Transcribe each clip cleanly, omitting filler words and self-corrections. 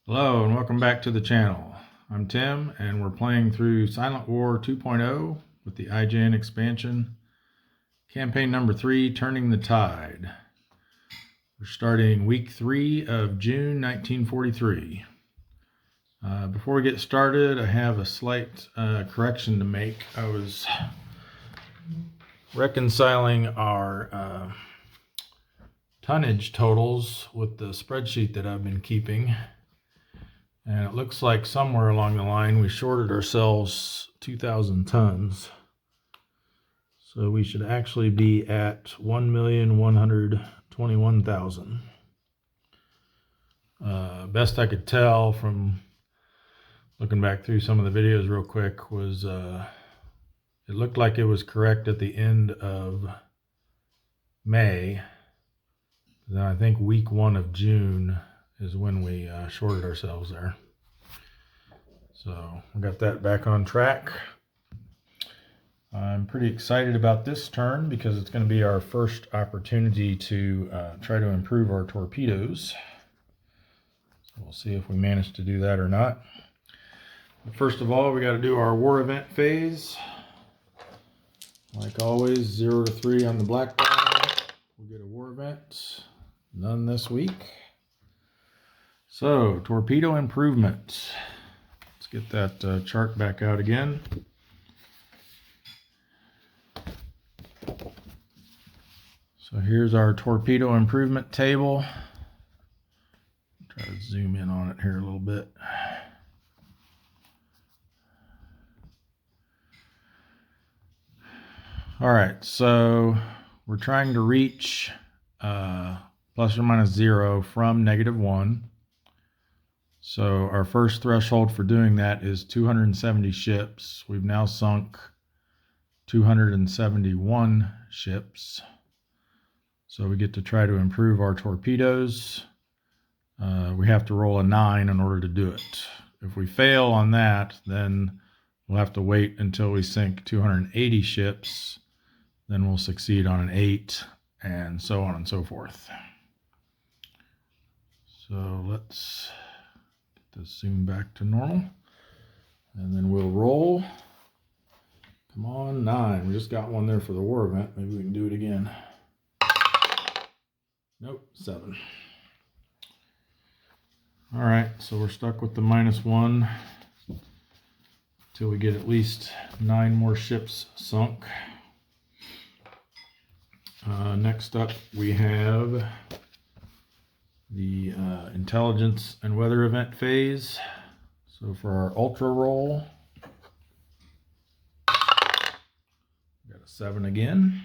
Hello and welcome back to the channel. I'm Tim and we're playing through Silent War 2.0 with the IJN expansion. Campaign number 3, Turning the Tide. We're starting week 3 of June 1943. Before we get started, I have a slight correction to make. I was reconciling our tonnage totals with the spreadsheet that I've been keeping. And it looks like somewhere along the line we shorted ourselves 2,000 tons. So we should actually be at 1,121,000. Best I could tell from looking back through some of the videos real quick was it looked like it was correct at the end of May. Then I think week 1 of June is when we shorted ourselves there. So we got that back on track. I'm pretty excited about this turn because it's going to be our first opportunity to try to improve our torpedoes. So we'll see if we manage to do that or not. But first of all, we got to do our war event phase. Like always, 0 to 3 on the black bar. We'll get a war event. None this week. So, torpedo improvement. Let's get that chart back out again. So here's our torpedo improvement table. Try to zoom in on it here a little bit. All right, so we're trying to reach plus or minus 0 from -1. So our first threshold for doing that is 270 ships. We've now sunk 271 ships. So we get to try to improve our torpedoes. We have to roll a 9 in order to do it. If we fail on that, then we'll have to wait until we sink 280 ships. Then we'll succeed on an 8, and so on and so forth. So let's get this zoom back to normal. And then we'll roll. Come on, 9. We just got one there for the war event. Maybe we can do it again. Nope, 7. All right, so we're stuck with the -1 until we get at least 9 more ships sunk. Next up, we have the intelligence and weather event phase. So for our ultra roll, we got a 7 again.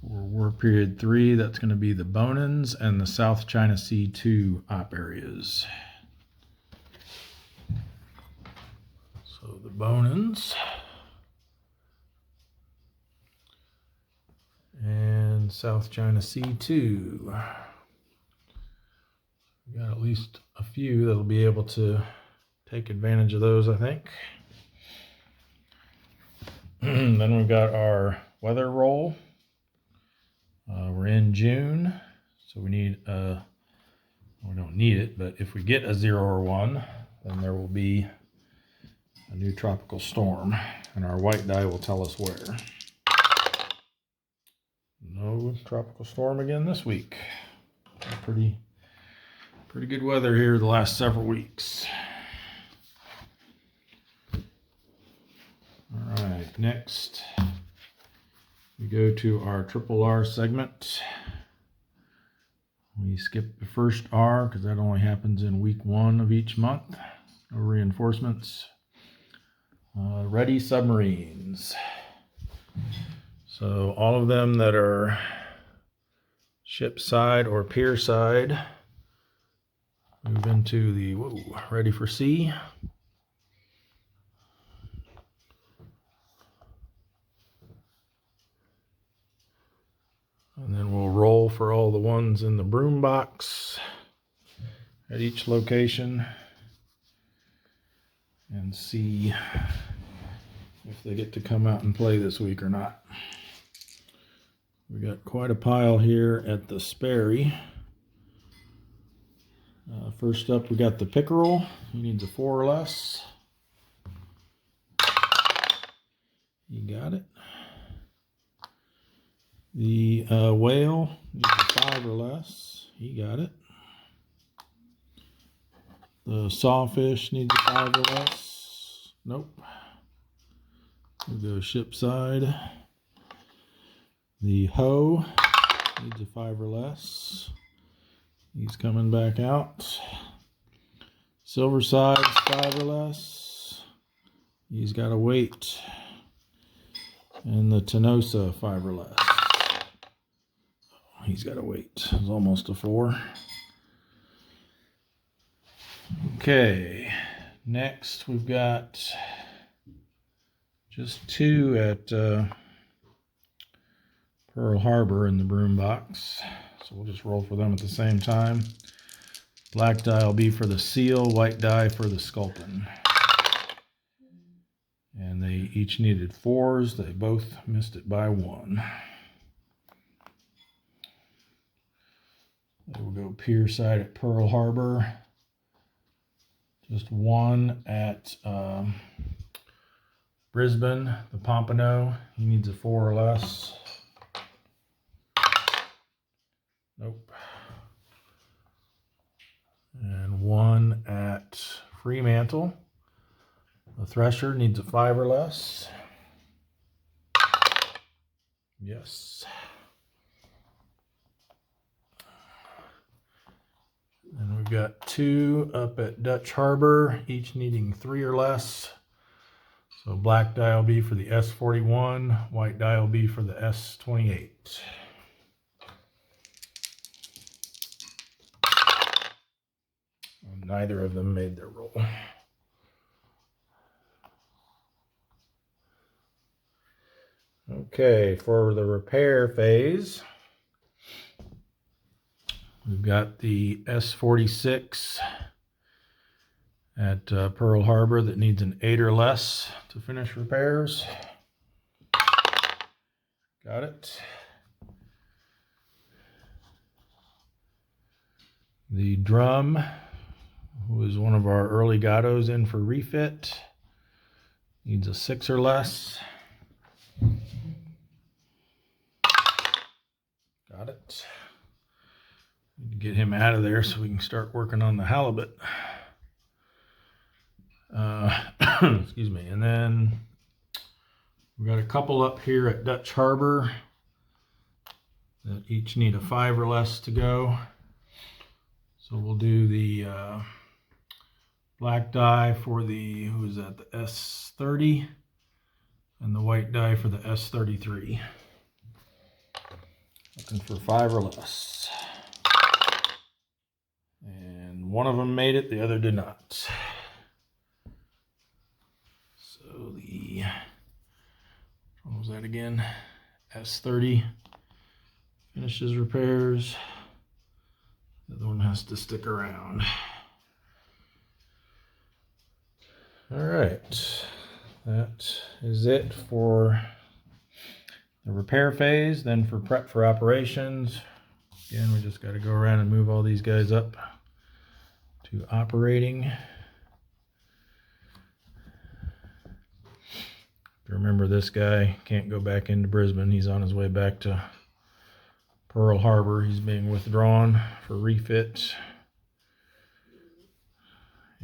For War Period 3, that's going to be the Bonins and the South China Sea 2 op areas. So the Bonins and South China Sea 2. We got at least a few that'll be able to take advantage of those, I think. Then we've got our weather roll. We're in June, so we need we don't need it, but if we get a 0 or 1, then there will be a new tropical storm, and our white die will tell us where. No tropical storm again this week. Pretty good weather here the last several weeks. All right, next we go to our triple R segment. We skip the first R because that only happens in week 1 of each month. No reinforcements. Ready submarines. So all of them that are ship side or pier side move into the ready for sea. And then we'll roll for all the ones in the broom box at each location and see if they get to come out and play this week or not. We got quite a pile here at the Sperry. First up, we got the pickerel. He needs a 4 or less. You got it. The whale needs a 5 or less. He got it. The sawfish needs a 5 or less. Nope. We'll go ship side. The hoe needs a 5 or less. He's coming back out. Silver sides, 5 or less. He's got a weight. And the Tenosa, 5 or less. He's got a weight. It's almost a 4. Okay. Next, we've got just 2 at Pearl Harbor in the broom box. So we'll just roll for them at the same time. Black die will be for the seal, white die for the sculpin. And they each needed 4s. They both missed it by 1. They will go pier side at Pearl Harbor. Just 1 at Brisbane, the Pompano. He needs a 4 or less. Nope. And 1 at Fremantle. The Thresher needs a 5 or less. Yes. And we've got 2 up at Dutch Harbor, each needing 3 or less. So black die will be for the S41, white die will be for the S28. Neither of them made their roll. Okay, for the repair phase, we've got the S46 at Pearl Harbor that needs an 8 or less to finish repairs. Got it. The drum was one of our early Gattos in for refit. Needs a 6 or less. Got it. Need to get him out of there so we can start working on the halibut. Excuse me. And then we got a couple up here at Dutch Harbor that each need a 5 or less to go. So we'll do the black die for the, who is that, the S30, and the white die for the S33. Looking for 5 or less. And one of them made it, the other did not. So the, what was that again? S30 finishes repairs. The other one has to stick around. All right, that is it for the repair phase. Then for prep for operations, again, we just got to go around and move all these guys up to operating. Remember, this guy can't go back into Brisbane. He's on his way back to Pearl Harbor. He's being withdrawn for refit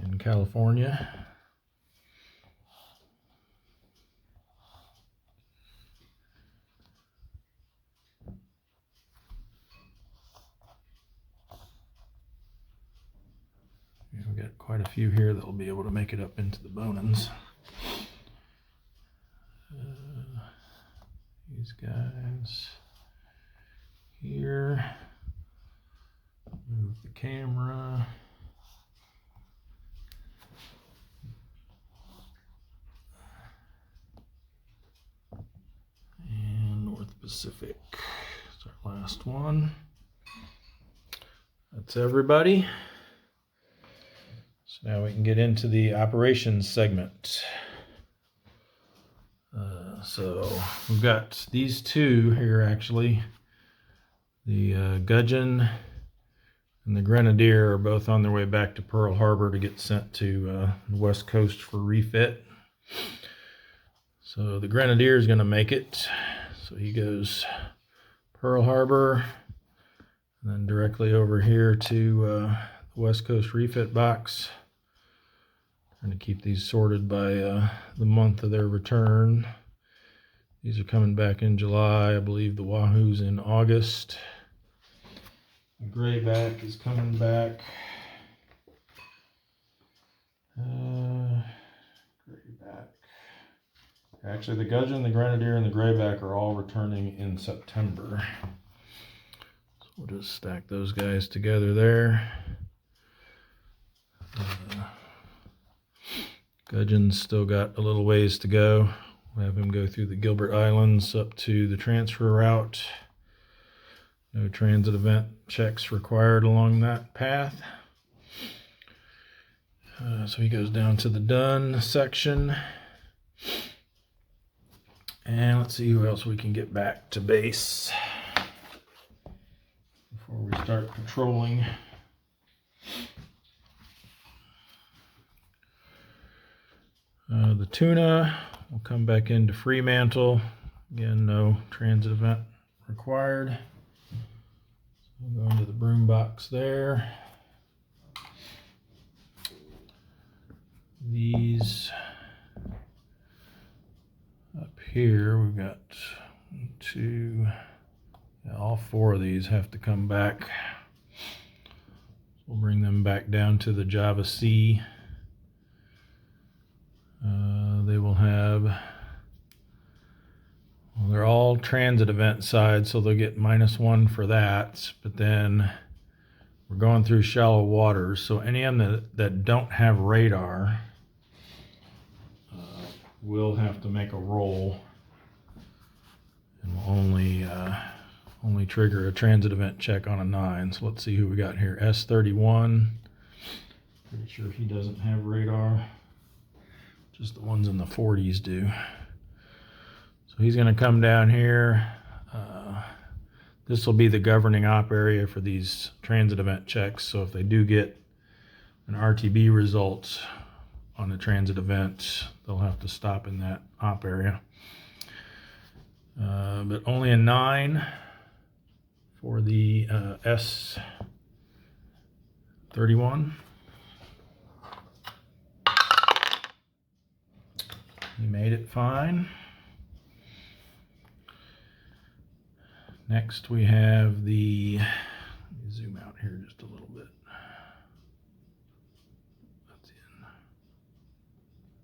in California. We've got quite a few here that will be able to make it up into the bonins. These guys here. Move the camera. And North Pacific is our last one. That's everybody. So now we can get into the operations segment. So we've got these two here actually. The Gudgeon and the Grenadier are both on their way back to Pearl Harbor to get sent to the West Coast for refit. So the Grenadier is going to make it. So he goes Pearl Harbor, and then directly over here to the West Coast refit box. Trying to keep these sorted by the month of their return. These are coming back in July. I believe the Wahoo's in August. The Grayback is coming back. Grayback. Actually, the Gudgeon, the Grenadier, and the Grayback are all returning in September. So we'll just stack those guys together there. Gudgeon's still got a little ways to go. We'll have him go through the Gilbert Islands up to the transfer route. No transit event checks required along that path. So he goes down to the done section. And let's see who else we can get back to base before we start patrolling. The Tuna will come back into Fremantle. Again, no transit event required. We'll go into the broom box there. These up here, we've got 1, 2, yeah, all 4 of these have to come back. We'll bring them back down to the Java Sea. They will have, well, they're all transit event side, so they'll get -1 for that. But then we're going through shallow waters, so any of them that don't have radar will have to make a roll, and will only trigger a transit event check on a 9. So let's see who we got here. S31. Pretty sure he doesn't have radar. Just the ones in the 40s do. So he's going to come down here. This will be the governing op area for these transit event checks. So if they do get an RTB result on a transit event, they'll have to stop in that op area. But only a 9 for the S31. He made it fine. Next we have the, let me zoom out here just a little bit. That's in.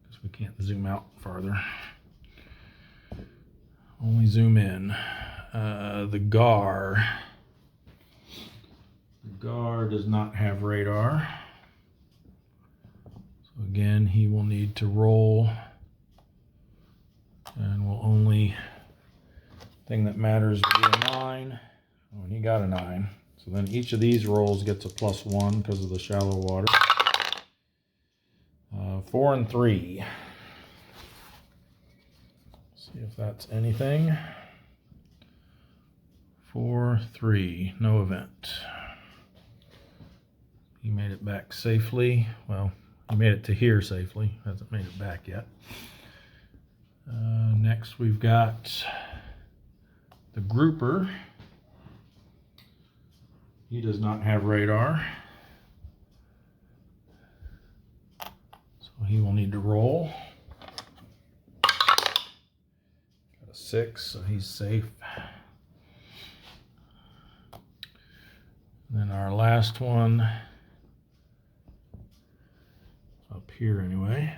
Guess we can't zoom out farther. Only zoom in. The GAR. The GAR does not have radar. So again, he will need to roll. And will only thing that matters will be a 9. Oh, and he got a 9. So then each of these rolls gets a +1 because of the shallow water. 4 and 3. See if that's anything. 4, 3. No event. He made it back safely. Well, he made it to here safely. Hasn't made it back yet. Next we've got the Grouper. He does not have radar, so he will need to roll. Got a 6, so he's safe. And then our last one, up here anyway,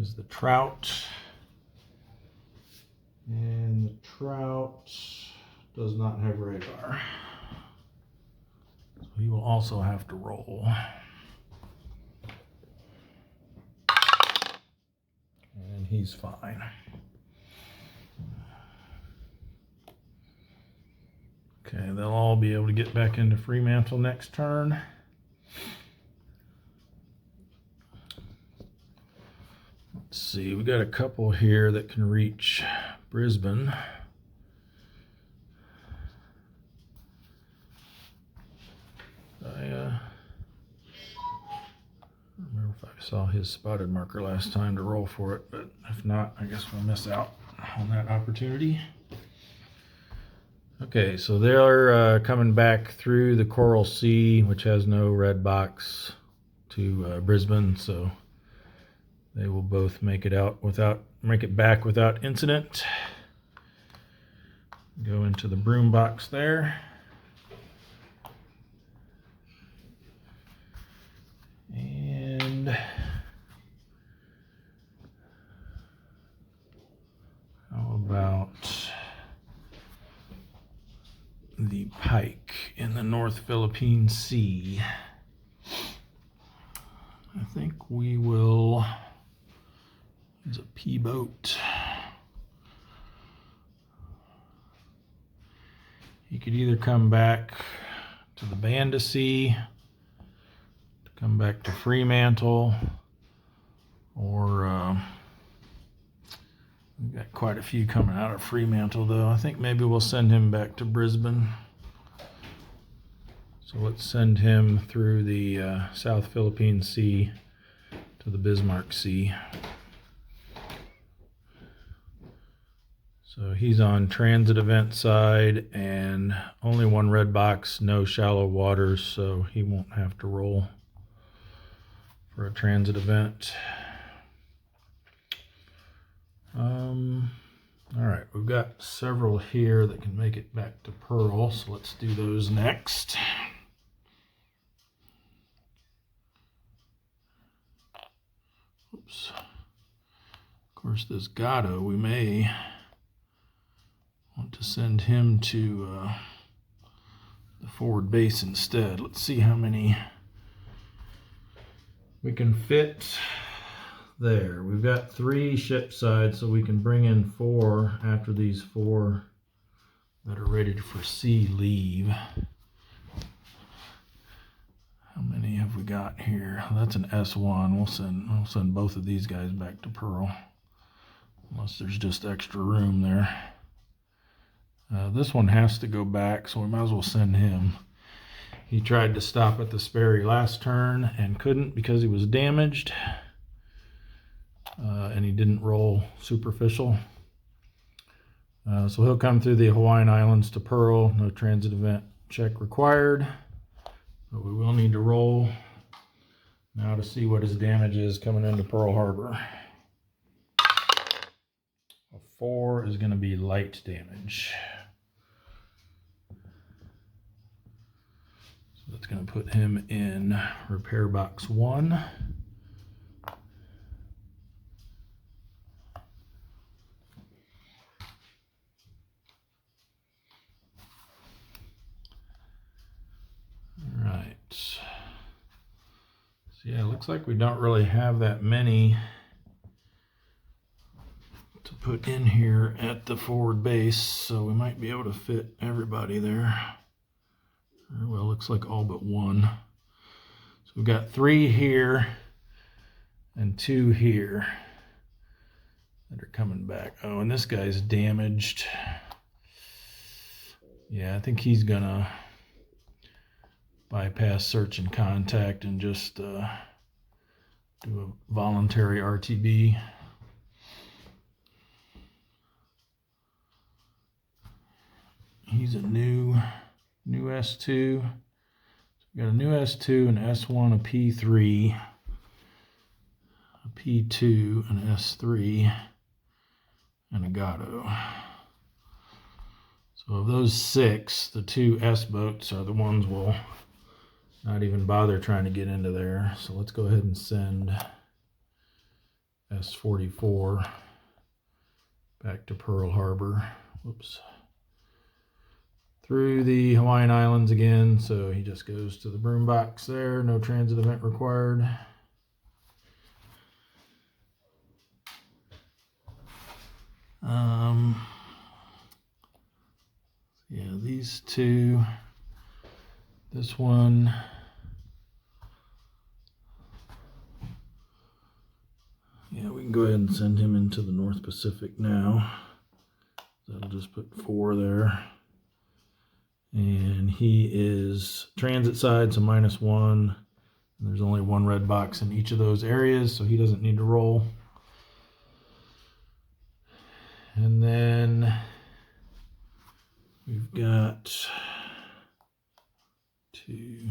is the Trout. And the Trout does not have radar. So he will also have to roll. And he's fine. Okay, they'll all be able to get back into Fremantle next turn. Let's see, we got a couple here that can reach Brisbane. I don't remember if I saw his spotted marker last time to roll for it, but if not, I guess we'll miss out on that opportunity. Okay, so they're coming back through the Coral Sea, which has no red box, to Brisbane, so they will both make it back without incident. Go into the broom box there. And how about the pike in the North Philippine Sea? I think we will use a P boat. He could either come back to the Banda Sea, come back to Fremantle, or we've got quite a few coming out of Fremantle, though. I think maybe we'll send him back to Brisbane. So let's send him through the South Philippine Sea to the Bismarck Sea. So he's on transit event side and only one red box, no shallow waters, so he won't have to roll for a transit event. All right, we've got several here that can make it back to Pearl, so let's do those next. Oops. Of course, this Gatto, we may want to send him to the forward base instead. Let's see how many we can fit there. We've got 3 ship sides, so we can bring in 4 after these 4 that are ready for sea leave. How many have we got here? That's an S1. We'll send both of these guys back to Pearl, unless there's just extra room there. This one has to go back, so we might as well send him. He tried to stop at the Sperry last turn and couldn't because he was damaged, and he didn't roll superficial. So he'll come through the Hawaiian Islands to Pearl. No transit event check required, but we will need to roll now to see what his damage is coming into Pearl Harbor. A 4 is going to be light damage. So that's going to put him in repair box 1. All right. So yeah, it looks like we don't really have that many to put in here at the forward base, so we might be able to fit everybody there. Well, looks like all but 1. So we've got 3 here and 2 here that are coming back. Oh, and this guy's damaged. Yeah, I think he's gonna bypass search and contact and just do a voluntary RTB. He's a new S2. So we got a new S2, an S1, a P3, a P2, an S3, and a Gatto. So of those 6, the 2 S boats are the ones we'll not even bother trying to get into there. So let's go ahead and send S44 back to Pearl Harbor. Whoops. Through the Hawaiian Islands again, so he just goes to the broom box there. No transit event required. Yeah, these 2. This one. Yeah, we can go ahead and send him into the North Pacific now. So that'll just put 4 there. And he is transit side, so -1. And there's only 1 red box in each of those areas, so he doesn't need to roll. And then we've got 2.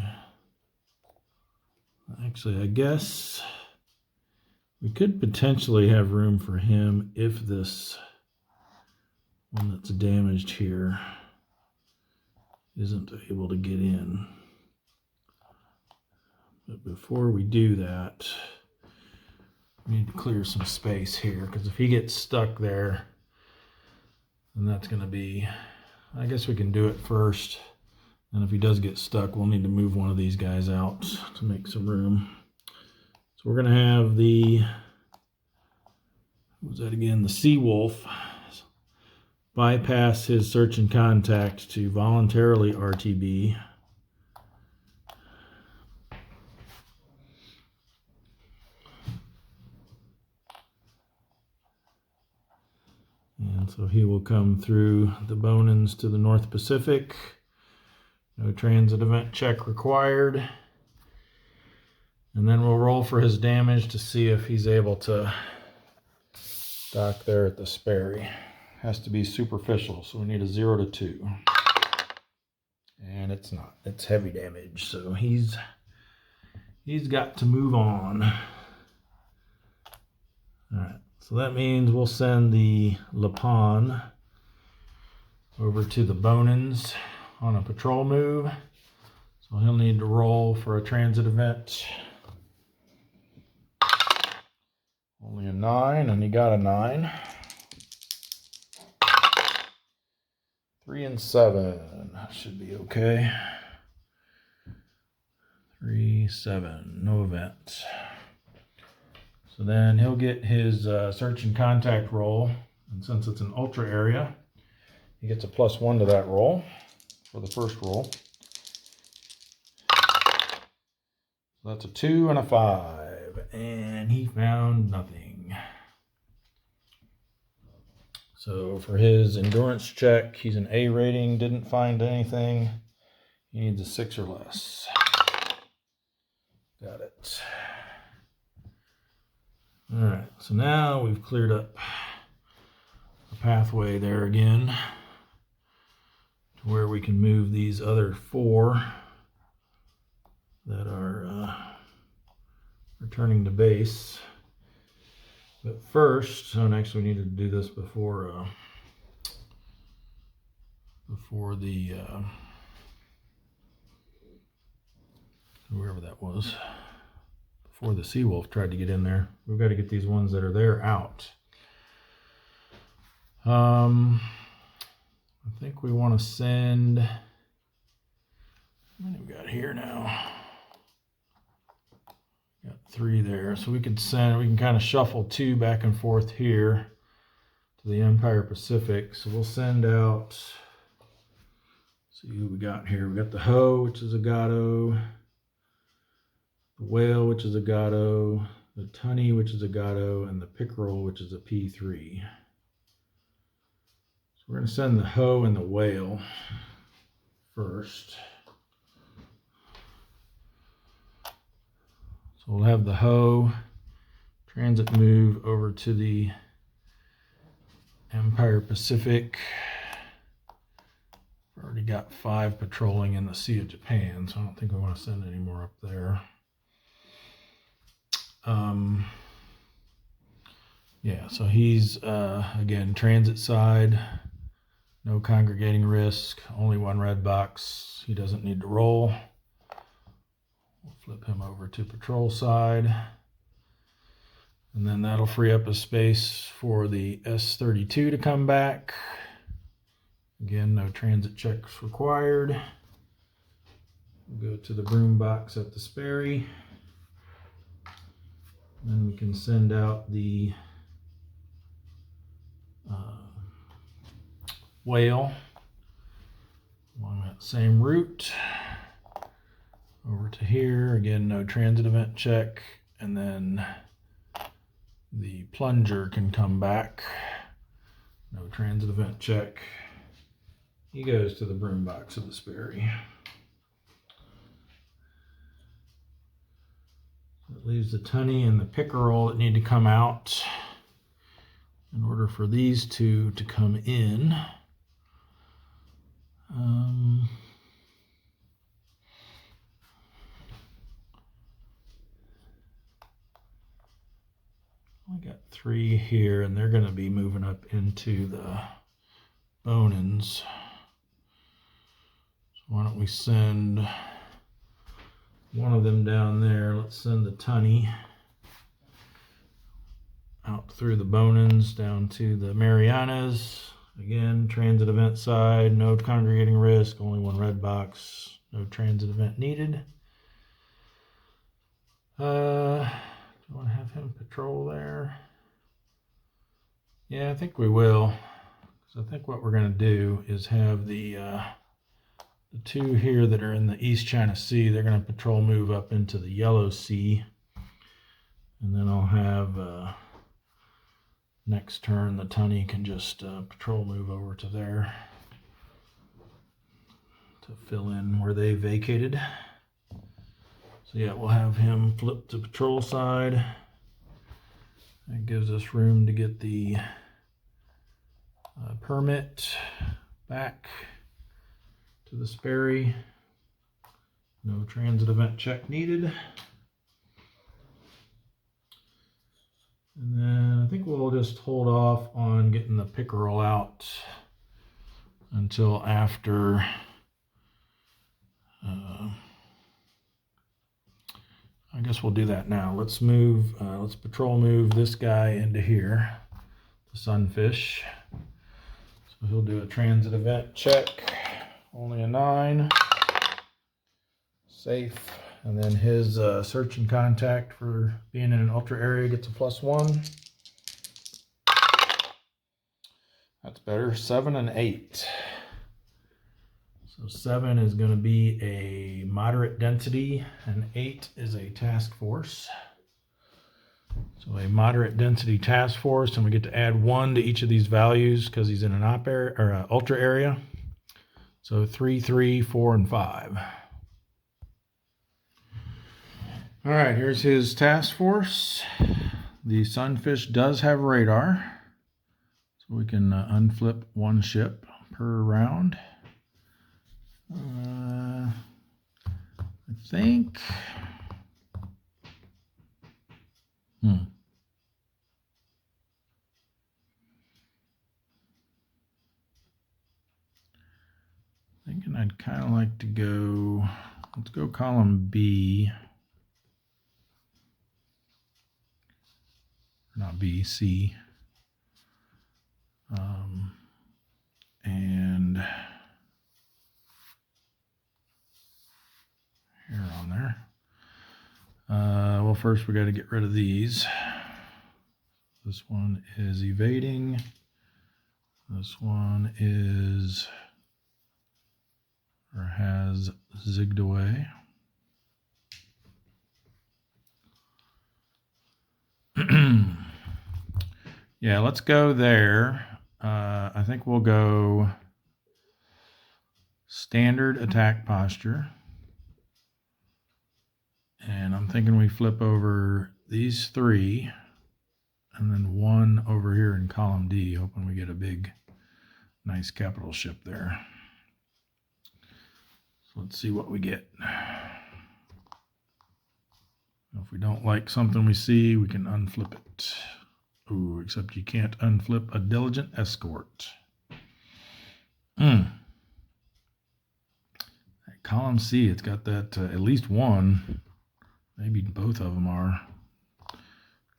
Actually, I guess we could potentially have room for him if this one that's damaged here isn't able to get in. But before we do that, we need to clear some space here, because if he gets stuck there, then that's going to be, I guess we can do it first. And if he does get stuck, we'll need to move one of these guys out to make some room. So we're going to have the, what was that again? The Seawolf bypass his search and contact to voluntarily RTB. And so he will come through the Bonans to the North Pacific. No transit event check required. And then we'll roll for his damage to see if he's able to dock there at the Sperry. Has to be superficial, so we need a 0 to 2. And it's not. It's heavy damage, so he's got to move on. All right, so that means we'll send the Lapon over to the Bonans on a patrol move. So he'll need to roll for a transit event. Only a 9, and he got a 9. 3 and 7. That should be okay. 3, 7. No event. So then he'll get his search and contact roll. And since it's an ultra area, he gets a +1 to that roll for the first roll. So that's a 2 and a 5. And he found nothing. So for his endurance check, he's an A rating, didn't find anything. He needs a 6 or less. Got it. All right, so now we've cleared up the pathway there again to where we can move these other 4 that are returning to base. But first, and actually we needed to do this before the whoever that was, before the Seawolf tried to get in there. We've got to get these ones that are there out. I think we want to send, how many we got here now? Got 3 there, so we can kind of shuffle 2 back and forth here to the Empire Pacific. So we'll send out, see who we got here. We got the Ho, which is a Gato, the Whale, which is a Gato, the Tunny, which is a Gato, and the Pickerel, which is a P3. So we're going to send the Ho and the Whale first. So we'll have the Ho transit move over to the Empire Pacific. We've already got 5 patrolling in the Sea of Japan, so I don't think we want to send any more up there. Yeah, so he's, again, transit side, no congregating risk, only 1 red box. He doesn't need to roll. We'll flip him over to patrol side. And then that'll free up a space for the S-32 to come back. Again, no transit checks required. We'll go to the broom box at the Sperry. Then we can send out the Whale along that same route over to here. Again, no transit event check. And then the Plunger can come back No transit event check. He goes to the broom box of the Sperry. That leaves the tunny and the pickerel that need to come out in order for these two to come in. I got 3 here, and they're going to be moving up into the bone-ins. So why don't we send one of them down there? Let's send the tunny out through the bone-ins down to the Marianas. Again, transit event side, no congregating risk, only 1 red box, no transit event needed. Do you want to have him patrol there? Yeah, I think we will. So I think what we're going to do is have the 2 here that are in the East China Sea, they're going to patrol move up into the Yellow Sea. And then I'll have next turn the tunny can just patrol move over to there to fill in where they vacated. So yeah, we'll have him flip to patrol side. That gives us room to get the permit back to the Sperry. No transit event check needed. And then I think we'll just hold off on getting the pickerel out until after I guess we'll do that now. Let's patrol move this guy into here, the sunfish. So he'll do a transit event check, only a 9, safe. And then his search and contact for being in an ultra area gets a +1. That's better, 7 and 8. So 7 is going to be a moderate density, and 8 is a task force. So a moderate density task force, and we get to add 1 to each of these values because he's in an ultra area. So 3, 3, 4, and 5. All right, here's his task force. The sunfish does have radar, so we can unflip 1 ship per round. I think. Thinking I'd kind of like to go. Let's go column B. Not B, C. And here on there. Well, first we got to get rid of these. This one is evading. This one is or has zigged away. Yeah, let's go there. I think we'll go standard attack posture. And I'm thinking we flip over these 3 and then 1 over here in column D, hoping we get a big, nice capital ship there. So let's see what we get. If we don't like something we see, we can unflip it. Ooh, except you can't unflip a diligent escort. That column C, it's got that at least 1. Maybe both of them are.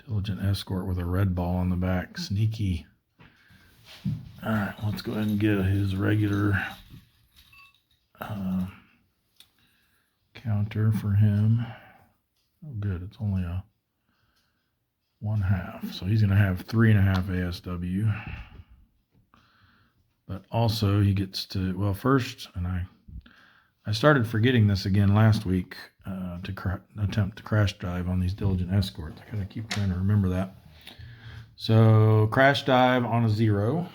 Diligent escort with a red ball on the back. Sneaky. All right, let's go ahead and get his regular counter for him. Oh, good. It's only a 1/2. So he's going to have 3.5 ASW. But also he gets to, well, first, and I started forgetting this again last week to attempt to crash dive on these diligent escorts. I gotta keep trying to remember that. So crash dive on a 0.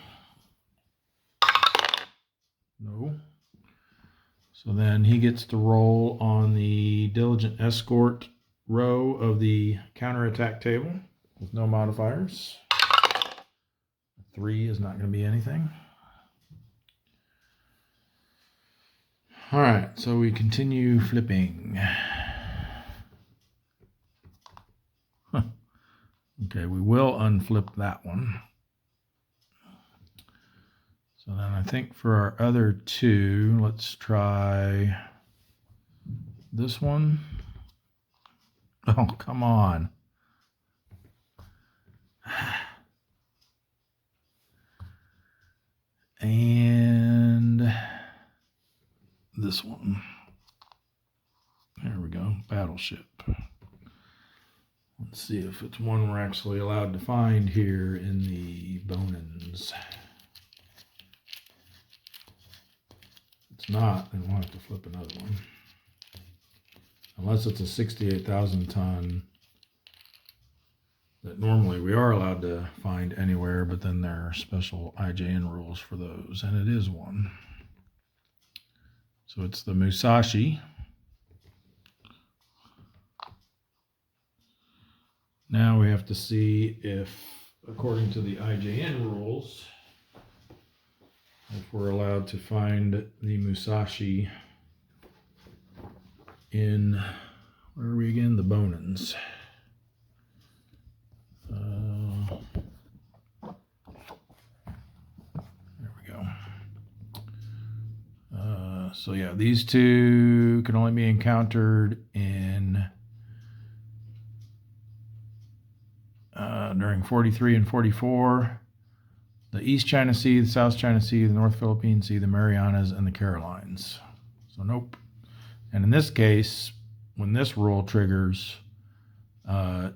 No. So then he gets to roll on the diligent escort row of the counterattack table with no modifiers. 3 is not going to be anything. All right, so we continue flipping. Okay, we will unflip that one. So then I think for our other 2, let's try this one. Oh, come on. And this one. There we go, battleship. Let's see if it's one we're actually allowed to find here in the Bonans. If it's not, then we'll have to flip another one. Unless it's a 68,000 ton that normally we are allowed to find anywhere, but then there are special IJN rules for those, and it is one. So it's the Musashi. Now we have to see if, according to the IJN rules, if we're allowed to find the Musashi in, where are we again? The Bonans. There we go. So yeah, these 2 can only be encountered in during 43 and 44, the East China Sea, the South China Sea, the North Philippine Sea, the Marianas, and the Carolines. So nope. And in this case, when this rule triggers,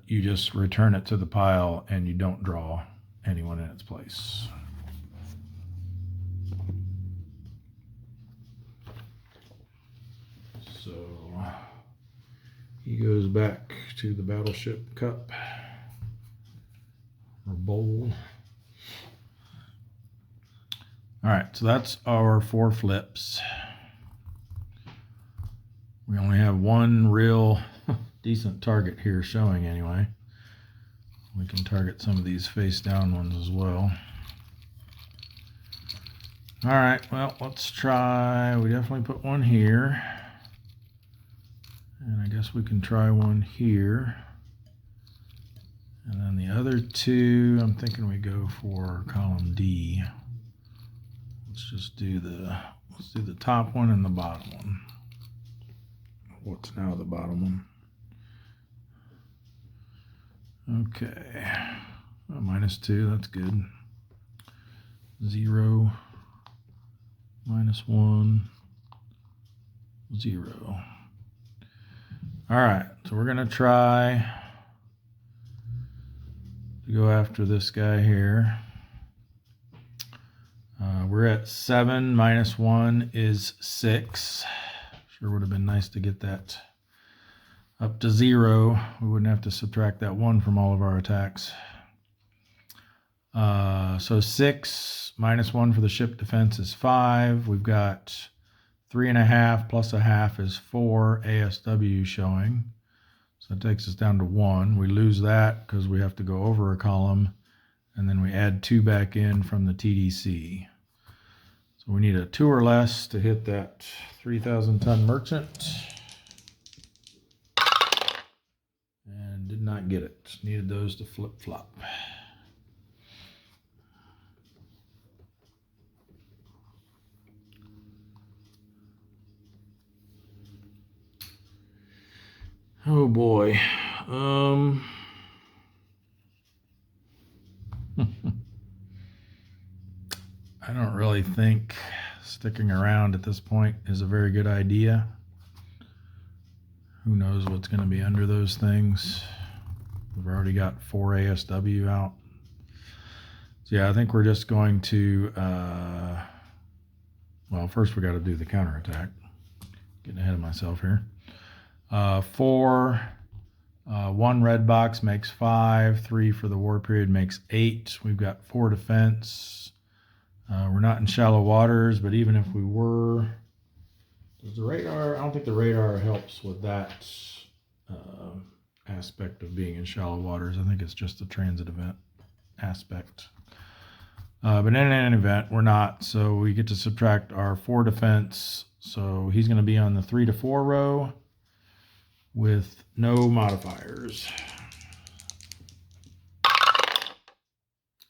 you just return it to the pile and you don't draw anyone in its place. So he goes back to the Battleship Cup or bowl. All right, so that's our 4 flips. We only have one real decent target here showing anyway. We can target some of these face down ones as well. All right, well, let's try, we definitely put one here. And I guess we can try one here. And then the other 2, I'm thinking we go for column D. Let's just do let's do the top one and the bottom one. What's now the bottom one? Okay, -2, that's good. 0, -1, 0. All right, so we're gonna try to go after this guy here. We're at 7, -1 is 6. Sure would have been nice to get that up to 0. We wouldn't have to subtract that 1 from all of our attacks. So 6 -1 for the ship defense is 5. We've got 3.5 plus 1/2 is 4 ASW showing. So that takes us down to 1. We lose that because we have to go over a column, and then we add 2 back in from the TDC. So we need a 2 or less to hit that 3,000 ton merchant. And did not get it. Needed those to flip flop. Oh boy. I don't really think sticking around at this point is a very good idea. Who knows what's going to be under those things. We've already got 4 ASW out. So yeah, I think we're just going to, well, first we got to do the counterattack. Getting ahead of myself here. 4, 1 red box makes 5, 3 for the war period makes 8. We've got 4 defense. We're not in shallow waters, but even if we were, does the radar, I don't think the radar helps with that aspect of being in shallow waters. I think it's just the transit event aspect. But in any event, we're not. So we get to subtract our 4 defense. So he's going to be on the 3 to 4 row with no modifiers.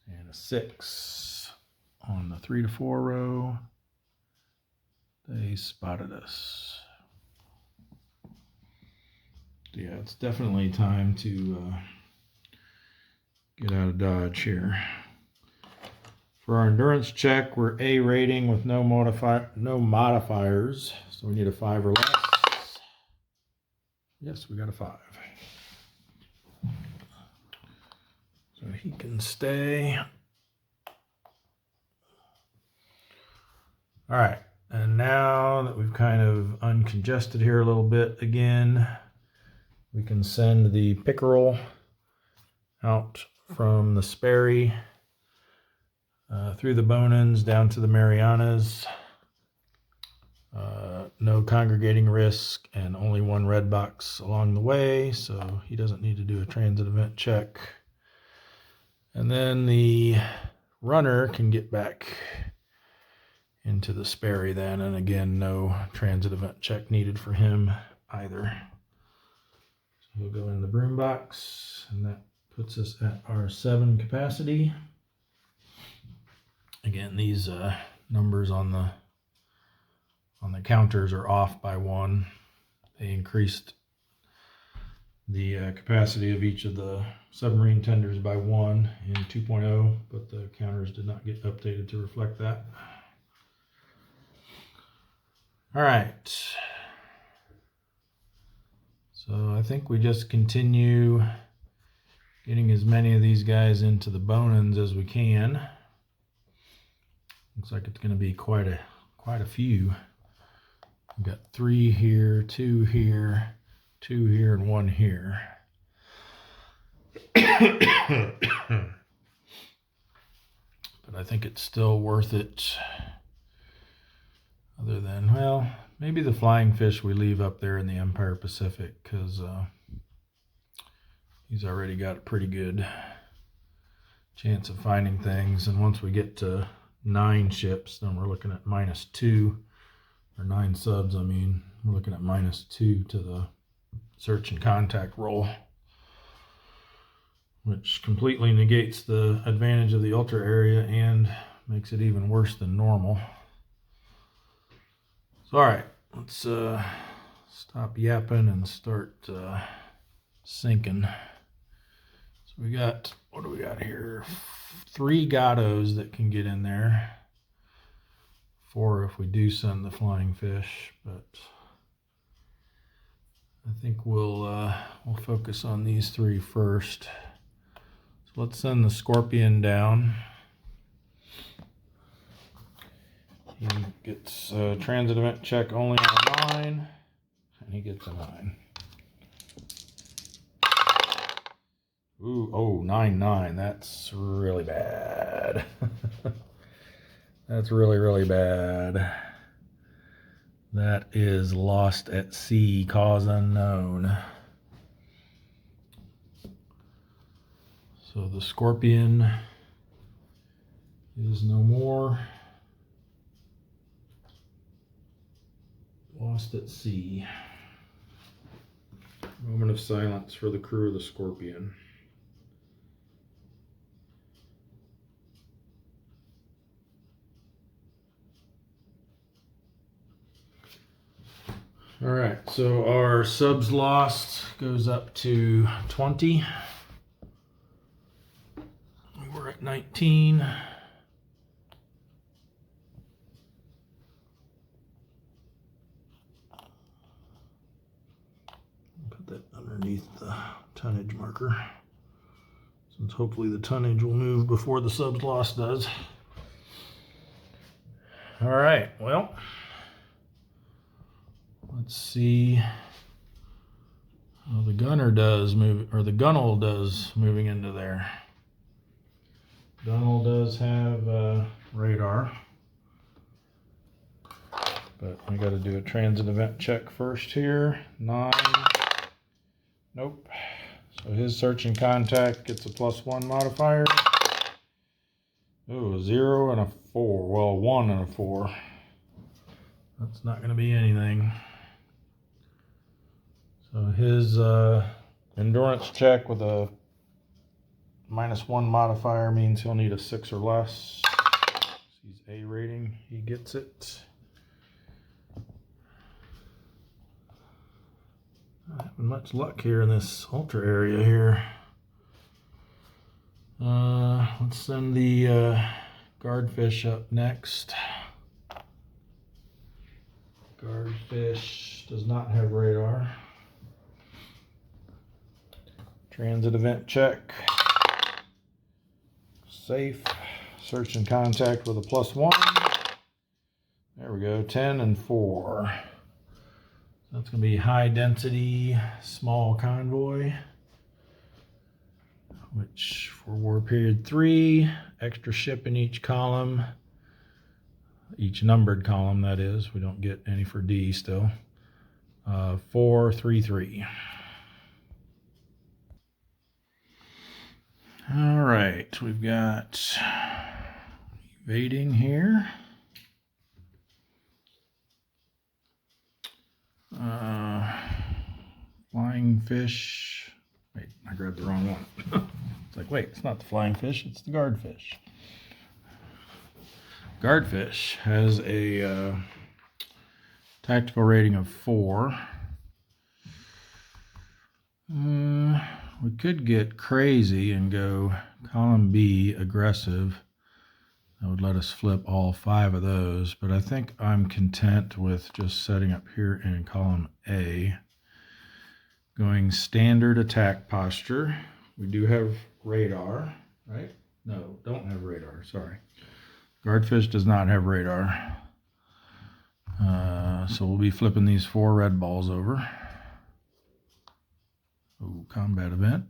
And a 6 on the 3 to 4 row. They spotted us. Yeah, it's definitely time to get out of Dodge here. For our endurance check, we're A rating with no modifiers. So we need a 5 or less. Yes, we got a 5. So he can stay. All right, and now that we've kind of uncongested here a little bit again, we can send the pickerel out from the Sperry through the Bonans down to the Marianas. No congregating risk and only 1 red box along the way, so he doesn't need to do a transit event check. And then the runner can get back into the Sperry then, and again, no transit event check needed for him either. So he'll go in the broom box, and that puts us at our 7 capacity. Again, these numbers on the counters are off by 1. They increased the capacity of each of the submarine tenders by 1 in 2.0, but the counters did not get updated to reflect that. All right. So I think we just continue getting as many of these guys into the Bonans as we can. Looks like it's going to be quite a few. We've got 3 here, 2 here, 2 here, and 1 here. But I think it's still worth it. Other than, well, maybe the flying fish we leave up there in the Empire Pacific, because he's already got a pretty good chance of finding things. And once we get to 9 ships, then we're looking at -2, or 9 subs, I mean. We're looking at -2 to the search and contact roll, which completely negates the advantage of the ultra area and makes it even worse than normal. So, all right, let's stop yapping and start sinking. So we got, what do we got here? 3 Gattos that can get in there. 4 if we do send the flying fish, but I think we'll focus on these 3 first. So let's send the Scorpion down. He gets a transit event check only on 9, and he gets a 9. Ooh, oh, 9-9. That's really bad. That's really, really bad. That is lost at sea, cause unknown. So the Scorpion is no more. Lost at sea. Moment of silence for the crew of the Scorpion. All right, so our subs lost goes up to 20. We're at 19. Put that underneath the tonnage marker, since hopefully the tonnage will move before the subs loss does. All right, well, let's see how the gunner does move, or the gunnel does moving into there. Donald does have radar, but we got to do a transit event check first here. 9. Nope. So his search and contact gets a +1 modifier. Oh, 0 and a 4. Well, 1 and a 4. That's not going to be anything. So his endurance check with a -1 modifier means he'll need a 6 or less. He's A rating. He gets it. Not having much luck here in this ultra area here. Let's send the guardfish up next. Guardfish does not have radar. Transit event check. Safe. Search and contact with a +1. There we go. 10 and 4. That's going to be high density, small convoy, which for war period 3, extra ship in each column, each numbered column, that is. We don't get any for D still. 433. All right, we've got evading here. Flying fish. Wait, I grabbed the wrong one. It's like, wait, it's not the flying fish, it's the guardfish. Guardfish has a tactical rating of 4. We could get crazy and go column B, aggressive. That would let us flip all 5 of those, but I think I'm content with just setting up here in column A. Going standard attack posture. We do have radar, right? No, don't have radar, sorry. Guardfish does not have radar. So we'll be flipping these 4 red balls over. Oh, combat event.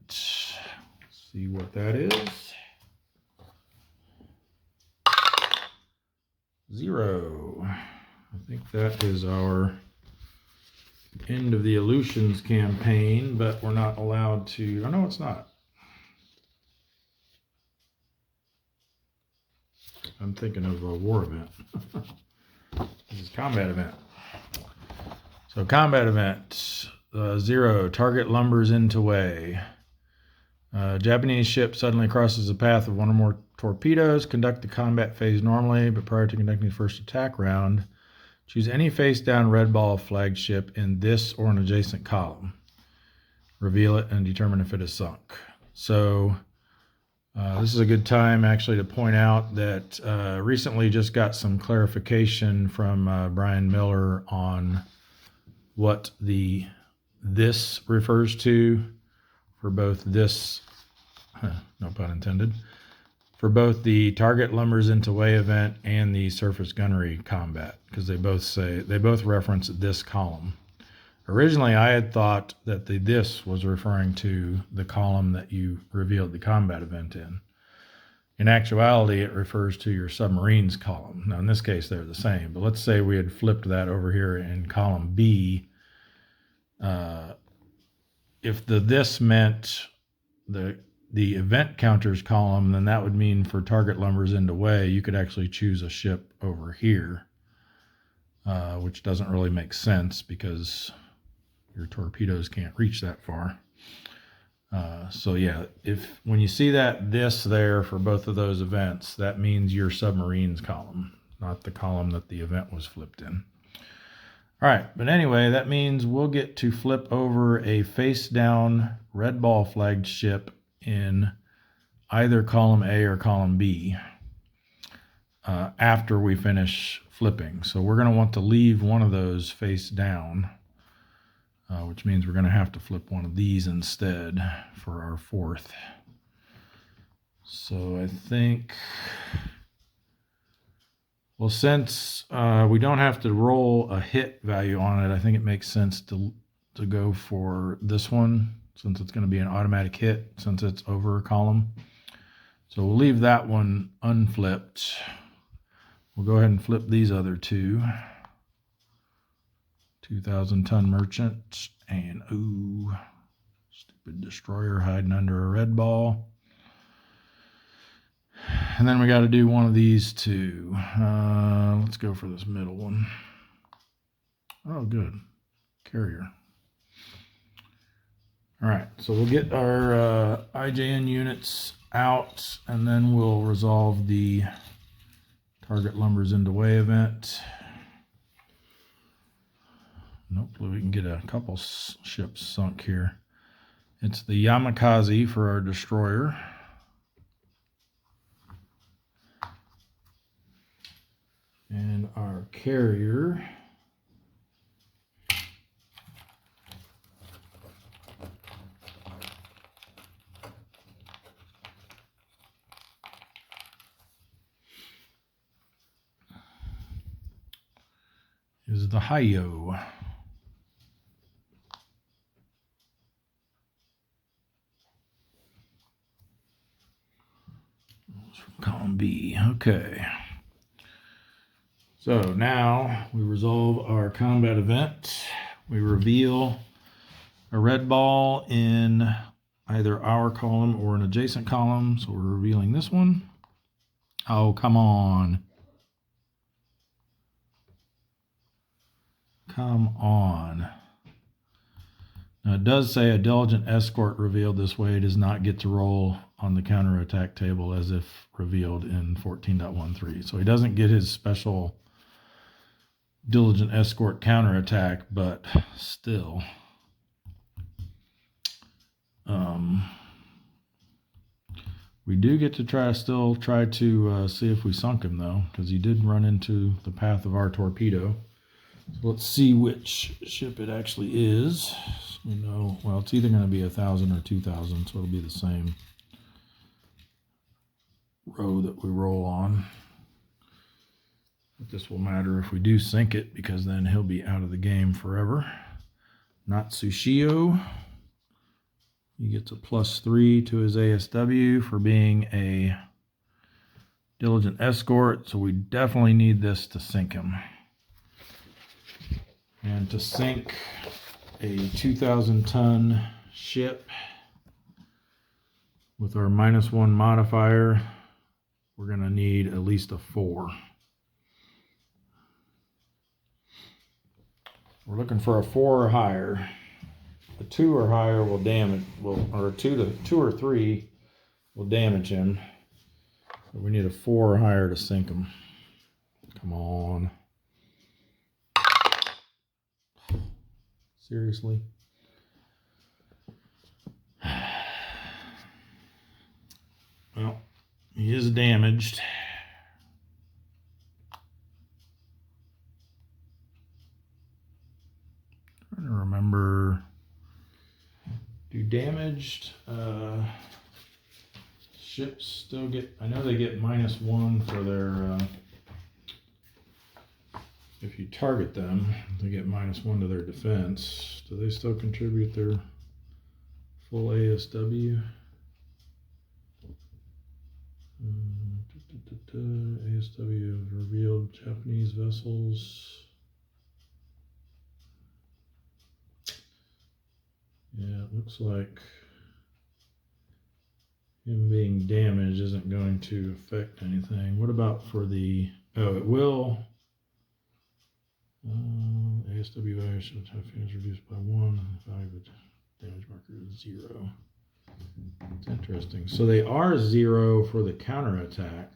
Let's see what that is. 0. I think that is our end of the Aleutians campaign, but we're not allowed to. Oh, no, it's not. I'm thinking of a war event. This is combat event. So combat event 0. Target lumbers into way. Japanese ship suddenly crosses the path of 1 or more torpedoes. Conduct the combat phase normally, but prior to conducting the first attack round, choose any face-down red ball flagship in this or an adjacent column. Reveal it and determine if it is sunk. So this is a good time actually to point out that recently just got some clarification from Brian Miller on what this refers to for both this, no pun intended, for both the target lumbers into way event and the surface gunnery combat, because they both reference this column. Originally, I had thought that this was referring to the column that you revealed the combat event in. In actuality, it refers to your submarines column. Now, in this case, they're the same, but let's say we had flipped that over here in column B. If this meant the event counters column, then that would mean for target lumbers into way, you could actually choose a ship over here, which doesn't really make sense because your torpedoes can't reach that far. So yeah, when you see this there for both of those events, that means your submarines column, not the column that the event was flipped in. All right, but anyway, that means we'll get to flip over a face-down red ball flagged ship in either column A or column B after we finish flipping. So we're going to want to leave one of those face down, which means we're going to have to flip one of these instead for our 4th. So I think, well, since we don't have to roll a hit value on it, I think it makes sense to go for this one, since it's going to be an automatic hit since it's over a column. So we'll leave that one unflipped. We'll go ahead and flip these other two. 2,000-ton merchant and ooh, stupid destroyer hiding under a red ball. And then we got to do one of these two. Let's go for this middle one. Oh, good. Carrier. All right, so we'll get our IJN units out, and then we'll resolve the target lumbers into way event. And hopefully we can get a couple ships sunk here. It's the Yamakaze for our destroyer. And our carrier is the Hayo. Column B. Okay. So now we resolve our combat event. We reveal a red ball in either our column or an adjacent column. So we're revealing this one. Oh, come on. Come on. Now it does say a diligent escort revealed this way does not get to roll on the counterattack table as if revealed in 14.13. So he doesn't get his special diligent escort counterattack, but still. We do get to try to see if we sunk him though, because he did run into the path of our torpedo. So let's see which ship it actually is. So we know, well, it's either going to be 1,000 or 2,000, so it'll be the same row that we roll on. But this will matter if we do sink it, because then he'll be out of the game forever. Natsushio. He gets a +3 to his ASW for being a diligent escort, so we definitely need this to sink him. And to sink a 2,000-ton ship with our -1 modifier, we're going to need at least a 4. We're looking for a 4 or higher. A 2 or higher will damage, or a 2 or 3 will damage him. So we need a 4 or higher to sink him. Come on. Seriously? Well, he is damaged. Trying to remember. Do damaged ships still get, I know they get -1 for their, if you target them, they get -1 to their defense. Do they still contribute their full ASW? ASW of revealed Japanese vessels. Yeah, it looks like him being damaged isn't going to affect anything. What about for the, oh, it will. ASW value should have is reduced by 1. The value of the damage marker is 0. It's interesting. So they are 0 for the counterattack.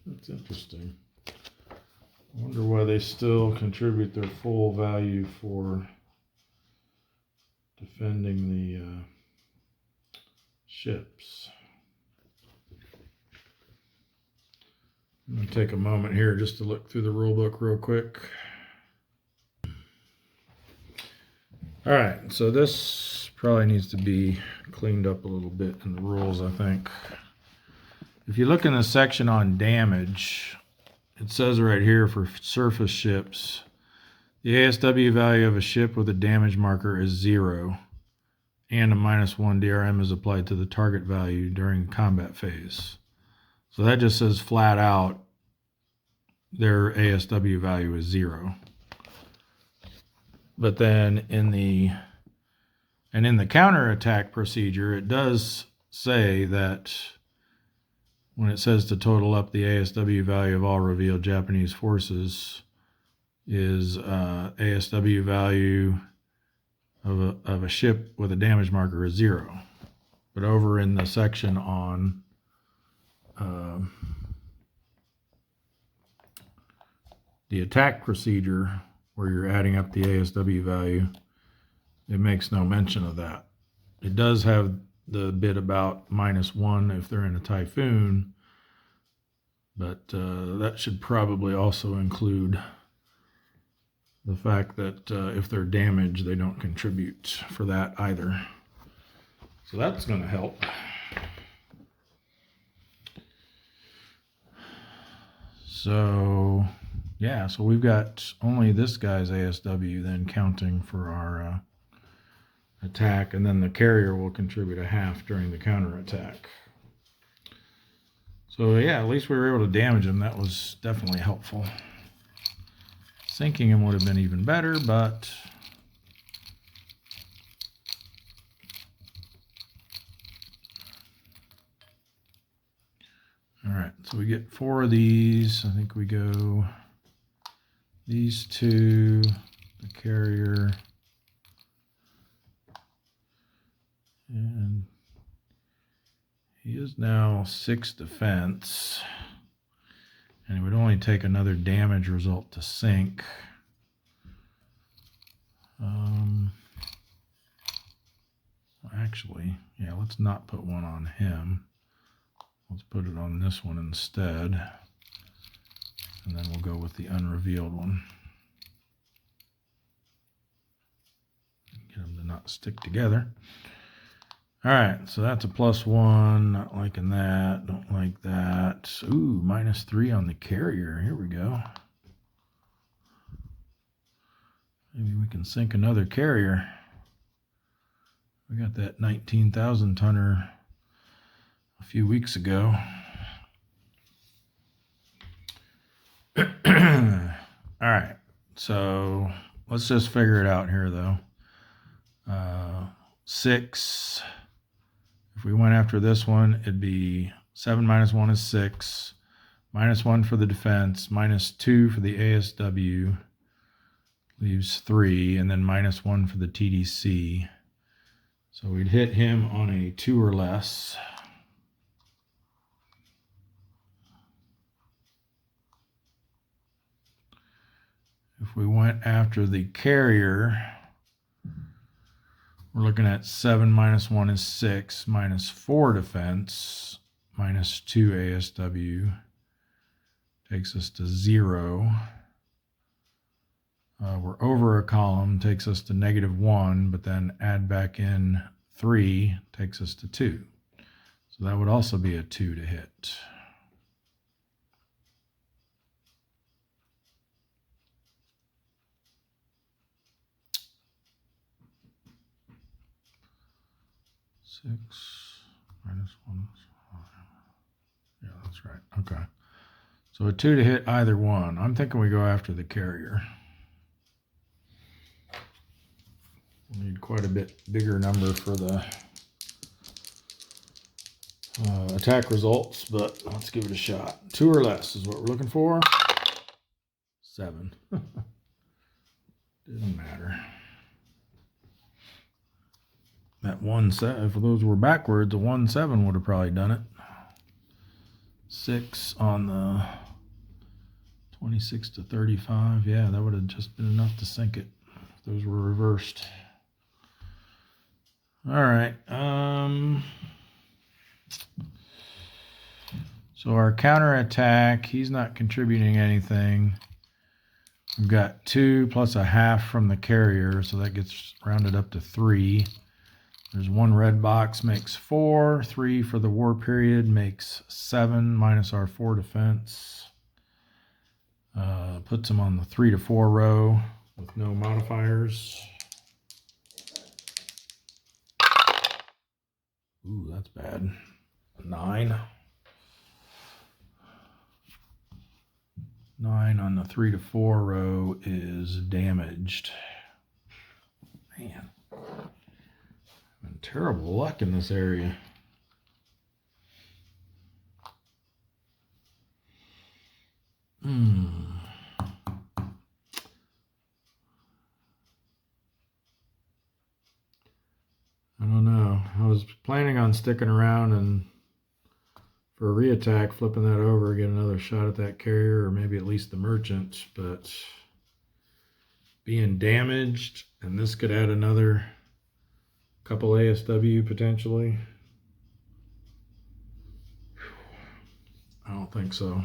That's interesting. I wonder why they still contribute their full value for defending the ships. I'm going to take a moment here just to look through the rule book real quick. All right, so this probably needs to be cleaned up a little bit in the rules, I think. If you look in the section on damage, it says right here for surface ships The ASW value of a ship with a damage marker is 0, and a -1 DRM is applied to the target value during combat phase. So that just says flat out their ASW value is 0. But then in the counterattack procedure, it does say that when it says to total up the ASW value of all revealed Japanese forces is ASW value of a ship with a damage marker is 0. But over in the section on the attack procedure, where you're adding up the ASW value, it makes no mention of that. It does have the bit about -1 if they're in a typhoon, but that should probably also include the fact that if they're damaged, they don't contribute for that either. So that's going to help. So, yeah, so we've got only this guy's ASW then counting for our attack, and then the carrier will contribute a half during the counterattack. So, yeah, at least we were able to damage him. That was definitely helpful. Sinking him would have been even better, but all right, so we get 4 of these. I think we go these 2, the carrier, and he is now 6 defense, and it would only take another damage result to sink. Actually, yeah, let's not put one on him. Let's put it on this one instead, and then we'll go with the unrevealed one. Get them to not stick together. All right, so that's a +1. Not liking that. Don't like that. Ooh, -3 on the carrier. Here we go. Maybe we can sink another carrier. We got that 19,000 tonner a few weeks ago. All right, so let's just figure it out here, though. 6. If we went after this one, it'd be 7 minus 1 is 6. -1 for the defense, -2 for the ASW, leaves 3, and then -1 for the TDC. So we'd hit him on a 2 or less. If we went after the carrier, we're looking at 7 minus 1 is 6, -4 defense, -2 ASW, takes us to 0. We're over a column, takes us to -1, but then add back in 3, takes us to 2. So that would also be a 2 to hit. Six minus 1 is 5. Yeah, that's right. Okay. So a 2 to hit either one. I'm thinking we go after the carrier. We'll need quite a bit bigger number for the attack results, but let's give it a shot. 2 or less is what we're looking for. 7. Didn't matter. That 1-7, if those were backwards, a 1-7 would have probably done it. 6 on the 26 to 35. Yeah, that would have just been enough to sink it if those were reversed. All right. So our counterattack, he's not contributing anything. We've got 2 plus a half from the carrier, so that gets rounded up to 3. There's 1 red box, makes 4. 3 for the war period makes 7 minus our 4 defense. Puts him on the 3 to 4 row. with no modifiers. Ooh, that's bad. 9. 9 on the 3 to 4 row is damaged. Man, having terrible luck in this area. I don't know. I was planning on sticking around and for a reattack, flipping that over, get another shot at that carrier, or maybe at least the merchant, but being damaged, and this could add another couple ASW potentially. I don't think so.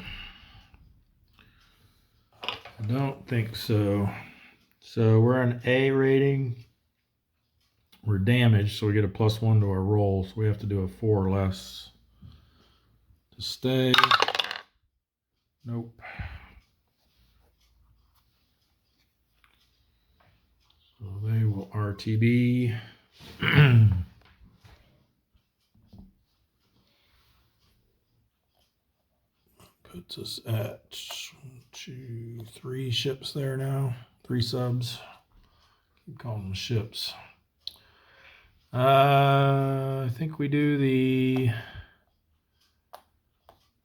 I don't think so. So we're an A rating. We're damaged, so we get a +1 to our roll. So we have to do a 4 or less to stay. Nope. So they will RTB. Puts us at 1, 2, 3 ships there now. 3 subs. Keep calling them ships. I think we do the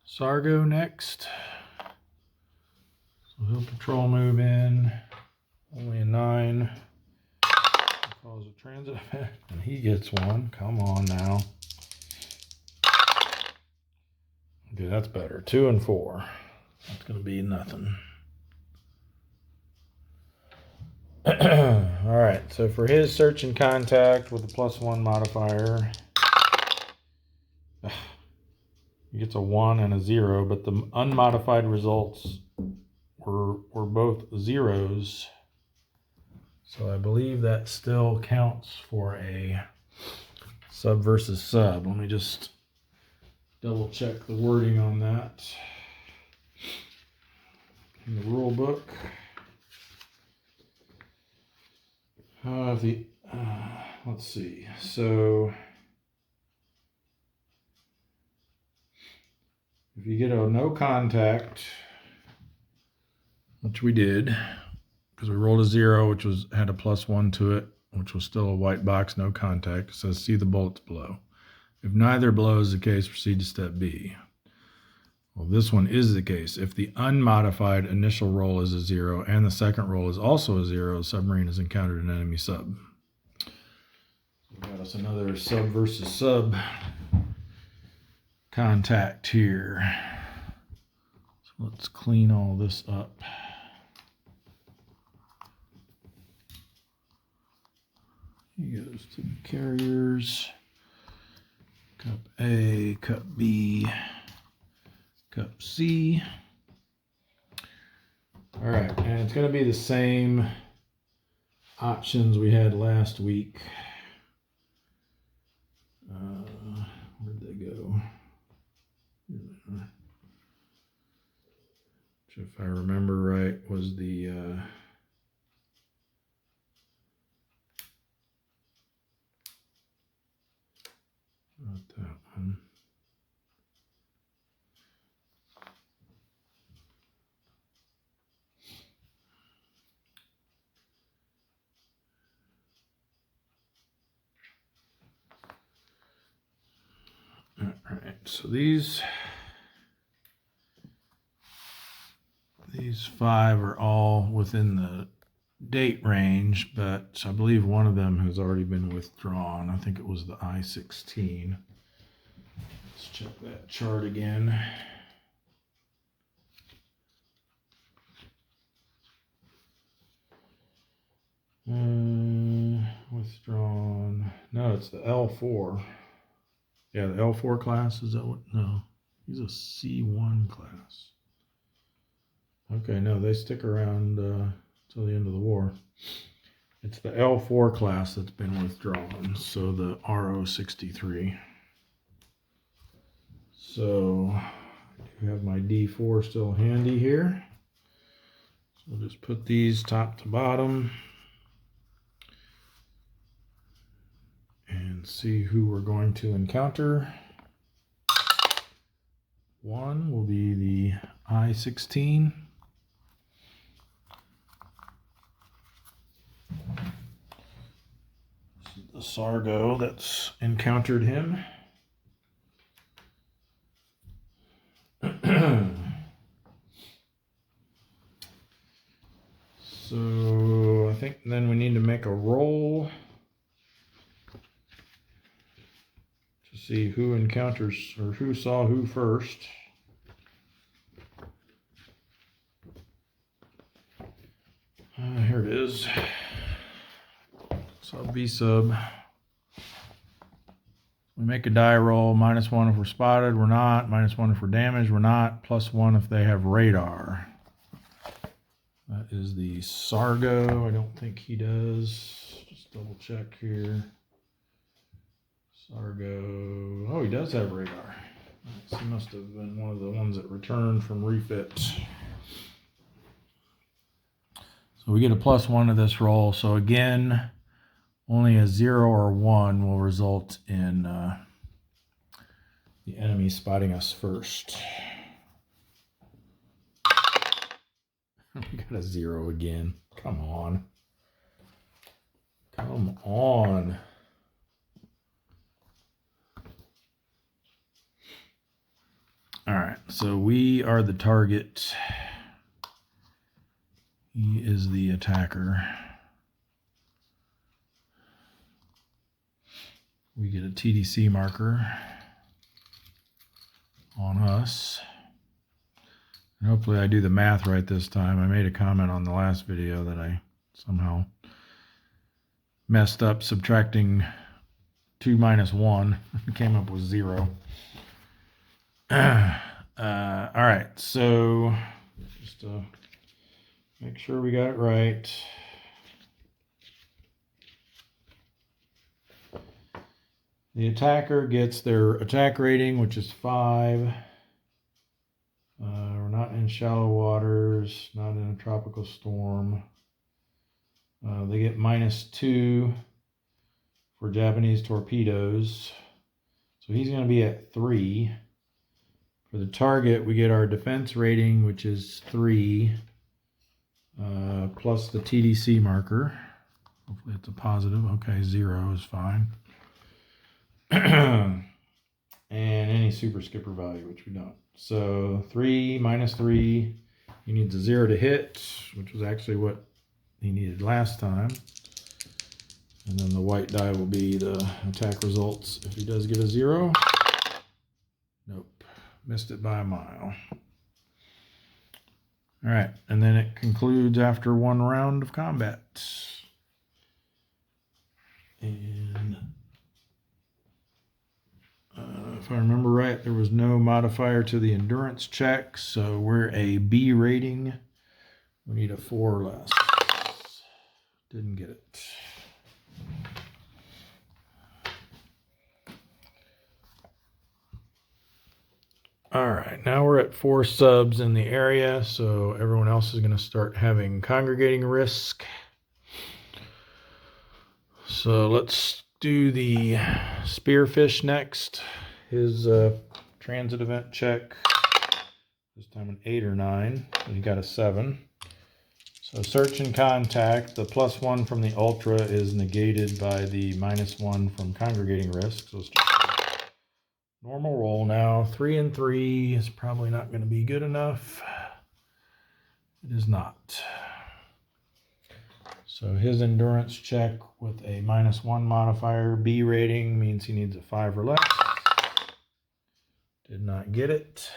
Sargo next. So he'll patrol move in. Only a 9. Cause a transit event. And he gets 1. Come on now. Okay, that's better. 2 and 4. That's going to be nothing. All right, so for his search and contact with a +1 modifier, he gets a 1 and a 0, but the unmodified results were both zeros. So I believe that still counts for a sub versus sub. Let me just double check the wording on that in the rule book. Let's see. So if you get a no contact, which we did, because we rolled a 0, which had a +1 to it, which was still a white box, no contact. It says see the bullets below. If neither below is the case, proceed to step B. Well, this one is the case. If the unmodified initial roll is a 0 and the second roll is also a 0, the submarine has encountered an enemy sub. We got us another sub versus sub contact here. So let's clean all this up. He goes to the carriers. Cup A, Cup B, Cup C. All right, and it's going to be the same options we had last week. Where'd they go? Here they are. Which, if I remember right, was the not that one. All right, so these 5 are all within the date range, but I believe one of them has already been withdrawn. I think it was the I-16. Let's check that chart again. Withdrawn. No, it's the L4. Yeah, the L4 class, is that what? No, he's a C1 class. Okay, no, they stick around till the end of the war. It's the L4 class that's been withdrawn, so the RO63. So I do have my D4 still handy here. So We'll just put these top to bottom and see who we're going to encounter. One will be the I-16. This is the Sargo that's encountered him. So I think then we need to make a roll to see who encounters or who saw who first. Here it is. Sub V sub. We make a die roll. -1 if we're spotted, we're not. -1 if we're damaged, we're not. +1 if they have radar. That is the Sargo. I don't think he does. Just double check here. Sargo. Oh, he does have radar. He must have been one of the ones that returned from refit. So we get a +1 to this roll. So again, only a 0 or 1 will result in the enemy spotting us first. We got a 0 again. Come on. Come on. All right, so we are the target. He is the attacker. We get a TDC marker on us. And hopefully I do the math right this time. I made a comment on the last video that I somehow messed up subtracting 2 minus 1 and came up with 0. All right, so just to make sure we got it right. The attacker gets their attack rating, which is 5. We're not in shallow waters, not in a tropical storm. They get -2 for Japanese torpedoes. So he's going to be at 3. For the target, we get our defense rating, which is 3, plus the TDC marker. Hopefully it's a positive. Okay, 0 is fine. And any super skipper value, which we don't. So 3 minus 3, he needs a 0 to hit, which was actually what he needed last time. And then the white die will be the attack results if he does get a 0. Nope, missed it by a mile. All right, and then it concludes after 1 round of combat. And if I remember right, there was no modifier to the endurance check, so we're a B rating. We need a 4 or less. Didn't get it. All right, now we're at 4 subs in the area, so everyone else is going to start having congregating risk. So let's do the spearfish next. His transit event check, this time an 8 or 9, and he got a 7. So search and contact, the +1 from the ultra is negated by the -1 from congregating risk. So it's just a normal roll now. 3 and 3 is probably not going to be good enough. It is not. So his endurance check with a -1 modifier, B rating, means he needs a 5 or less. Did not get it.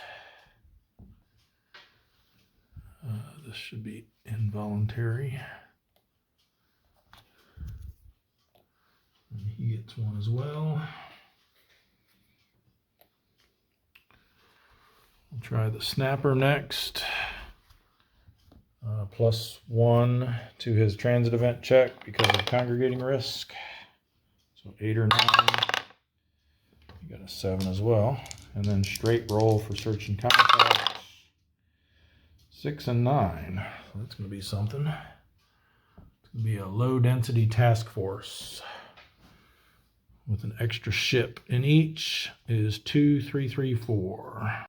This should be involuntary. And he gets 1 as well. We'll try the snapper next. +1 to his transit event check because of congregating risk. So 8 or 9. You got a 7 as well. And then straight roll for search and contact. 6 and 9. So that's going to be something. It's going to be a low density task force with an extra ship in each is 2, 3, 3, 4.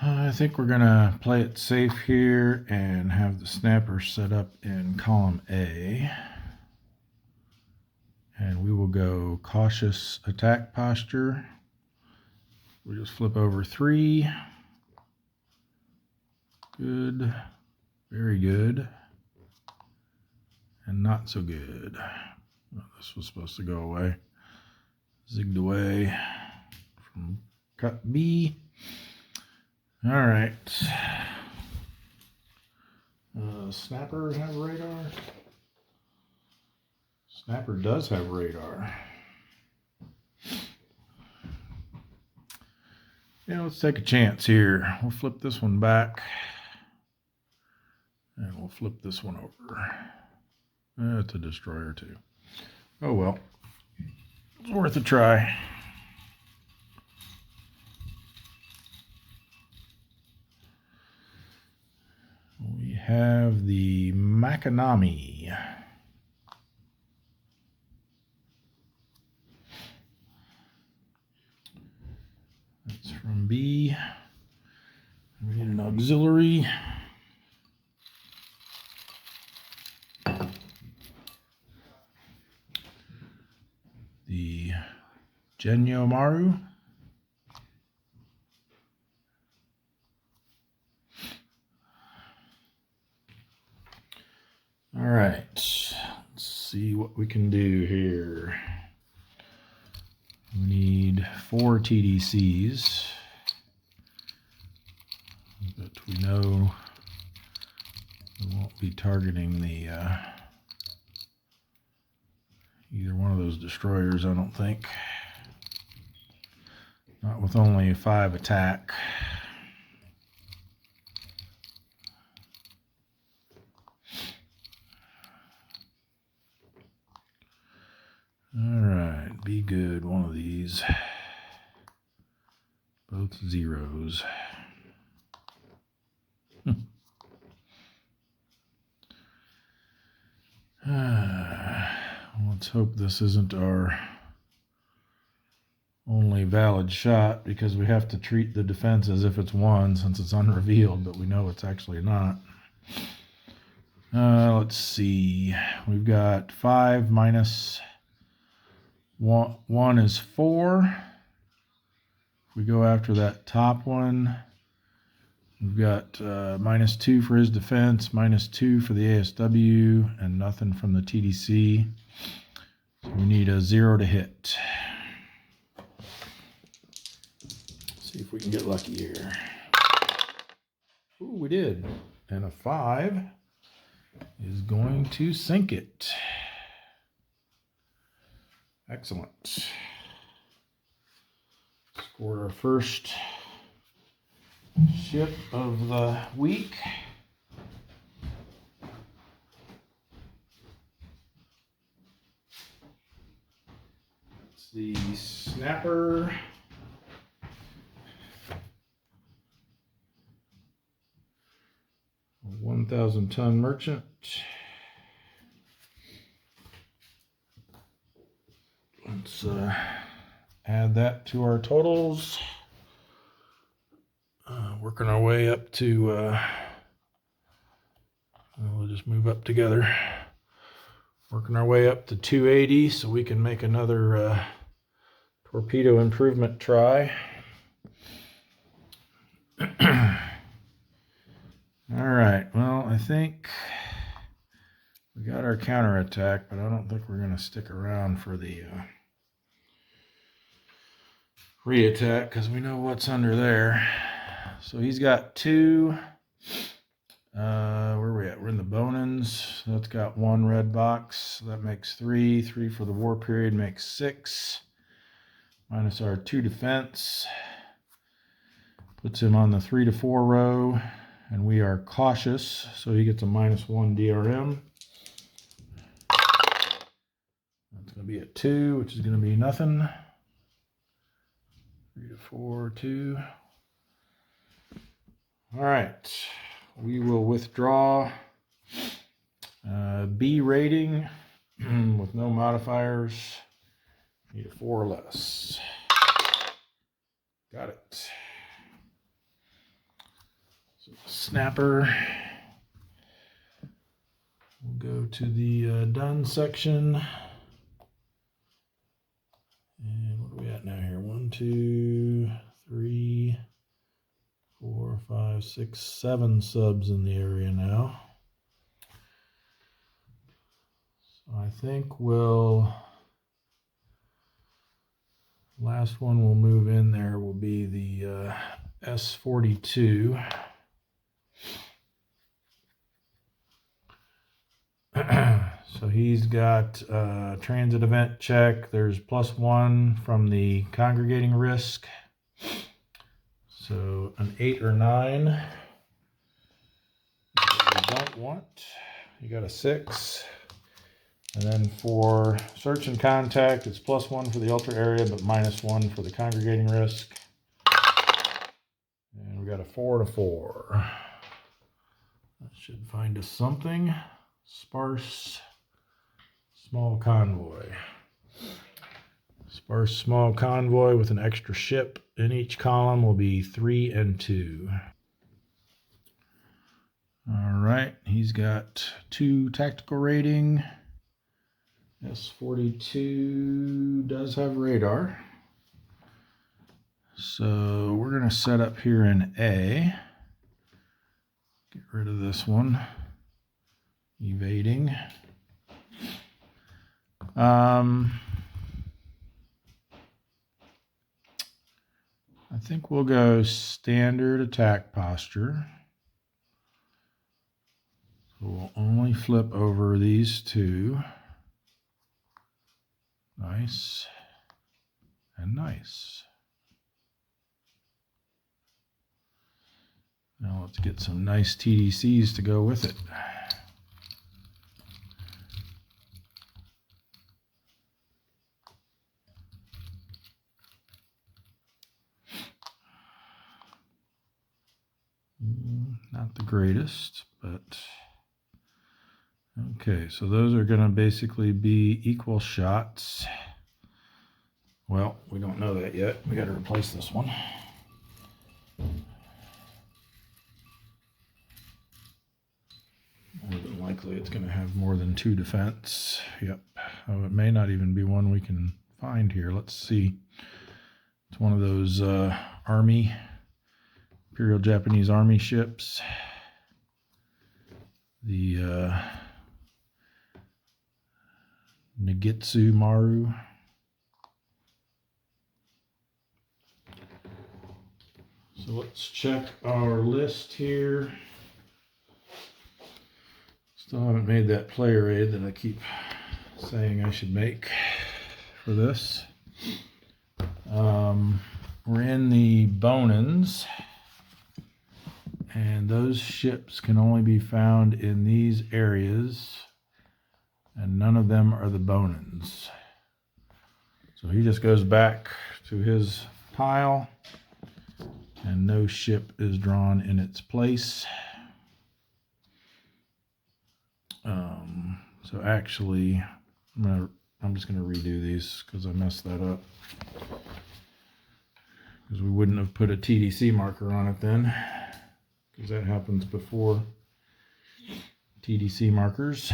I think we're going to play it safe here and have the snapper set up in column A. And we will go cautious attack posture. We just flip over 3. Good. Very good. And not so good. Oh, this was supposed to go away. Zigged away from cut B. All right. Snapper have radar? Snapper does have radar. Yeah, let's take a chance here. We'll flip this one back. And we'll flip this one over. It's a destroyer too. Oh well. It's worth a try. We have the Makanami. That's from B. We need an auxiliary. The Genyomaru. All right, let's see what we can do here. We need 4 TDCs, but we know we won't be targeting the either one of those destroyers, I don't think. Not with only 5 attack. All right, be good, one of these. Both zeros. Let's hope this isn't our only valid shot, because we have to treat the defense as if it's 1 since it's unrevealed, but we know it's actually not. Let's see. We've got 5 minus 1 is 4. If we go after that top one, we've got -2 for his defense, -2 for the ASW, and nothing from the TDC. So we need a 0 to hit. Let's see if we can get lucky here. Ooh, we did. And a 5 is going to sink it. Excellent. Scored our first ship of the week. It's the Snapper. A 1,000-ton merchant. Let's add that to our totals. Working our way up to, we'll just move up together. Working our way up to 280 so we can make another torpedo improvement try. All right, well, I think we got our counterattack, but I don't think we're going to stick around for the re-attack because we know what's under there. So he's got 2. Where are we at? We're in the Bonans. So that's got 1 red box. So that makes 3. 3 for the war period makes 6. Minus our 2 defense. Puts him on the 3 to 4 row. And we are cautious, so he gets a -1 DRM. That's going to be a 2, which is going to be nothing. 3 to 4, 2. All right, we will withdraw B rating with no modifiers. Need a 4 or less. Got it. So snapper. We'll go to the done section. And what are we at now here? 1, 2, 3, 4, 5, 6, 7 subs in the area now. So I think last one we'll move in there will be the S42. So he's got transit event check. There's +1 from the congregating risk. So an 8 or 9. You don't want. You got a 6. And then for search and contact, it's +1 for the ultra area, but -1 for the congregating risk. And we got a 4 and a 4. That should find us something. Sparse small convoy. Sparse small convoy with an extra ship in each column will be 3 and 2. All right, he's got 2 tactical rating. S42 does have radar. So we're going to set up here in A. Get rid of this one. Evading. I think we'll go standard attack posture. So we'll only flip over these 2. Nice and nice. Now let's get some nice TDCs to go with it. Not the greatest, but okay, so those are going to basically be equal shots. Well, we don't know that yet. We got to replace this one. More than likely it's going to have more than 2 defense. Yep. Oh, it may not even be one we can find here. Let's see. It's one of those Army, Imperial Japanese Army ships. The Nagitsu Maru. So let's check our list here. Still haven't made that player aid that I keep saying I should make for this. We're in the Bonins, and those ships can only be found in these areas, and none of them are the Bonins. So he just goes back to his pile, and no ship is drawn in its place. So actually, I'm just gonna redo these because I messed that up. Because we wouldn't have put a TDC marker on it then, because that happens before TDC markers.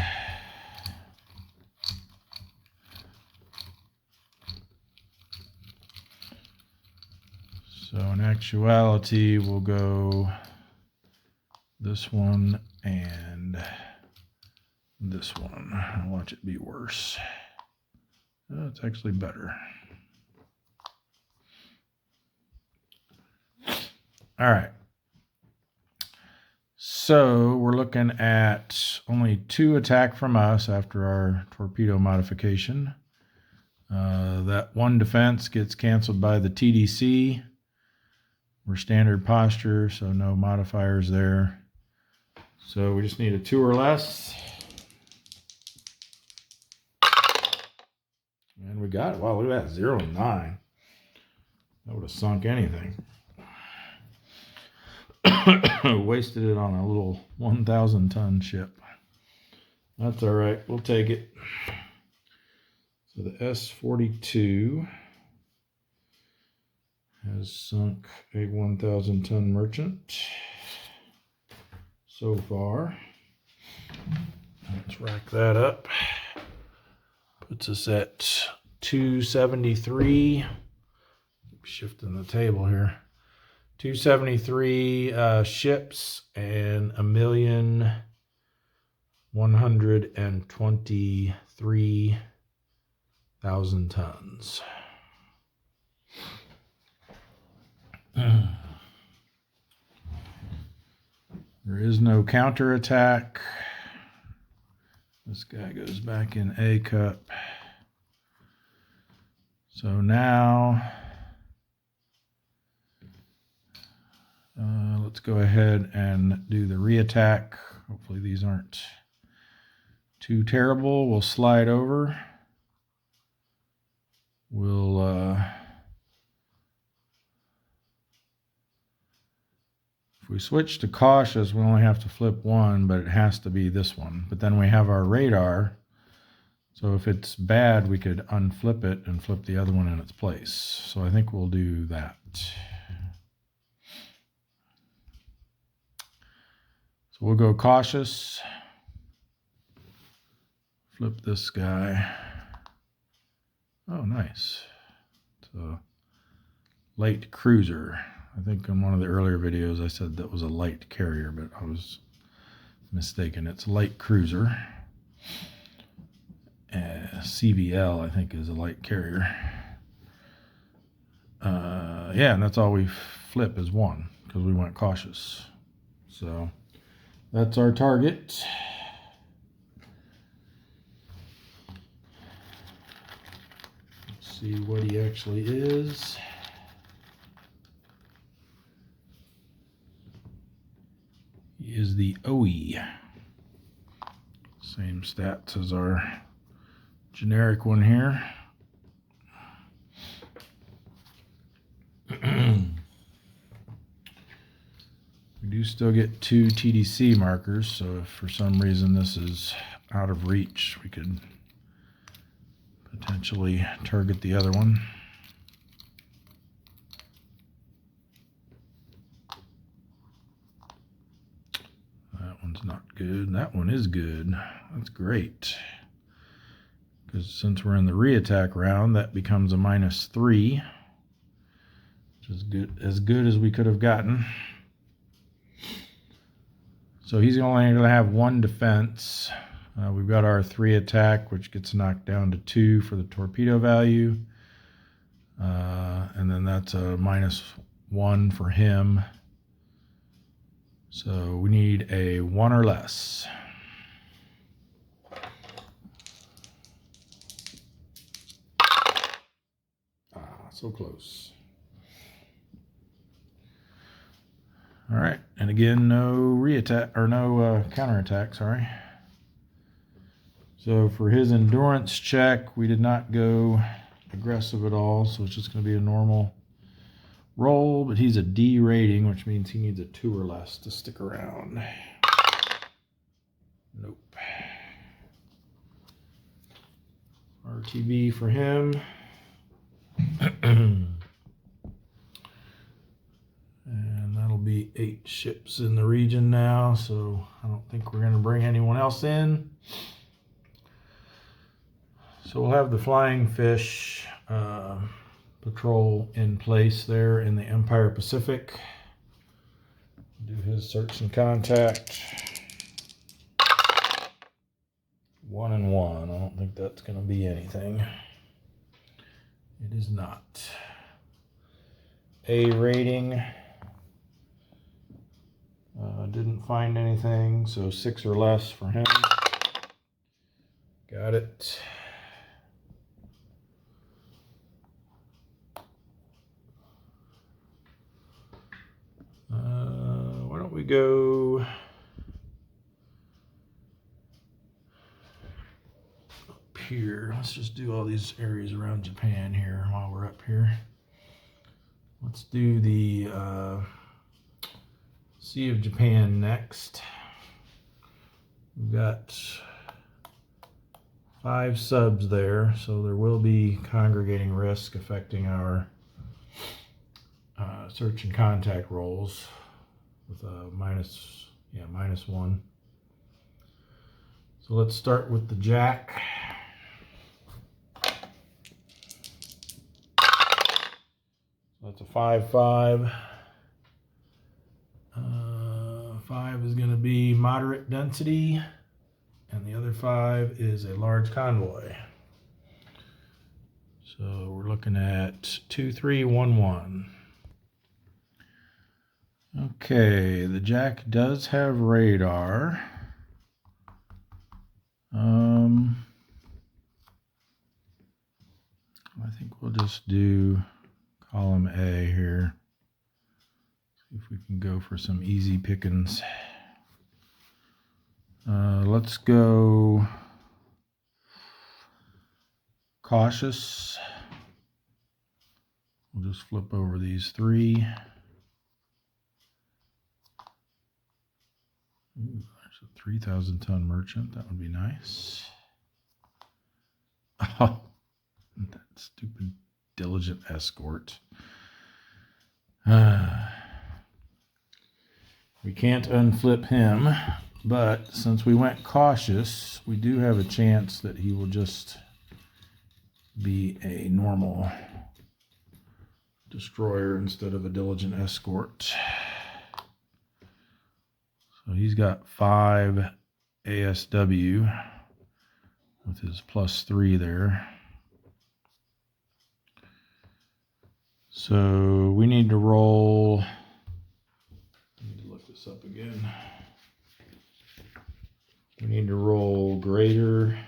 So in actuality, we'll go this one and this one. I'll watch it be worse. Oh, it's actually better. All right. So we're looking at only 2 attack from us after our torpedo modification. That 1 defense gets canceled by the TDC. We're standard posture, so no modifiers there. So we just need a 2 or less. And we got it. Wow, look at that. 0 and 9. That would have sunk anything. Wasted it on a little 1,000 ton ship. That's all right. We'll take it. So the S-42 has sunk a 1,000 ton merchant so far. Let's rack that up. Puts us at 273. Keep shifting the table here. 273 ships and 1,123,000 tons. There is no counterattack. This guy goes back in A cup. So now let's go ahead and do the reattack. Hopefully these aren't too terrible. We'll slide over. We'll if we switch to cautious, we only have to flip one, but it has to be this one. But then we have our radar. So if it's bad, we could unflip it and flip the other one in its place. So I think we'll do that. So we'll go cautious. Flip this guy. Oh, nice. It's a light cruiser. I think in one of the earlier videos I said that was a light carrier, but I was mistaken. It's a light cruiser. CVL, I think, is a light carrier. Yeah, and that's all we flip is one because we went cautious. So that's our target. Let's see what he actually is. He is the OE. Same stats as our generic one here. We do still get 2 TDC markers, so if for some reason this is out of reach, we could potentially target the other one. That one's not good. That one is good. That's great. Because since we're in the reattack round, that becomes a -3, which is good as we could have gotten. So he's only going to have 1 defense. We've got our 3 attack, which gets knocked down to 2 for the torpedo value. And then that's a -1 for him. So we need a 1 or less. So close. All right, and again, no reattack or no counterattack. Sorry. So for his endurance check, we did not go aggressive at all, so it's just going to be a normal roll. But he's a D rating, which means he needs a 2 or less to stick around. Nope. RTV for him. And that'll be 8 ships in the region now, so I don't think we're going to bring anyone else in. So we'll have the Flying Fish patrol in place there in the Empire Pacific. Do his search and contact. 1 and 1. I don't think that's going to be anything. It is not. A rating. Didn't find anything, so 6 or less for him. Got it. Why don't we go up here? Let's just do all these areas around Japan here while we're up here. Let's do the Sea of Japan next. We've got 5 subs there, so there will be congregating risk affecting our search and contact rolls with a -1. So let's start with the jack. That's a 5-5. 5 is going to be moderate density, and the other 5 is a large convoy. So we're looking at 2-3-1-1. Okay, the jack does have radar. I think we'll just do column A here. See if we can go for some easy pickings. Let's go cautious. We'll just flip over these 3. Ooh, there's a 3,000-ton merchant. That would be nice. Oh, that stupid diligent escort. We can't unflip him, but since we went cautious, we do have a chance that he will just be a normal destroyer instead of a diligent escort. So he's got 5 ASW with his +3 there. So we need to roll. I need to look this up again. We need to roll greater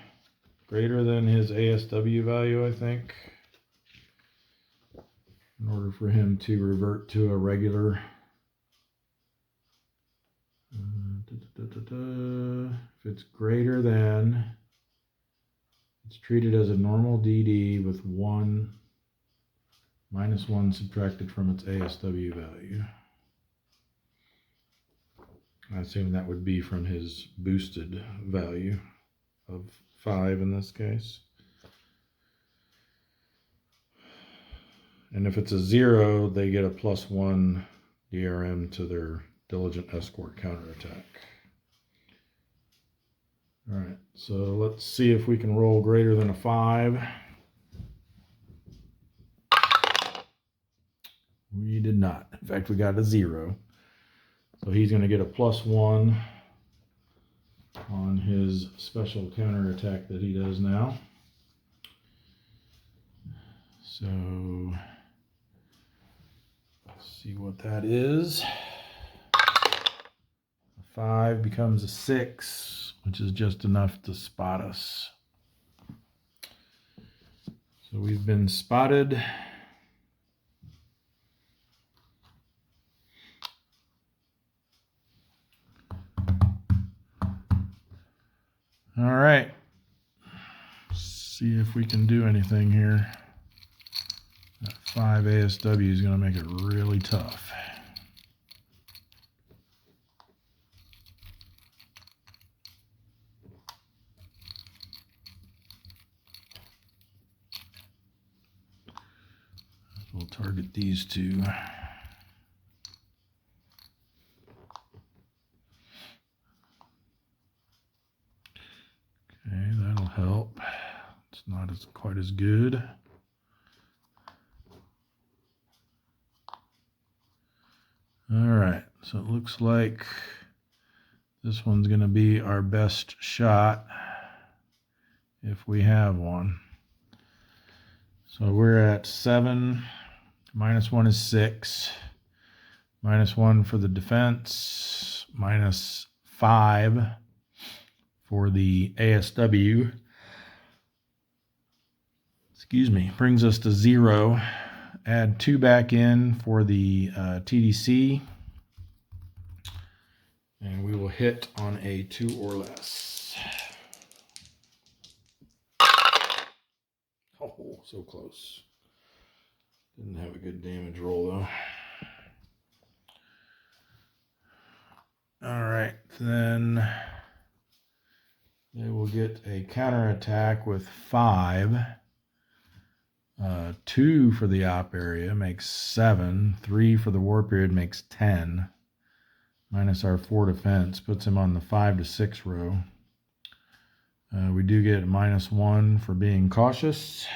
than his ASW value, I think, in order for him to revert to a regular. If it's greater than, it's treated as a normal DD with -1 subtracted from its ASW value. I assume that would be from his boosted value of 5 in this case. And if it's a 0, they get a +1 DRM to their diligent escort counterattack. All right, so let's see if we can roll greater than a 5. We did not. In fact, we got a 0. So he's going to get a +1 on his special counterattack that he does now. So let's see what that is. A 5 becomes a 6, which is just enough to spot us. So we've been spotted. All right, see if we can do anything here. That 5 ASW is going to make it really tough. We'll target these 2. Okay, that'll help. It's not quite as good. All right, so it looks like this one's going to be our best shot if we have one. So we're at 7. -1 is 6. -1 for the defense. -5 for the ASW. Excuse me, brings us to 0. Add 2 back in for the TDC. And we will hit on a 2 or less. Oh, so close. Didn't have a good damage roll though. then they will get a counterattack with 5. 2 for the op area makes 7. 3 for the war period makes 10. Minus our 4 defense puts him on the 5 to 6 row. We do get -1 for being cautious,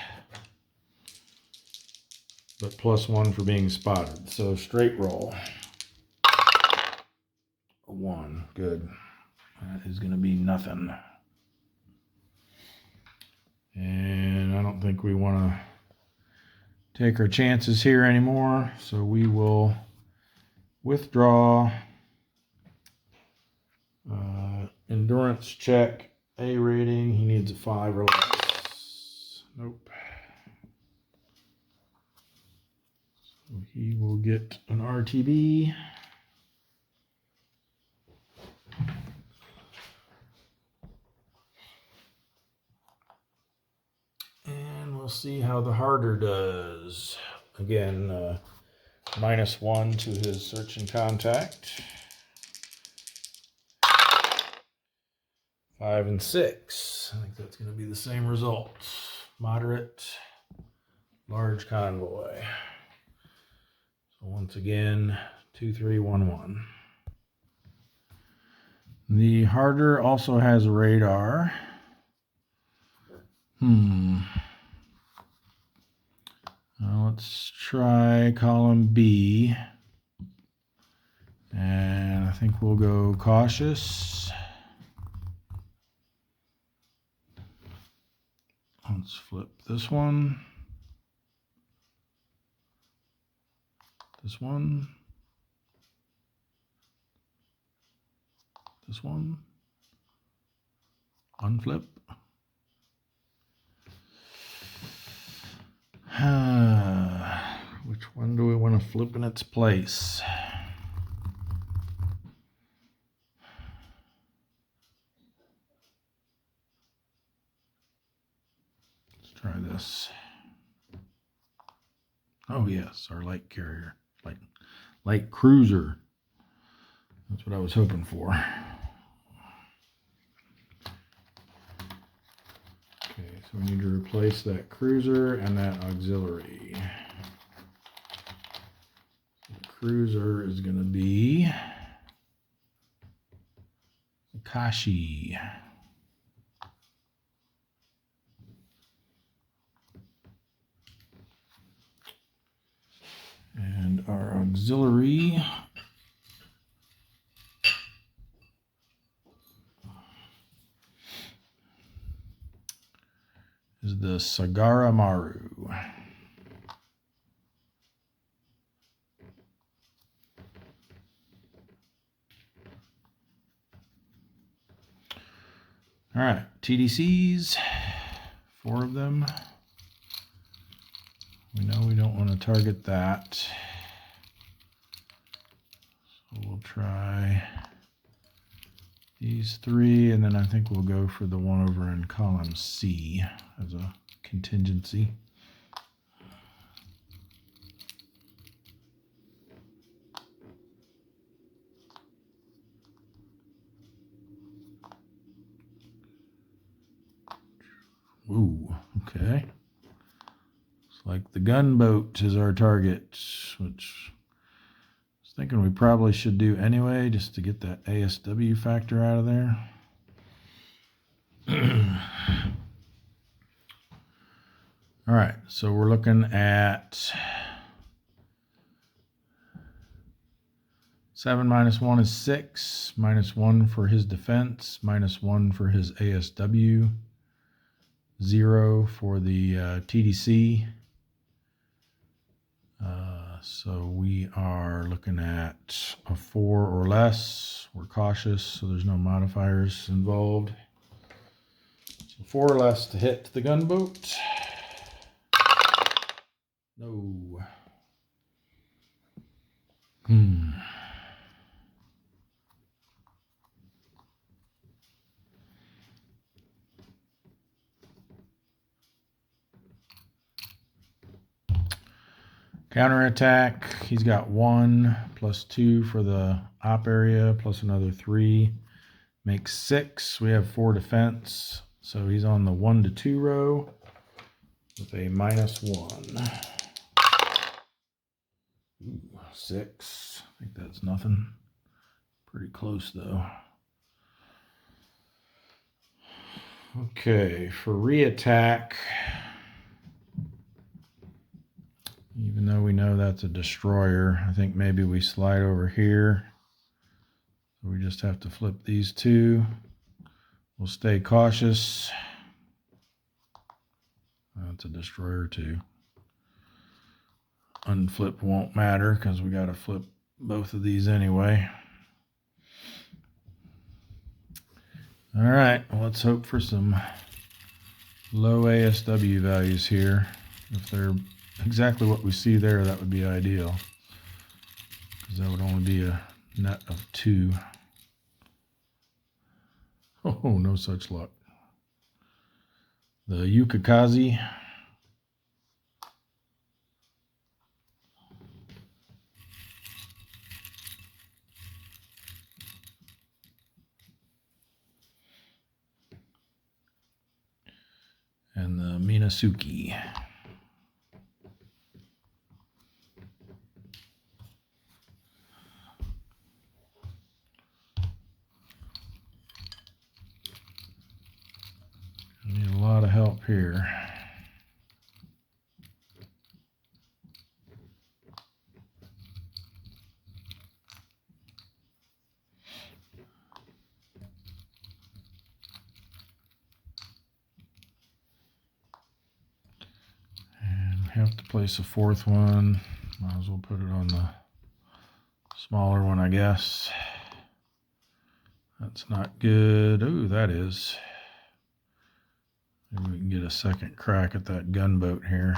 but +1 for being spotted. So straight roll. A 1. Good. That is going to be nothing. And I don't think we want to take our chances here anymore. So we will withdraw. Endurance check. A rating. He needs a 5 or less. Nope. So he will get an RTB. And we'll see how the harder does. Again, -1 to his search and contact. 5 and 6. I think that's going to be the same result. Moderate, large convoy. So once again, 2, 3, 1, 1. The harder also has radar. Let's try column B. And I think we'll go cautious. Let's flip this one. This one. This one. Unflip. Which one do we want to flip in its place? Let's try this. Oh yes, our light carrier, light cruiser. That's what I was hoping for. Okay, so we need to replace that cruiser and that auxiliary. The cruiser is going to be Akashi. And our auxiliary is the Sagara Maru. All right, TDCs, 4 of them. We know we don't want to target that. So we'll try these 3, and then I think we'll go for the one over in column C as a contingency. Ooh, okay. Looks like the gunboat is our target, which I was thinking we probably should do anyway, just to get that ASW factor out of there. All right, so we're looking at 7 minus 1 is 6, -1 for his defense, -1 for his ASW, 0 for the TDC. So we are looking at a 4 or less. We're cautious, so there's no modifiers involved. So 4 or less to hit the gunboat. No. Counterattack, he's got 1 +2 for the op area, plus another 3 makes 6. We have 4 defense, so he's on the 1 to 2 row with a -1. Ooh, 6. I think that's nothing. Pretty close though. Okay, for reattack, even though we know that's a destroyer, I think maybe we slide over here. So we just have to flip these 2. We'll stay cautious. That's a destroyer too. Unflip won't matter because we got to flip both of these anyway. All right, well, let's hope for some low ASW values here. If they're exactly what we see there, that would be ideal, because that would only be a net of 2. Oh, no such luck. The Yukikaze. And the Minasuki. I need a lot of help here. Have to place a 4th one. Might as well put it on the smaller one, I guess. That's not good. Ooh, that is. Maybe we can get a second crack at that gunboat here.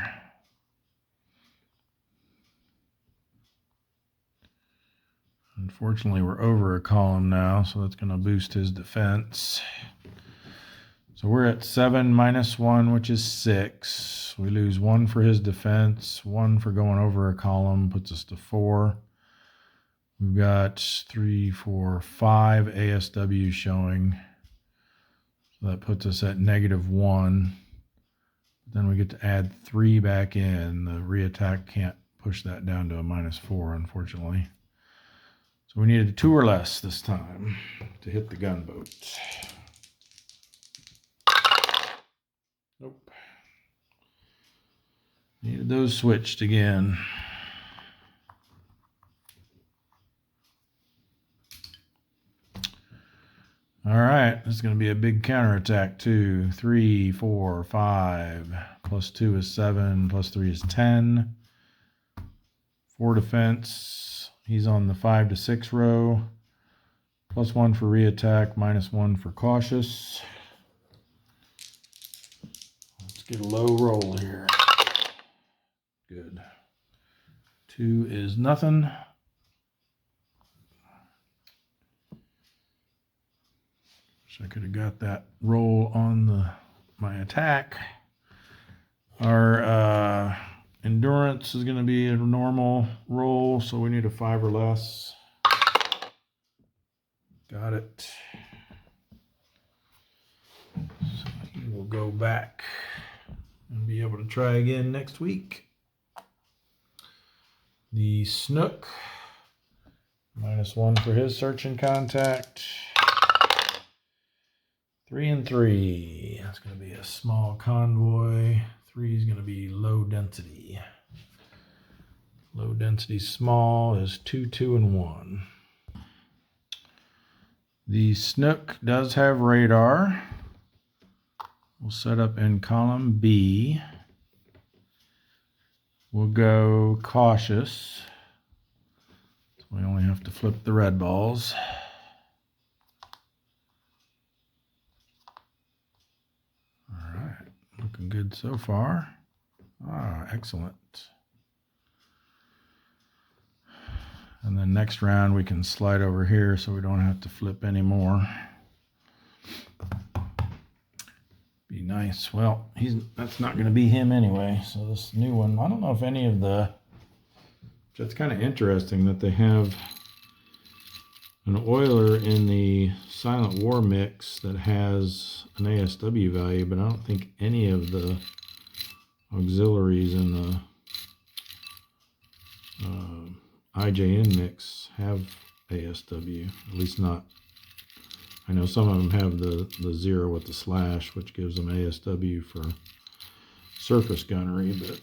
Unfortunately, we're over a column now, so that's going to boost his defense. So we're at 7 -1, which is 6. We lose 1 for his defense, 1 for going over a column, puts us to 4. We've got 3, 4, 5 ASW showing. So that puts us at -1. Then we get to add 3 back in. The reattack can't push that down to a -4, unfortunately. So we needed 2 or less this time to hit the gunboat. Nope. Needed those switched again. All right, this is going to be a big counterattack too. 3, 4, 5. Plus 2 is 7. Plus 3 is 10. 4 defense. He's on the 5 to 6 row. Plus 1 for reattack. -1 for cautious. Get a low roll here. Good. 2 is nothing. Wish I could have got that roll on my attack. Our endurance is going to be a normal roll, so we need a 5 or less. Got it. So we'll go back and be able to try again next week. The Snook, -1 for his search and contact. 3 and 3. That's going to be a small convoy. 3 is going to be low density. Low density small is 2, 2, and 1. The Snook does have radar. We'll set up in column B. We'll go cautious. So we only have to flip the red balls. All right, looking good so far. Ah, excellent. And then next round we can slide over here so we don't have to flip anymore. Be nice. Well, that's not going to be him anyway. So this new one, I don't know if any of the. It's kind of interesting that they have an oiler in the Silent War mix that has an ASW value, but I don't think any of the auxiliaries in the IJN mix have ASW, at least not. I know some of them have the 0 with the slash, which gives them ASW for surface gunnery, but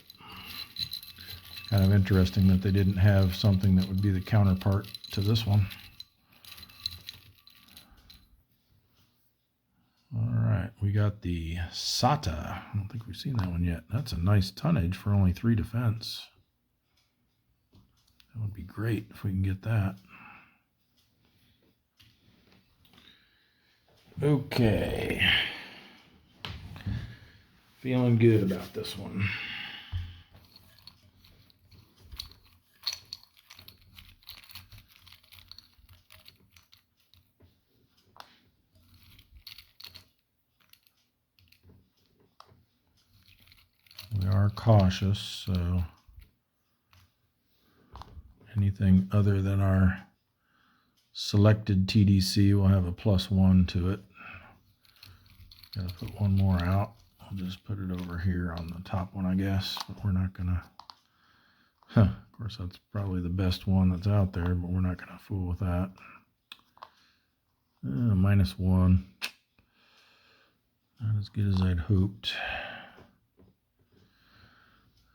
kind of interesting that they didn't have something that would be the counterpart to this one. All right, we got the SATA. I don't think we've seen that one yet. That's a nice tonnage for only 3 defense. That would be great if we can get that. Okay. Feeling good about this one. We are cautious, so anything other than our selected TDC will have a +1 to it. Gotta put one more out. I'll just put it over here on the top one, I guess, but we're not gonna, of course that's probably the best one that's out there, but we're not gonna fool with that. -1. Not as good as I'd hoped.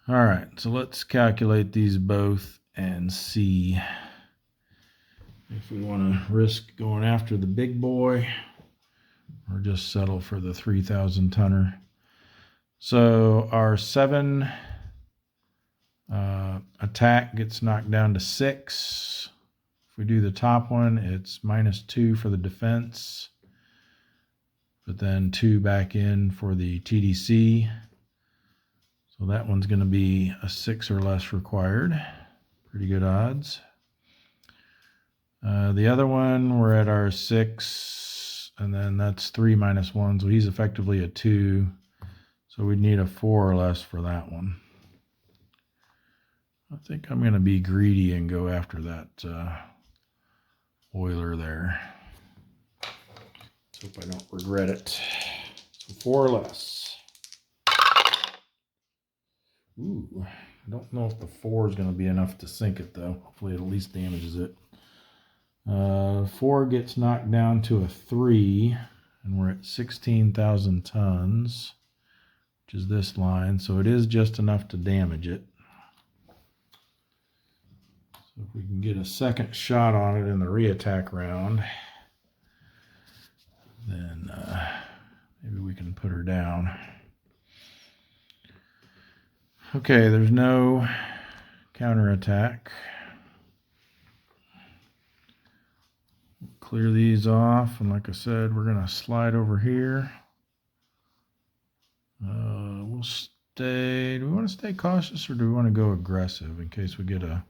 All right, so let's calculate these both and see if we want to risk going after the big boy or just settle for the 3,000 tonner. So our 7 attack gets knocked down to 6. If we do the top one, it's -2 for the defense, but then 2 back in for the TDC. So that one's going to be a 6 or less required. Pretty good odds. The other one, we're at our 6, and then that's 3 -1, so he's effectively a 2. So we'd need a 4 or less for that one. I think I'm going to be greedy and go after that oiler there. Let's hope I don't regret it. So 4 or less. Ooh, I don't know if the 4 is going to be enough to sink it, though. Hopefully it at least damages it. 4 gets knocked down to a 3, and we're at 16,000 tons, which is this line. So it is just enough to damage it. So if we can get a second shot on it in the reattack round, then maybe we can put her down. Okay, there's no counterattack. Clear these off, and like I said, we're going to slide over here. We'll stay. Do we want to stay cautious, or do we want to go aggressive in case we get a,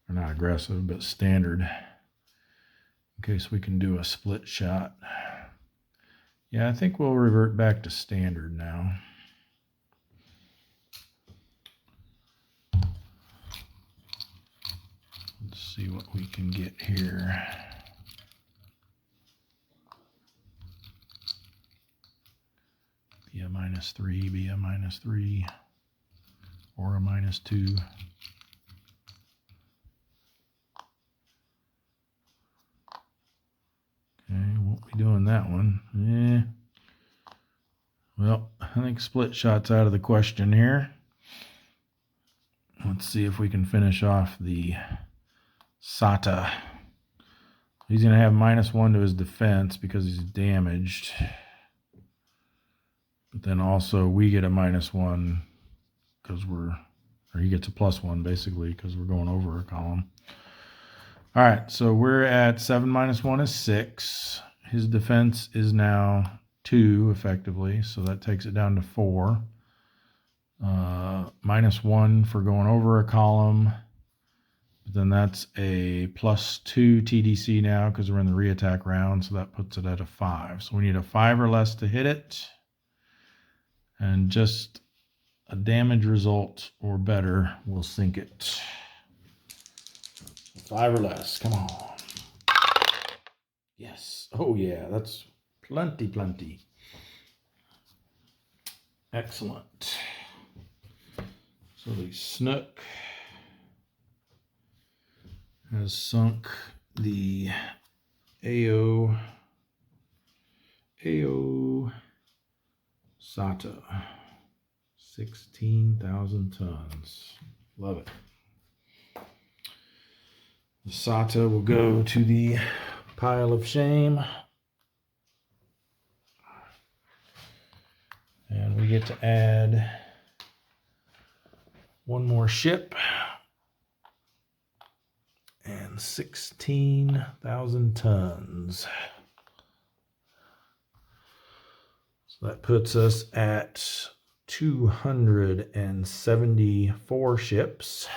or not aggressive, but standard, in case we can do a split shot? Yeah, I think we'll revert back to standard now. Let's see what we can get here. Be a -3, be a -3, or a -2. Okay, won't be doing that one. Well, I think split shot's out of the question here. Let's see if we can finish off the SATA. He's going to have -1 to his defense because he's damaged. But then also we get a -1 because or he gets a +1 basically because we're going over a column. All right, so we're at 7 -1 is 6. His defense is now 2 effectively, so that takes it down to 4. -1 for going over a column. But then that's a +2 TDC now because we're in the reattack round, so that puts it at a 5. So we need a 5 or less to hit it. And just a damage result or better will sink it. 5 or less, come on. Yes. Oh, yeah. That's plenty. Excellent. So the snook has sunk the AO SATA. 16,000 tons. Love it. The SATA will go to the pile of shame. And we get to add one more ship. And 16,000 tons. So that puts us at 274 ships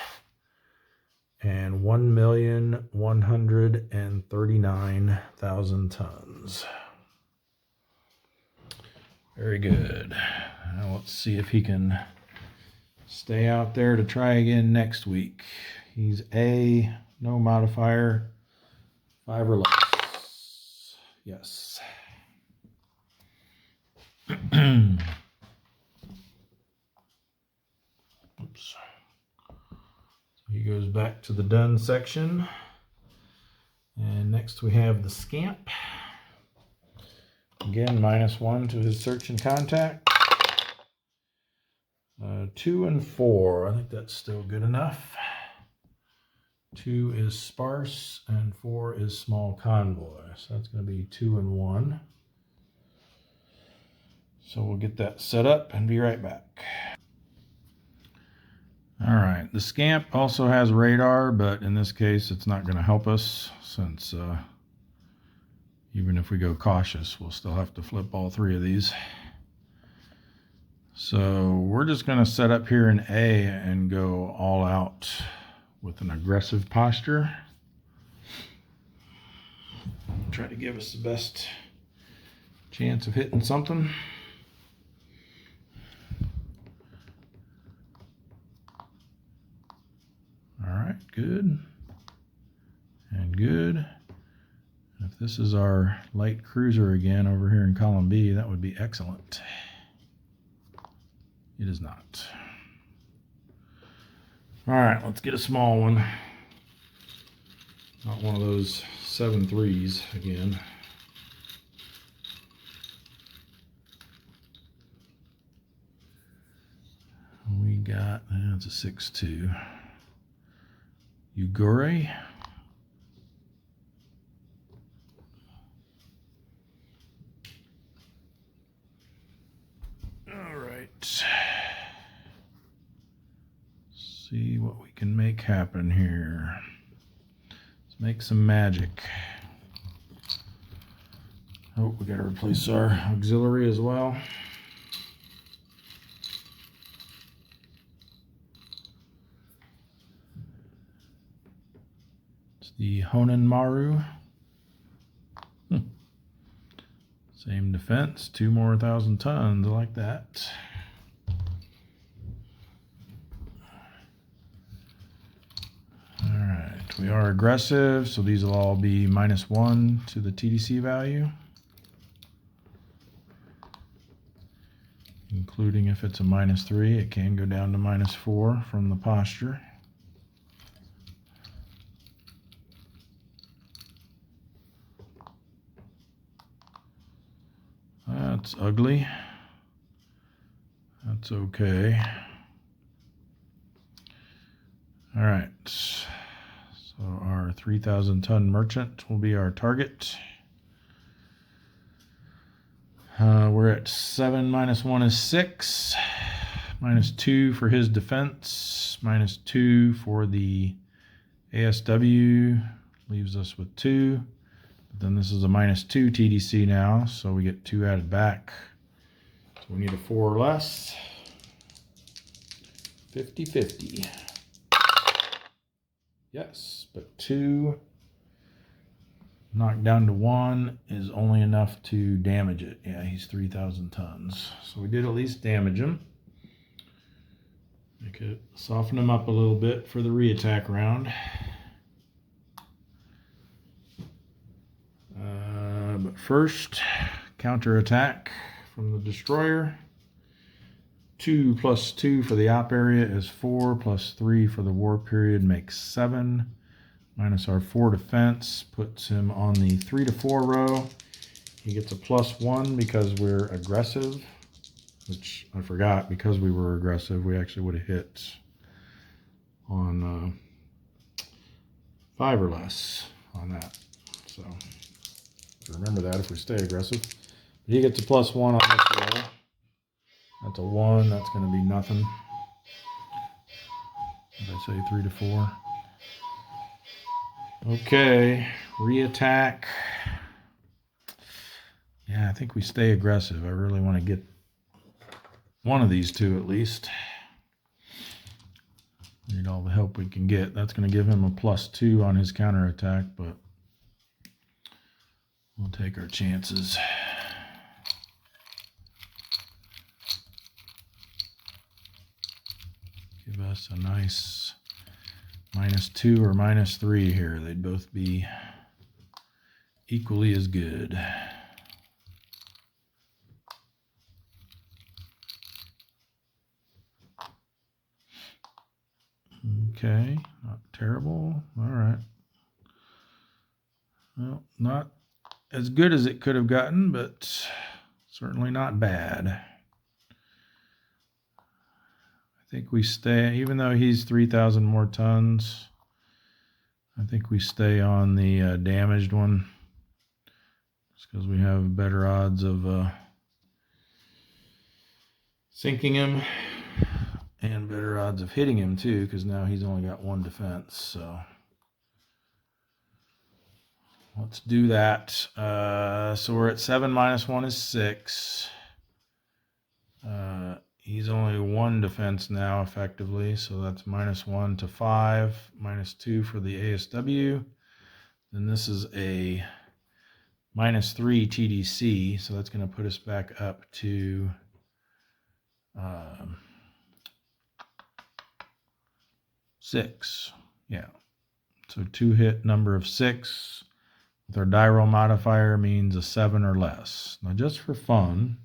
and 1,139,000 tons. Very good. Now let's see if he can stay out there to try again next week. He's A, no modifier, 5 or less. Yes. Oops. So he goes back to the done section. And next we have the scamp. Again, -1 to his search and contact. 2 and 4. I think that's still good enough. 2 is sparse and 4 is small convoy. So that's going to be 2 and 1. So we'll get that set up and be right back. All right, the scamp also has radar, but in this case it's not going to help us since even if we go cautious, we'll still have to flip all 3 of these. So we're just going to set up here in A and go all out with an aggressive posture. Try to give us the best chance of hitting something. All right, good and good. If this is our light cruiser again over here in column B, that would be excellent. It is not. All right, let's get a small one. Not one of those 7.3s again. We got, that's a 6.2. Ugure. All right. See what we can make happen here. Let's make some magic. Oh, we got to replace our auxiliary as well. It's the Honen Maru. Same defense, 2 more 1,000 tons. I like that. All right, we are aggressive, so these will all be -1 to the TDC value, including if it's a -3, it can go down to -4 from the posture. That's ugly. That's okay. All right. So our 3,000 ton merchant will be our target. We're at 7 -1 is 6. -2 for his defense. -2 for the ASW. Leaves us with 2. Then this is a -2 TDC now, so we get 2 added back. So we need a 4 or less. 50-50. Yes, but 2 knocked down to 1 is only enough to damage it. Yeah, he's 3,000 tons. So we did at least damage him. We could soften him up a little bit for the re-attack round. But first, counterattack from the destroyer. 2 plus 2 for the op area is 4, plus 3 for the war period makes 7. Minus our 4 defense puts him on the 3 to 4 row. He gets a +1 because we're aggressive, which I forgot. Because we were aggressive, we actually would have hit on 5 or less on that. So remember that if we stay aggressive. But he gets a +1 on this roll. That's a 1. That's going to be nothing. Did I say 3 to 4? Okay, re-attack. Yeah, I think we stay aggressive. I really want to get one of these two at least. Need all the help we can get. That's going to give him a +2 on his counterattack, but we'll take our chances. Give us a nice -2 or -3 here. They'd both be equally as good. Okay, not terrible. All right. Well, not as good as it could have gotten, but certainly not bad. I think we stay, even though he's 3,000 more tons, I think we stay on the damaged one. Just because we have better odds of sinking him. And better odds of hitting him too, because now he's only got 1 defense. So let's do that. So we're at 7 minus 1 is 6. He's only 1 defense now, effectively. So that's -1 to 5, -2 for the ASW. Then this is a -3 TDC. So that's going to put us back up to 6. Yeah. So 2 hit number of 6 with our die roll modifier means a 7 or less. Now just for fun,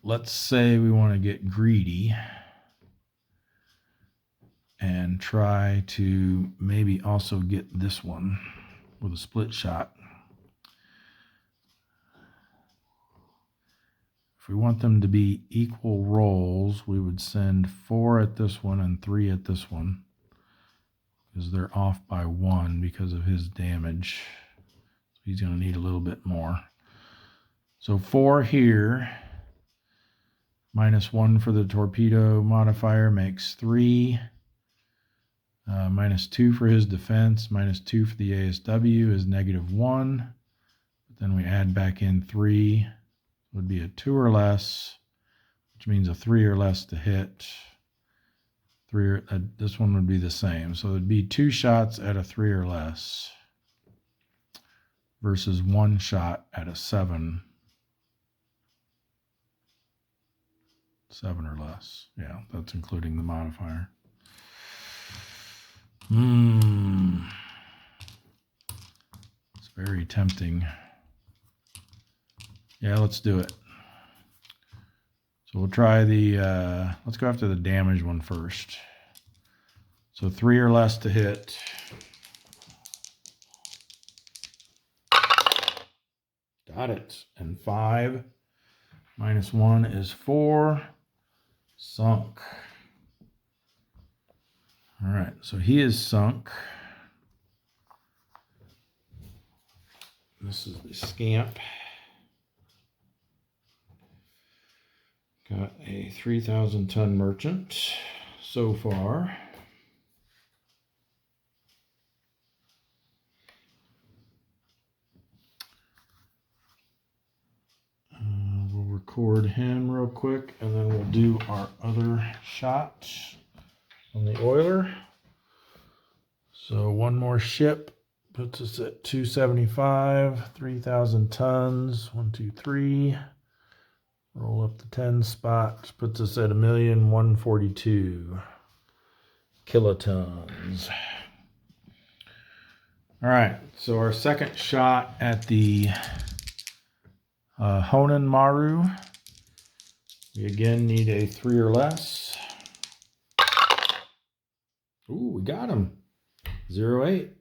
let's say we want to get greedy and try to maybe also get this one with a split shot. If we want them to be equal rolls, we would send 4 at this one and 3 at this one, because they're off by 1 because of his damage. So he's going to need a little bit more. So 4 here, -1 for the torpedo modifier makes 3. -2 for his defense, -2 for the ASW is -1. But then we add back in 3. Would be a 2 or less, which means a 3 or less to hit. This one would be the same. So it'd be 2 shots at a 3 or less versus 1 shot at a 7. 7 or less. Yeah, that's including the modifier. It's very tempting. Yeah, let's do it. So we'll try the, let's go after the damaged one first. So 3 or less to hit. Got it. And 5 -1 is 4. Sunk. All right, so he is sunk. This is the scamp. Got a 3,000 ton merchant so far. We'll record him real quick and then we'll do our other shot on the oiler. So 1 more ship puts us at 275, 3,000 tons, 1, 2, 3. Roll up the 10 spots, puts us at 1,142 kilotons. All right, so our second shot at the Honan Maru. We again need a 3 or less. Ooh, we got him. 0.8.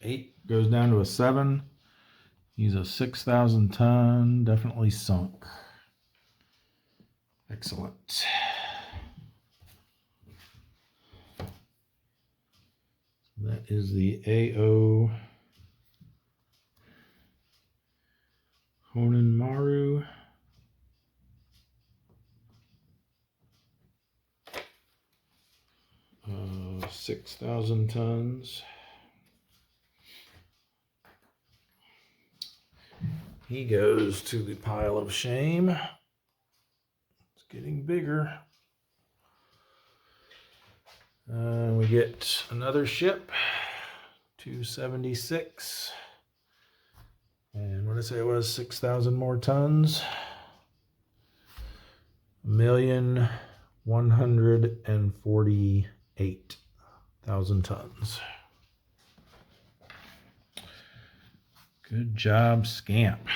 8 goes down to a 7. He's a 6,000 ton, definitely sunk. Excellent. That is the AO Honan Maru. 6,000 tons. He goes to the pile of shame. It's getting bigger. We get another ship, 276. And what did I say it was? 6,000 more tons. 1,148,000 tons. Good job, Scamp.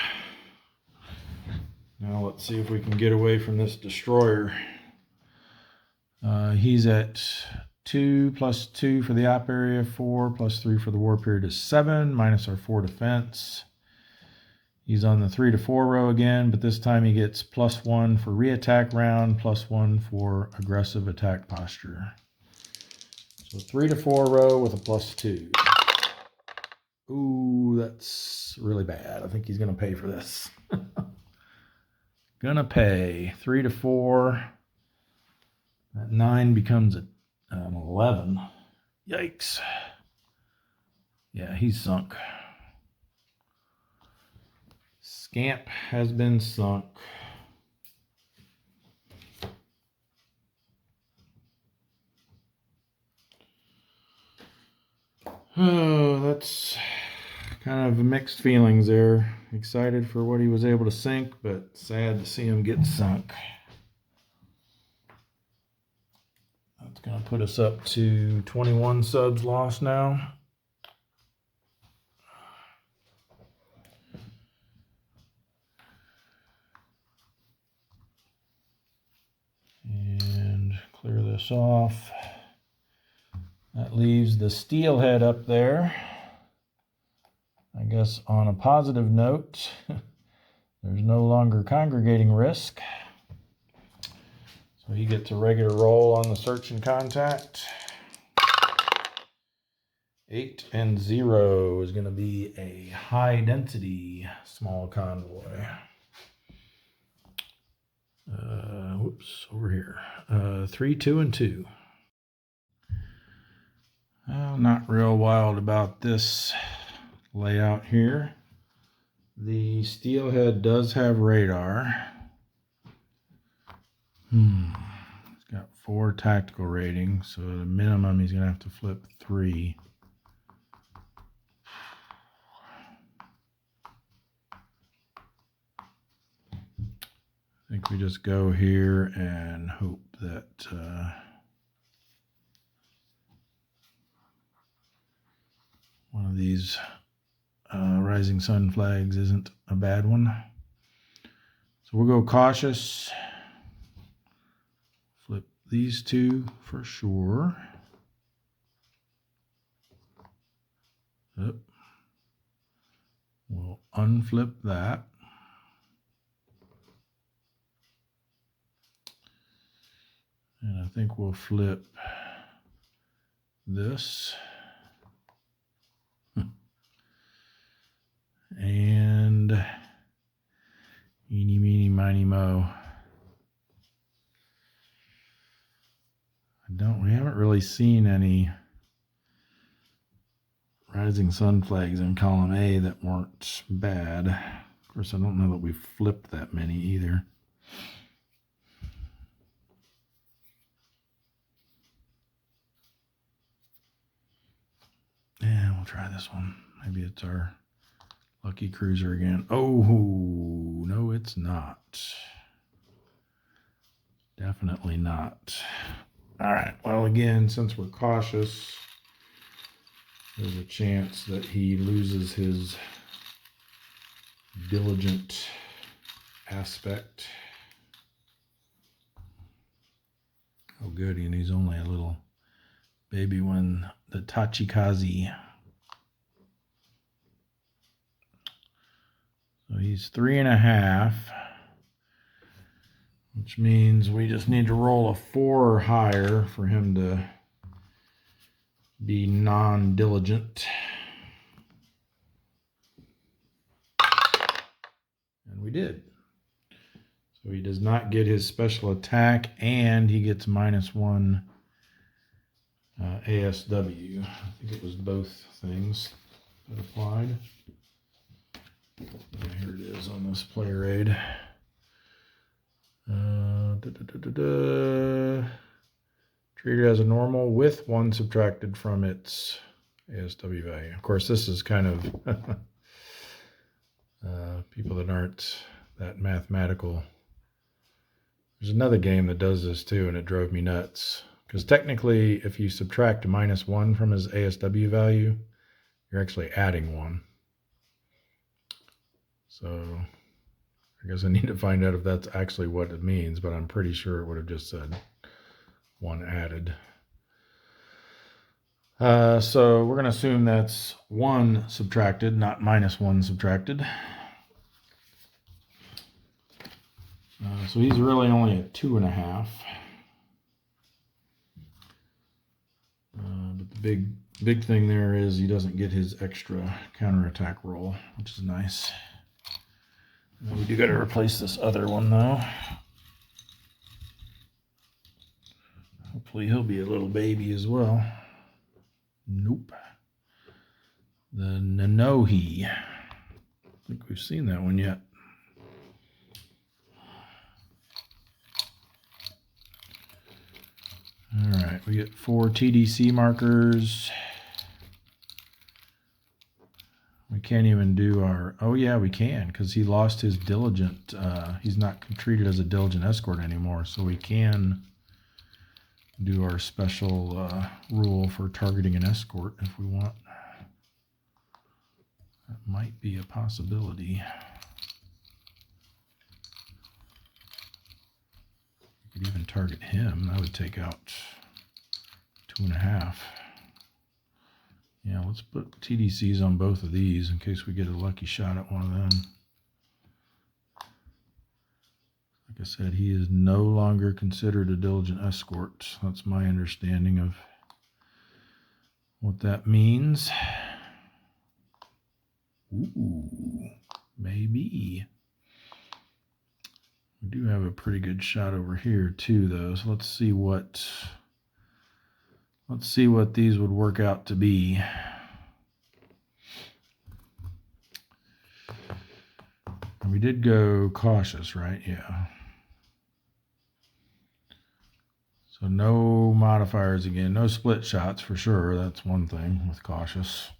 Now let's see if we can get away from this destroyer. He's at 2 plus 2 for the op area, 4 plus 3 for the war period is 7, minus our 4 defense. He's on the 3 to 4 row again, but this time he gets +1 for re-attack round, +1 for aggressive attack posture. So 3 to 4 row with a +2. Ooh, that's really bad. I think he's going to pay for this. Gonna pay. 3 to 4. That 9 becomes an 11. Yikes. Yeah, he's sunk. Scamp has been sunk. Oh, that's kind of mixed feelings there. Excited for what he was able to sink, but sad to see him get sunk. That's going to put us up to 21 subs lost now. And clear this off. That leaves the steelhead up there. I guess on a positive note, there's no longer congregating risk. So he gets a regular roll on the search and contact. 8 and 0 is going to be a high density small convoy. Whoops, over here. 3, 2, and 2. I'm not real wild about this layout here. The steelhead does have radar. It's got 4 tactical ratings, so at a minimum he's going to have to flip 3. I think we just go here and hope that one of these rising sun flags isn't a bad one. So we'll go cautious. Flip these 2 for sure. Yep. We'll unflip that. And I think we'll flip this. And eeny, meeny, miny, mo. We haven't really seen any rising sun flags in column A that weren't bad. Of course, I don't know that we've flipped that many either. Yeah, we'll try this one. Maybe it's our lucky cruiser again. Oh, no, it's not. Definitely not. All right. Well, again, since we're cautious, there's a chance that he loses his diligent aspect. Oh, goody, and he's only a little baby one, the Tachikaze. So he's 3.5, which means we just need to roll a 4 or higher for him to be non-diligent. And we did. So he does not get his special attack, and he gets -1 ASW. I think it was both things that applied. Here it is on this player aid. Treated as a normal with 1 subtracted from its ASW value. Of course, this is kind of people that aren't that mathematical. There's another game that does this too, and it drove me nuts. Because technically, if you subtract -1 from his ASW value, you're actually adding 1. So I guess I need to find out if that's actually what it means, but I'm pretty sure it would have just said 1 added. So we're going to assume that's 1 subtracted, not -1 subtracted. So he's really only at 2.5. But the big thing there is he doesn't get his extra counterattack roll, which is nice. We do got to replace this other one though. Hopefully he'll be a little baby as well. Nope. The Nanohi. I think we've seen that one yet. All right, we get 4 TDC markers. We can't even do our, oh yeah, we can, because he lost his diligent, he's not treated as a diligent escort anymore, so we can do our special rule for targeting an escort if we want. That might be a possibility. We could even target him. That would take out 2.5. Yeah, let's put TDCs on both of these in case we get a lucky shot at one of them. Like I said, he is no longer considered a diligent escort. That's my understanding of what that means. Ooh, maybe. We do have a pretty good shot over here too, though. So let's see what these would work out to be. And we did go cautious, right? Yeah. So no modifiers again, no split shots for sure. That's one thing with cautious.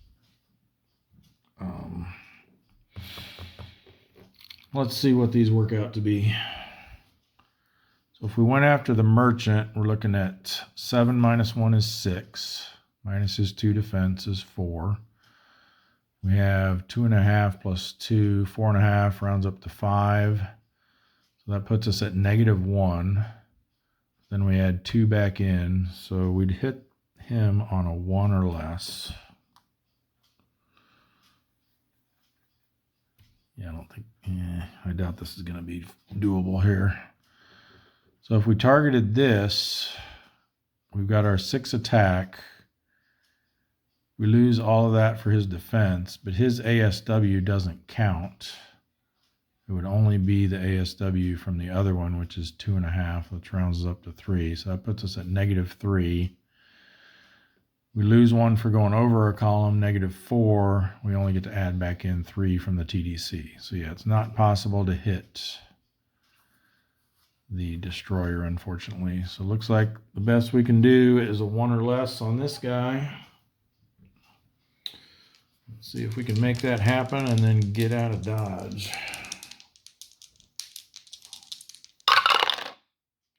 Let's see what these work out to be. So if we went after the merchant, we're looking at 7 minus 1 is 6. Minus his 2 defense is 4. We have 2.5 plus 2, 4.5 rounds up to 5. So that puts us at -1. Then we add 2 back in. So we'd hit him on a 1 or less. Yeah, I doubt this is going to be doable here. So if we targeted this, we've got our 6 attack. We lose all of that for his defense, but his ASW doesn't count. It would only be the ASW from the other one, which is 2.5, which rounds up to 3. So that puts us at -3. We lose 1 for going over a column, -4. We only get to add back in 3 from the TDC. So yeah, it's not possible to hit the destroyer, unfortunately. So it looks like the best we can do is a 1 or less on this guy. Let's see if we can make that happen and then get out of Dodge.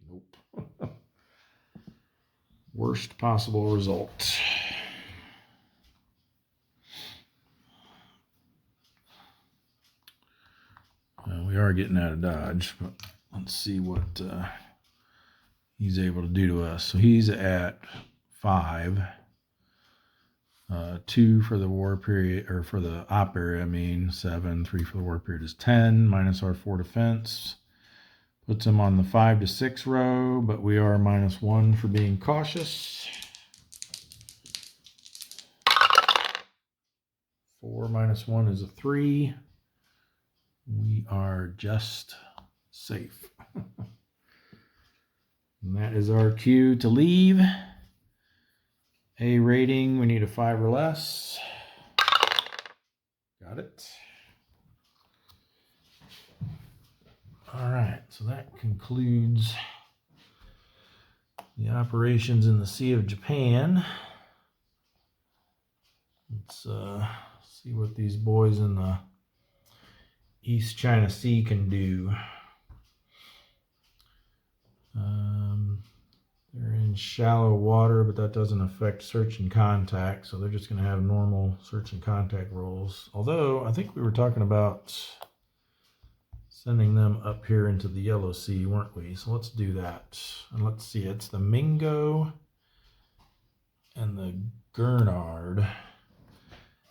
Nope. Worst possible result. we are getting out of Dodge, but let's see what he's able to do to us. So he's at 5. 2 for the war period, or for the op area, 7. 3 for the war period is 10, minus our 4 defense. Puts him on the 5 to 6 row, but we are -1 for being cautious. 4 minus 1 is a 3. We are just safe. And that is our cue to leave. A rating, we need a 5 or less. Got it. All right, so that concludes the operations in the Sea of Japan. Let's see what these boys in the East China Sea can do. They're in shallow water, but that doesn't affect search and contact, so they're just going to have normal search and contact rolls. Although, I think we were talking about sending them up here into the Yellow Sea, weren't we? So let's do that. And let's see, it's the Mingo and the Gurnard.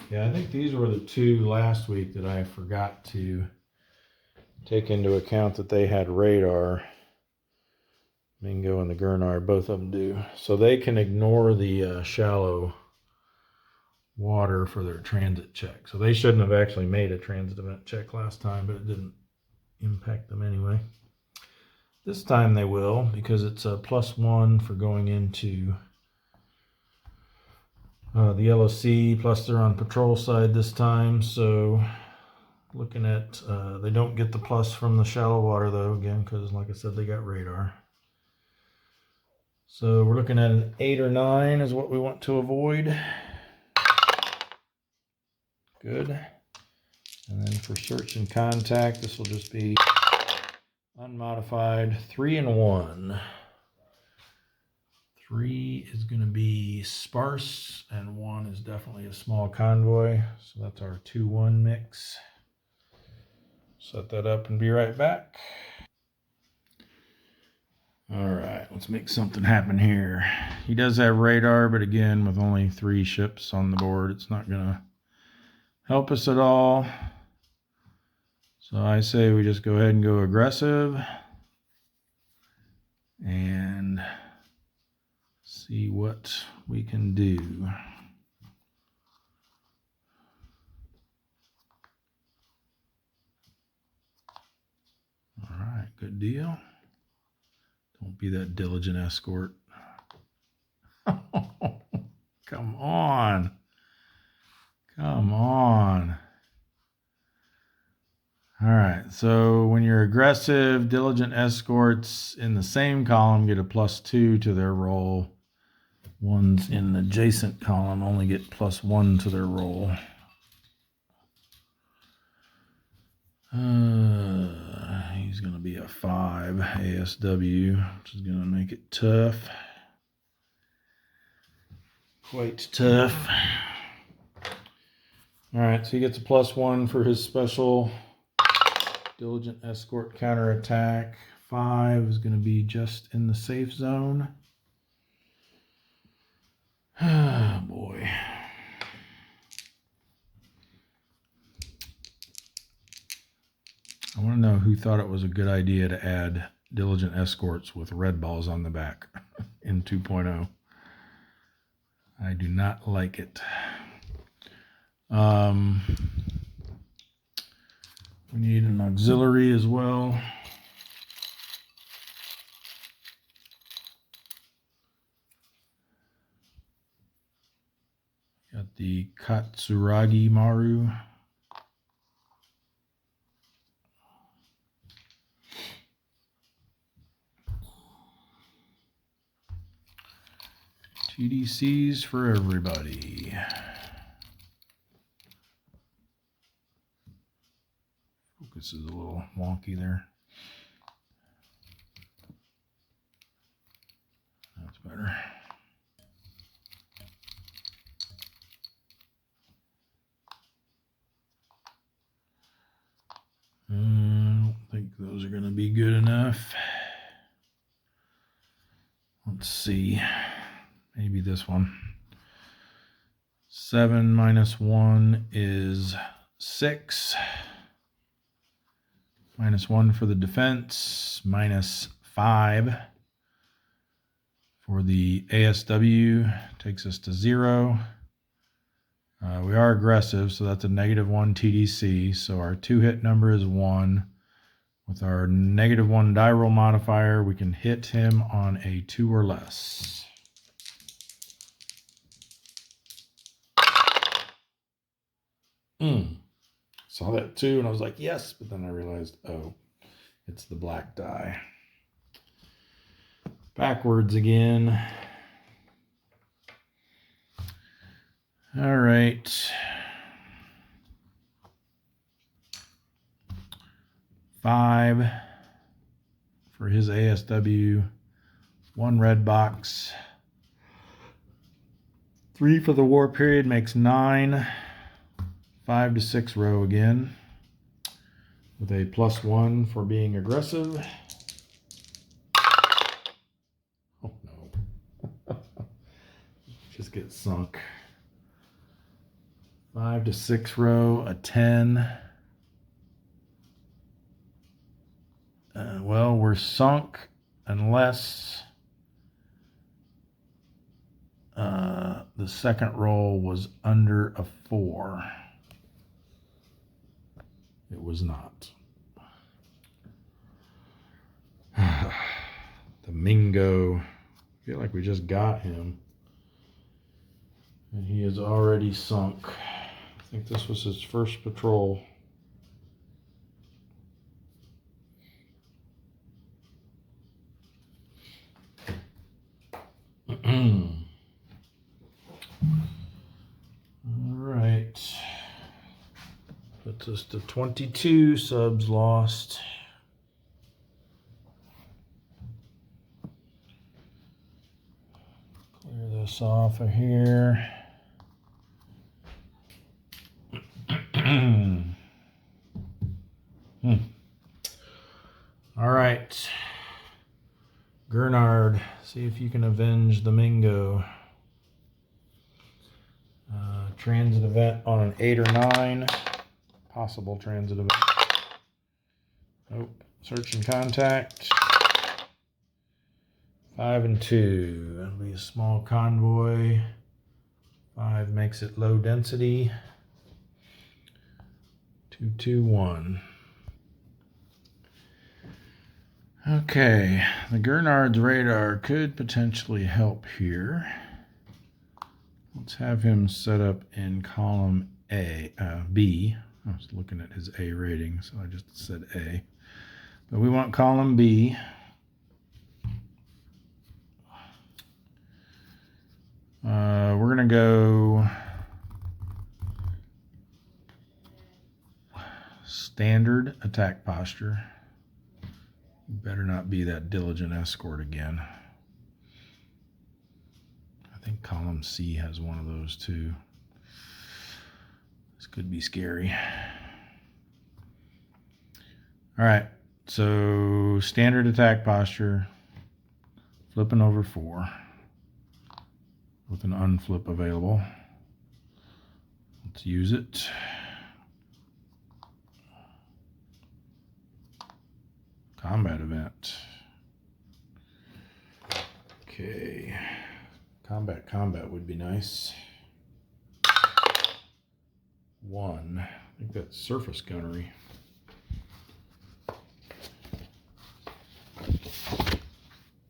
Yeah, I think these were the 2 last week that I forgot to take into account that they had radar. Mingo and the Gurnard, both of them do. So they can ignore the shallow water for their transit check. So they shouldn't have actually made a transit event check last time, but it didn't impact them anyway. This time they will, because it's a +1 for going into the Yellow Sea, plus they're on patrol side this time. So looking at, they don't get the plus from the shallow water though, again, because like I said, they got radar. So we're looking at an 8 or 9 is what we want to avoid. Good. And then for search and contact, this will just be unmodified 3 and 1. 3 is going to be sparse, and 1 is definitely a small convoy. So that's our 2-1 mix. Set that up and be right back. All right, let's make something happen here. He does have radar, but again, with only 3 ships on the board, it's not going to help us at all. So I say we just go ahead and go aggressive and see what we can do. All right, good deal. Don't be that diligent escort. Come on. Come on. All right, so when you're aggressive, diligent escorts in the same column get a +2 to their roll. Ones in the adjacent column only get +1 to their roll. He's going to be a 5 ASW, which is going to make it tough. Quite tough. All right, so he gets a +1 for his special diligent escort counterattack. 5 is going to be just in the safe zone. Oh, boy. I want to know who thought it was a good idea to add diligent escorts with red balls on the back in 2.0. I do not like it. We need an auxiliary as well. Got the Katsuragi Maru. TDCs for everybody. Focus is a little wonky there. That's better. are going to be good enough. Let's see. Maybe this one. 7 minus 1 is 6. Minus 1 for the defense. Minus 5 for the ASW. Takes us to 0. We are aggressive, so that's a -1 TDC. So our 2-hit number is 1. With our -1 die roll modifier, we can hit him on a 2 or less. Saw that too, and I was like, yes, but then I realized, oh, it's the black die. Backwards again. All right. 5 for his ASW. 1 red box. 3 for the war period makes 9. 5 to 6 row again. With a +1 for being aggressive. Oh no. Just get sunk. 5 to 6 row, a 10. Well, we're sunk unless the second roll was under a 4. It was not. The Mingo. I feel like we just got him. And he is already sunk. I think this was his first patrol. All right. Puts us to 22 subs lost. Clear this off of here. All right. Gernard, see if you can avenge the Mingo. Transit event on an 8 or 9. Possible transit event. Nope. Search and contact. 5 and 2. That'll be a small convoy. 5 makes it low density. 2, 2, 1. Okay, the Gernard's radar could potentially help here. Let's have him set up in column B. I was looking at his A rating, so I just said A. But we want column B. We're going to go standard attack posture. Better not be that diligent escort again. I think column C has one of those too. This could be scary. All right, so standard attack posture, flipping over 4 with an unflip available. Let's use it. Combat event. Okay. Combat would be nice. 1. I think that's surface gunnery.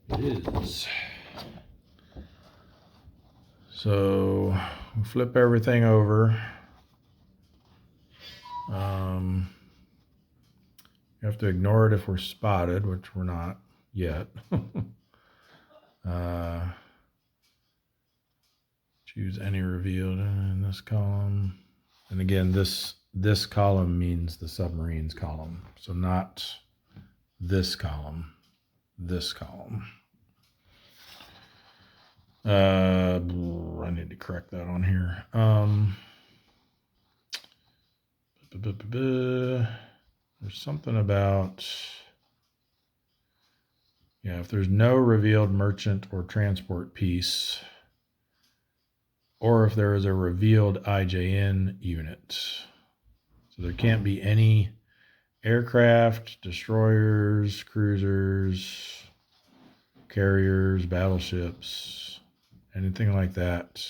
It is. So we flip everything over. You have to ignore it if we're spotted, which we're not yet. Choose any revealed in this column. And again, this column means the submarines column. So not this column, this column. I need to correct that on here. There's something about Yeah, if there's no revealed merchant or transport piece, or if there is a revealed IJN unit. So there can't be any aircraft, destroyers, cruisers, carriers, battleships, anything like that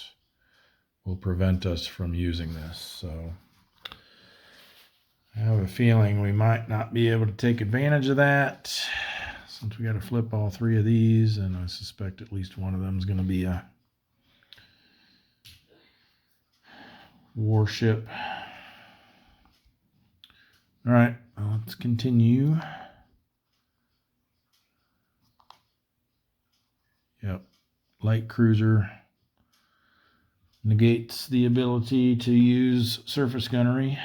will prevent us from using this. So I have a feeling we might not be able to take advantage of that since we got to flip all three of these, and I suspect at least one of them is going to be a warship. All right, well, let's continue. Yep, light cruiser negates the ability to use surface gunnery.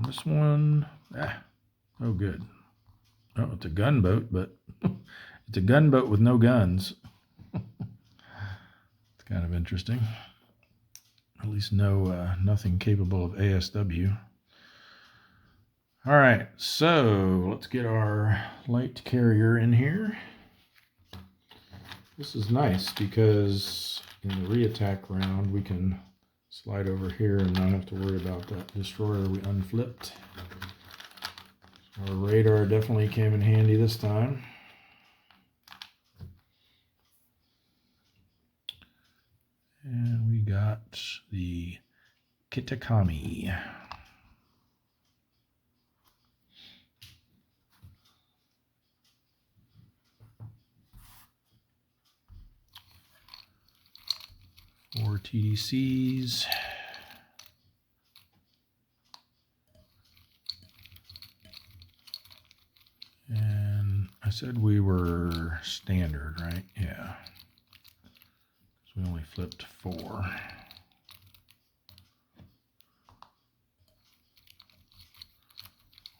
This one, oh good. Oh, it's a gunboat, but it's a gunboat with no guns. It's kind of interesting. At least nothing capable of ASW. All right, so let's get our light carrier in here. This is nice because in the re-attack round, we can slide over here and not have to worry about that destroyer we unflipped. Our radar definitely came in handy this time. And we got the Kitakami. Four TDCs. And I said we were standard, right? Yeah. So we only flipped 4.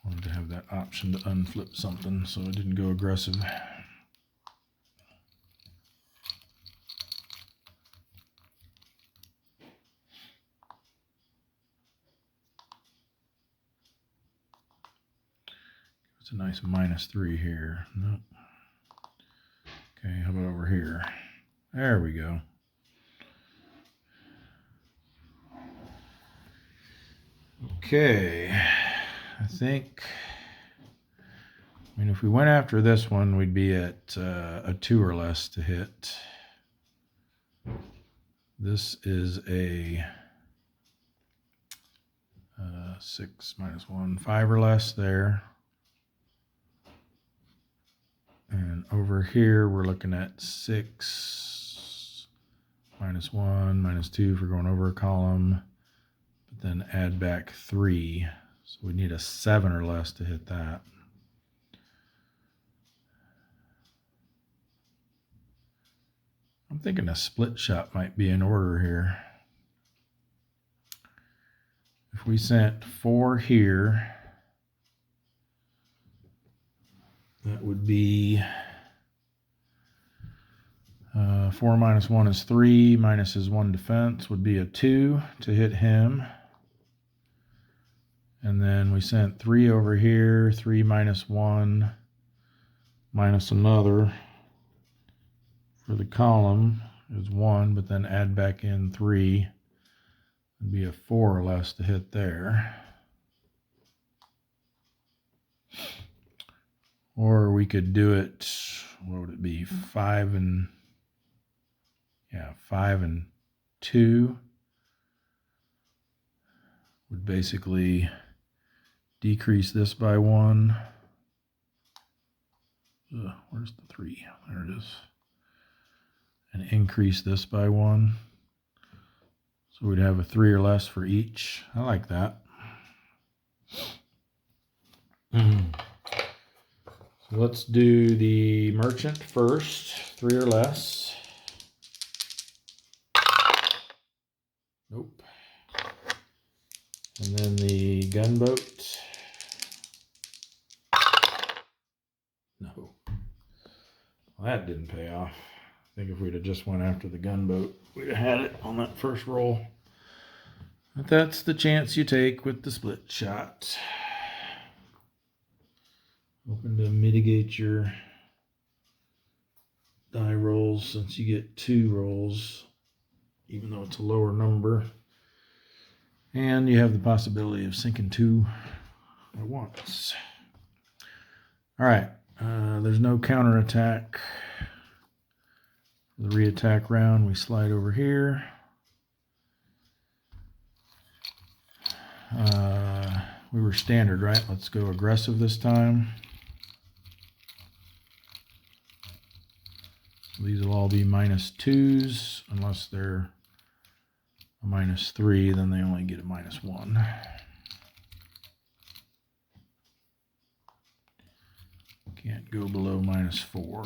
Wanted to have that option to unflip something so I didn't go aggressive. It's a nice -3 here. Nope. Okay, how about over here? There we go. Okay, I think, if we went after this one, we'd be at a 2 or less to hit. This is a 6 -1, 5 or less there. And over here, we're looking at 6 -1, -2 for going over a column, but then add back 3. So we need a 7 or less to hit that. I'm thinking a split shot might be in order here. If we sent 4 here, that would be 4 -1 is 3, minus his 1 defense would be a 2 to hit him. And then we sent 3 over here, 3 -1, minus another for the column is 1, but then add back in 3. It'd be a 4 or less to hit there. Or we could do it, what would it be, 5 and 2 would basically decrease this by 1. Where's the 3? There it is. And increase this by 1. So we'd have a 3 or less for each. I like that. So let's do the merchant first, 3 or less. Nope. And then the gunboat. No. Well, that didn't pay off. I think if we'd have just went after the gunboat, we'd have had it on that first roll. But that's the chance you take with the split shot. Hoping to mitigate your die rolls since you get 2 rolls, even though it's a lower number. And you have the possibility of sinking 2 at once. All right, there's no counterattack. The re-attack round, we slide over here. We were standard, right? Let's go aggressive this time. So these will all be -2s, unless they're a -3, then they only get a -1. Can't go below -4.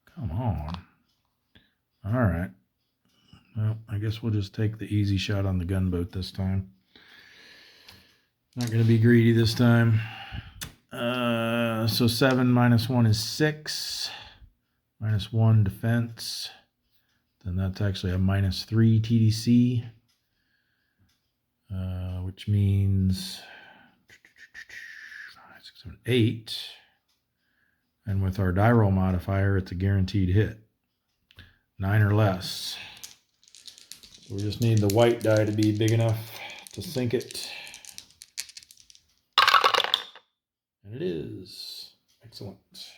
Come on. All right. Well, I guess we'll just take the easy shot on the gunboat this time. Not going to be greedy this time. So 7 -1 is 6. -1 defense. Then that's actually a -3 TDC. Which means 5, 6, 7, 8. And with our die roll modifier, it's a guaranteed hit. 9 or less. We just need the white die to be big enough to sink it. And it is. Excellent.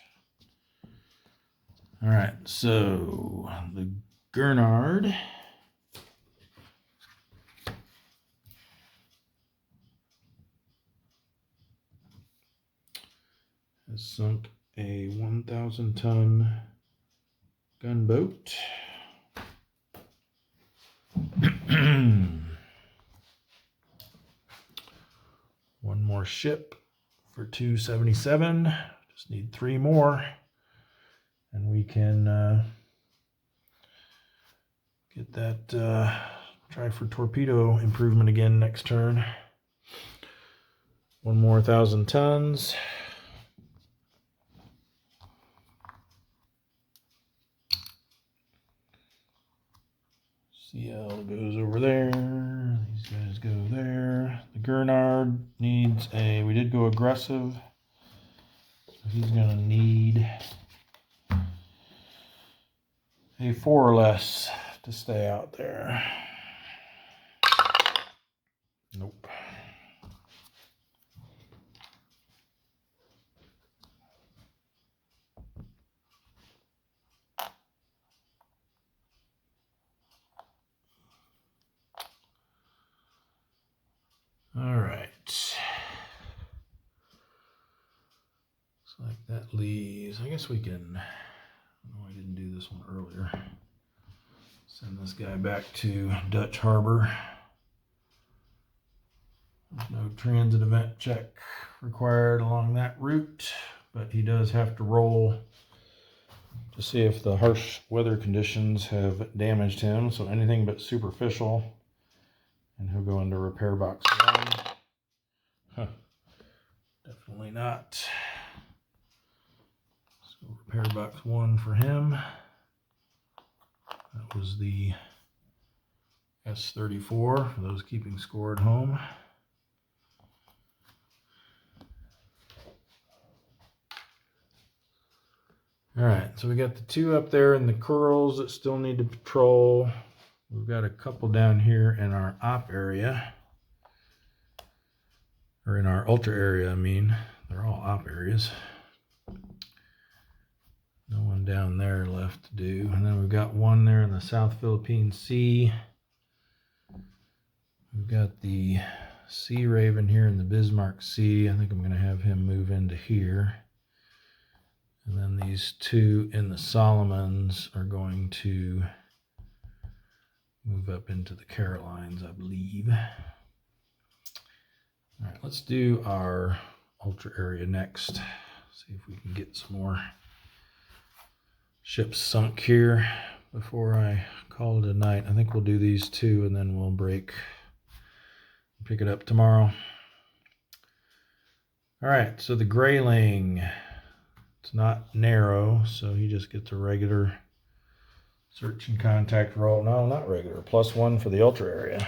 All right, so the Gurnard has sunk a 1,000-ton gunboat. One more ship for 277. Just need 3 more, and we can get that try for torpedo improvement again next turn. 1 more 1,000 tons. CL goes over there. These guys go there. The Gurnard needs a... We did go aggressive. So he's going to need a 4 or less to stay out there. Nope. All right. Looks like that leaves. I guess we can. Oh, I didn't do this one earlier. Send this guy back to Dutch Harbor. There's no transit event check required along that route, but he does have to roll to see if the harsh weather conditions have damaged him. So anything but superficial. And he'll go into repair box 1. Huh. Definitely not. So repair box 1 for him. That was the S-34 for those keeping score at home. All right, so we got the 2 up there in the curls that still need to patrol. We've got a couple down here in our op area, or in our ultra area, I mean. They're all op areas. No one down there left to do. And then we've got 1 there in the South Philippine Sea. We've got the Sea Raven here in the Bismarck Sea. I think I'm going to have him move into here. And then these 2 in the Solomons are going to move up into the Carolines, I believe. All right, let's do our ultra area next. See if we can get some more ships sunk here before I call it a night. I think we'll do these 2 and then we'll break, pick it up tomorrow. All right, so the Grayling, it's not narrow, so he just gets a regular search and contact roll. No, not regular. +1 for the ultra area.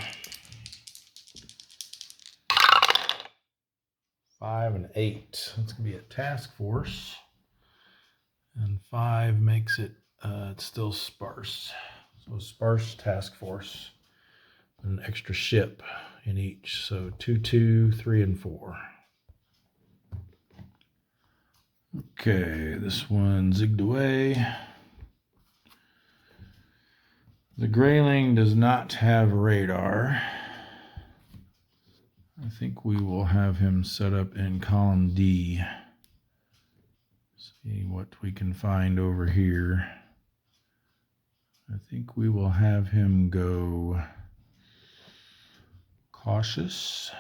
5 and 8. That's going to be a task force. And 5 makes it, it's still sparse. So sparse task force. An extra ship in each. So 2, 2, 3, and 4. Okay, this one zigged away. The Grayling does not have radar. I think we will have him set up in column D. See what we can find over here. I think we will have him go cautious.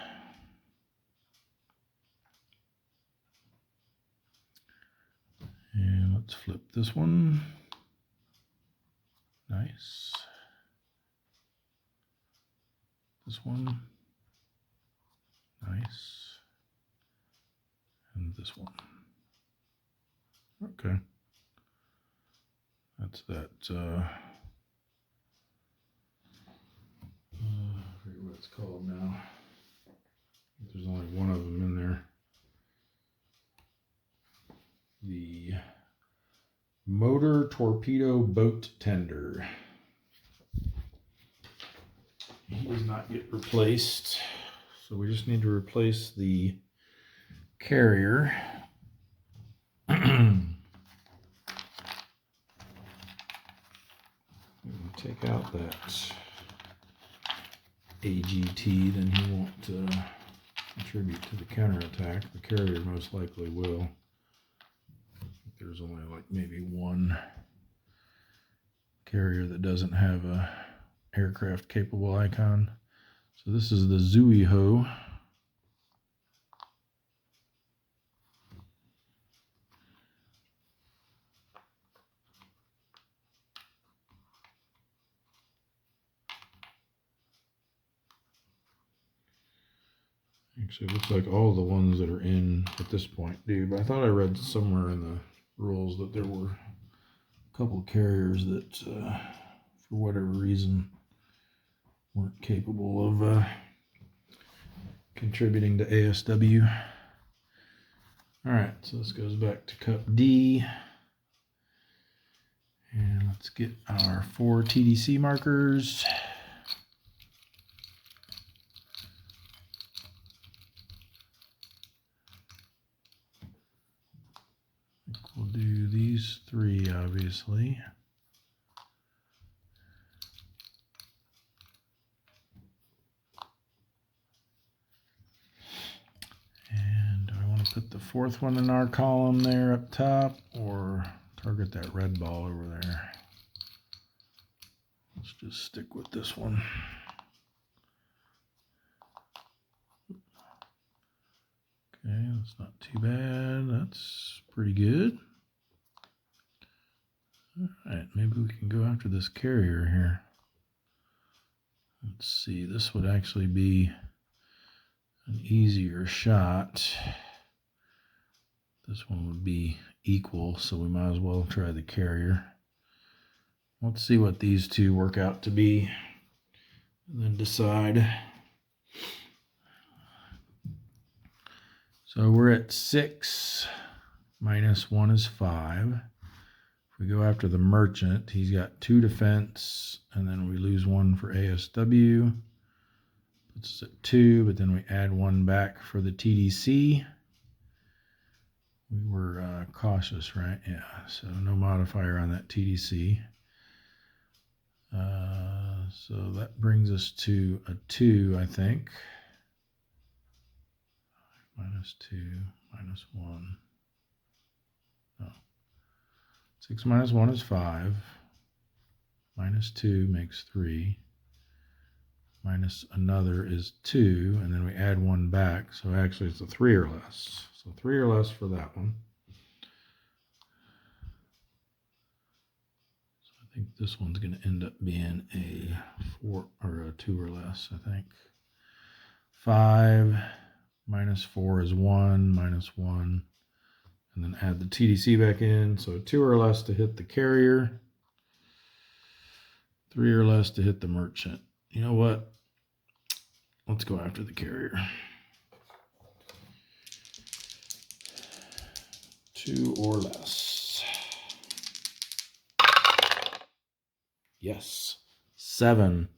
And let's flip this one. Nice. This one. Nice. And this one. Okay. That's that, I forget what it's called now. There's only one of them in there. The motor torpedo boat tender. He does not get replaced. So we just need to replace the carrier. Take out that AGT, then he won't contribute to the counterattack. The carrier most likely will. There's only like maybe one carrier that doesn't have a aircraft capable icon. So this is the Zooey-Ho. Actually, it looks like all the ones that are in at this point do, but I thought I read somewhere in the rules that there were a couple carriers that, for whatever reason, weren't capable of contributing to ASW. All right, so this goes back to Cup D. And let's get our 4 TDC markers. We'll do these 3, obviously. And do I want to put the 4th one in our column there up top, or target that red ball over there? Let's just stick with this one. Okay, that's not too bad. That's pretty good. All right, maybe we can go after this carrier here. Let's see, this would actually be an easier shot. This one would be equal, so we might as well try the carrier. Let's see what these two work out to be, and then decide. So we're at 6, minus 1 is 5. If we go after the merchant, he's got 2 defense, and then we lose 1 for ASW. Puts us at 2, but then we add 1 back for the TDC. We were cautious, right? Yeah, so no modifier on that TDC. So that brings us to a 2, I think. Minus 2, minus 1. No. 6 minus 1 is 5. Minus 2 makes 3. Minus another is 2, and then we add 1 back. So actually it's a 3 or less. So 3 or less for that one. So I think this one's going to end up being a 4 or a 2 or less, I think. 5 minus 4 is 1, minus 1. And then add the TDC back in. So 2 or less to hit the carrier. 3 or less to hit the merchant. You know what? Let's go after the carrier. 2 or less. Yes. 7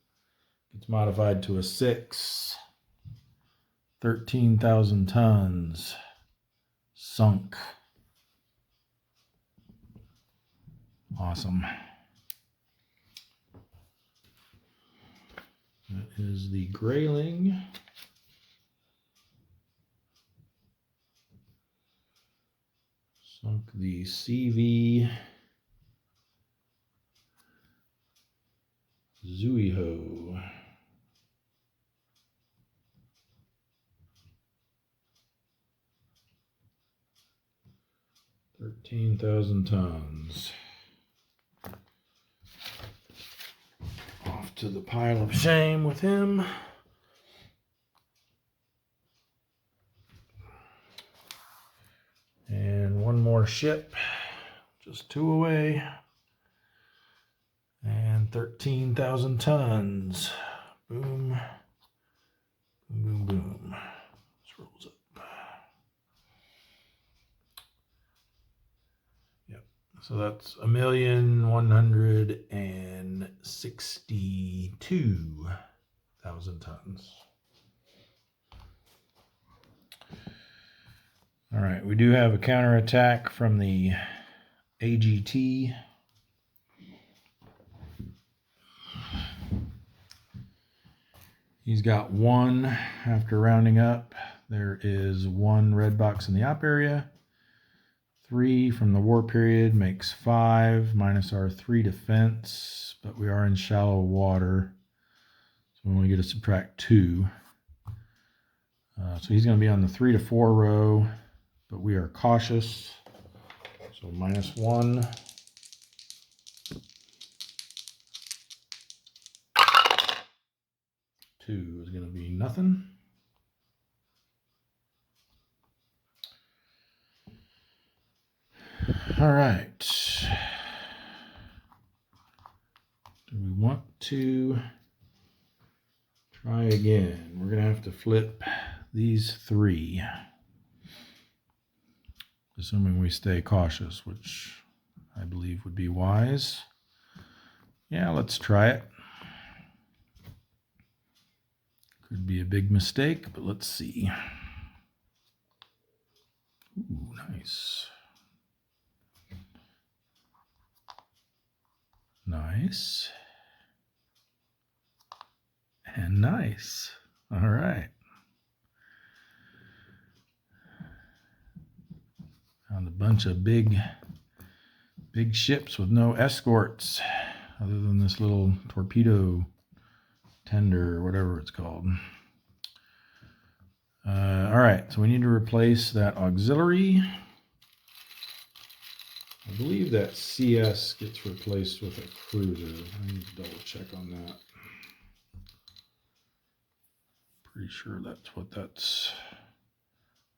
gets modified to a 6. 13,000 tons sunk. Awesome. That is the Grayling. Sunk the CV Zuiho. 13,000 tons. Off to the pile of shame with him. And one more ship, just 2 away. And 13,000 tons. Boom, boom, boom, boom. This rolls up. Yep. So that's 1,162,000 tons. All right, we do have a counterattack from the AGT. He's got 1 after rounding up. There is 1 red box in the op area. 3 from the war period makes 5 minus our 3 defense, but we are in shallow water, so we only get to subtract 2. So he's going to be on the 3 to 4 row, but we are cautious, so -1. 2 is going to be nothing. All right. Do we want to try again? We're going to have to flip these 3, assuming we stay cautious, which I believe would be wise. Yeah, let's try it. Could be a big mistake, but let's see. Ooh, nice. Nice. And nice. All right. Found a bunch of big ships with no escorts other than this little torpedo tender or whatever it's called. All right, so we need to replace that auxiliary. I believe that CS gets replaced with a cruiser. I need to double check on that. Pretty sure that's what that's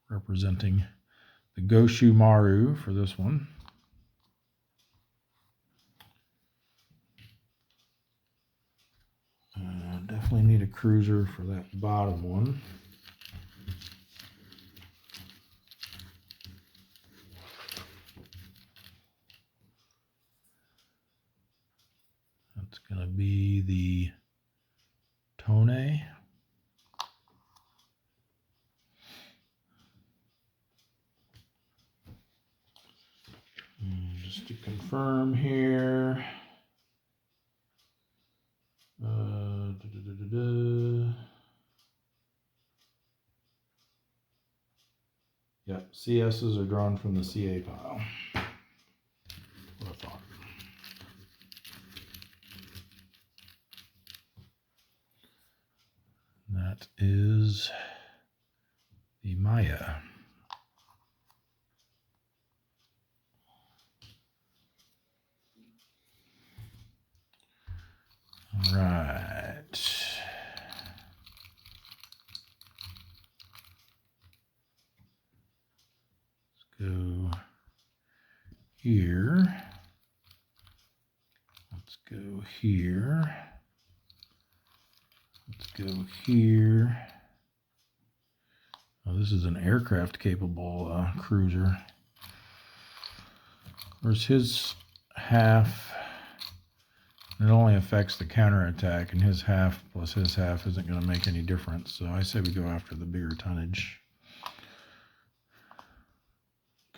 representing. The Goshu Maru for this one. Definitely need a cruiser for that bottom one. That's going to be the Tone. And just to confirm here. Yep, CSs are drawn from the CA pile. What I thought. That is the Maya. All right. Let's go here. Let's go here. Let's go here. Oh, this is an aircraft capable cruiser. Whereas his half, it only affects the counterattack, and his half plus his half isn't going to make any difference. So I say we go after the bigger tonnage.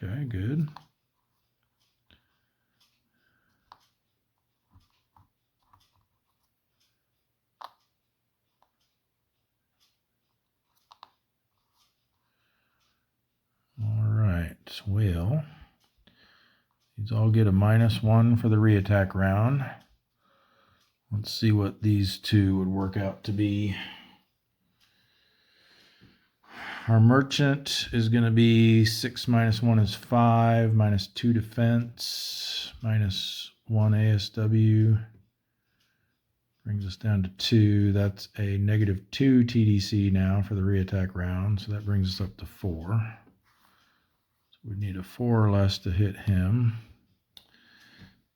Okay, good. All right, well, these all get a -1 for the reattack round. Let's see what these two would work out to be. Our merchant is going to be 6 -1 is 5, -2 defense, -1 ASW. Brings us down to 2. That's a -2 TDC now for the reattack round. So that brings us up to 4. So we need a 4 or less to hit him.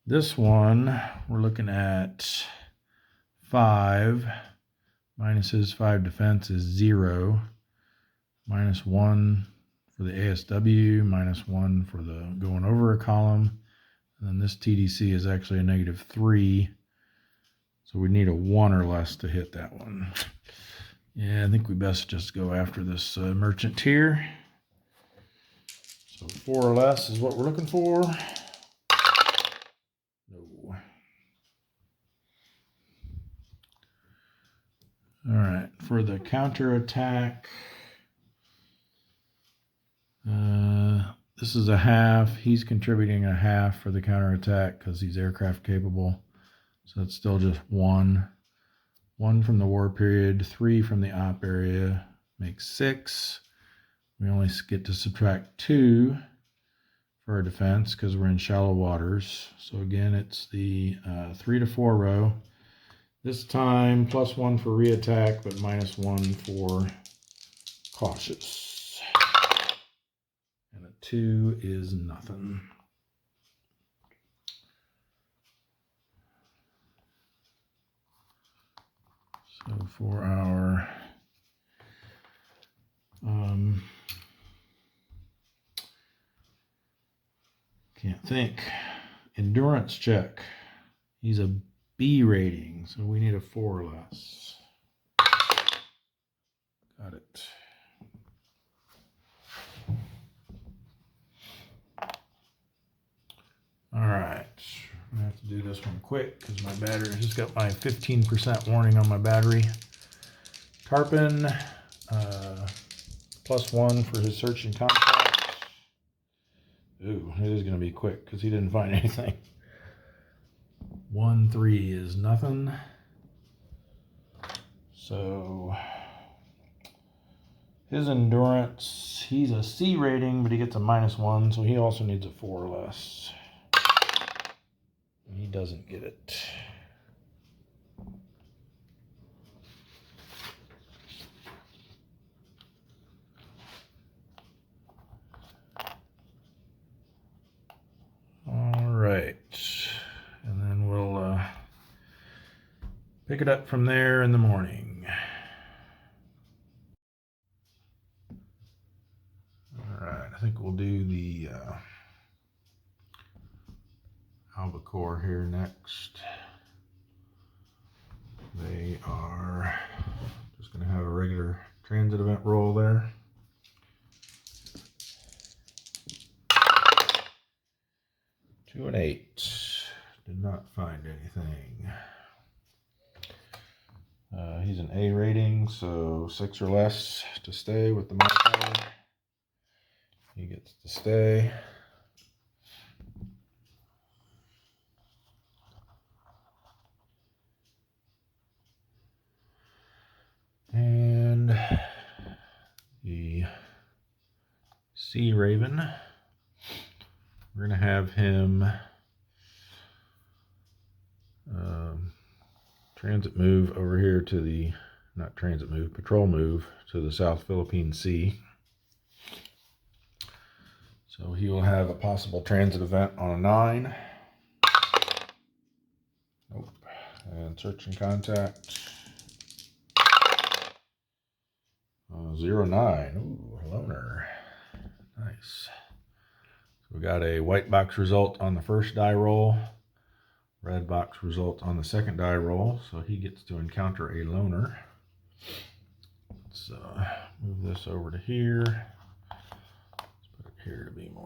This one, we're looking at 5. Minus his 5 defense is 0. -1 for the ASW, -1 for the going over a column. And then this TDC is actually a -3. So we need a 1 or less to hit that one. Yeah, I think we best just go after this merchant here. So 4 or less is what we're looking for. No. All right, for the counterattack, this is a half. He's contributing a half for the counterattack because he's aircraft capable. So it's still just 1. 1 from the war period, 3 from the op area, makes 6. We only get to subtract 2 for our defense because we're in shallow waters. So again, it's the 3 to 4 row. This time, +1 for reattack, but -1 for cautious. And a 2 is nothing. So for our can't think, endurance check, he's a B rating, so we need a 4 or less. Got it. All right, I'm gonna have to do this one quick because my battery, I just got my 15% warning on my battery. Tarpon, +1 for his search and contact. Ooh, it is gonna be quick because he didn't find anything. 1-3 is nothing. So his endurance, he's a C rating, but he gets a -1, so he also needs a 4 or less. He doesn't get it. All right, and then we'll pick it up from there in the morning. All right, I think we'll do the albacore here next. They are just going to have a regular transit event roll there. Two and 8. Did not find anything. He's an A rating, so 6 or less to stay with the modifier. He gets to stay. And the Sea Raven, we're going to have him transit move over here to the, not transit move, patrol move to the South Philippine Sea. So he will have a possible transit event on a 9. Nope. And search and contact. 0-9. Ooh, loner. Nice. So we got a white box result on the first die roll, red box result on the second die roll, so he gets to encounter a loner. Let's move this over to here. Let's put it here to be a little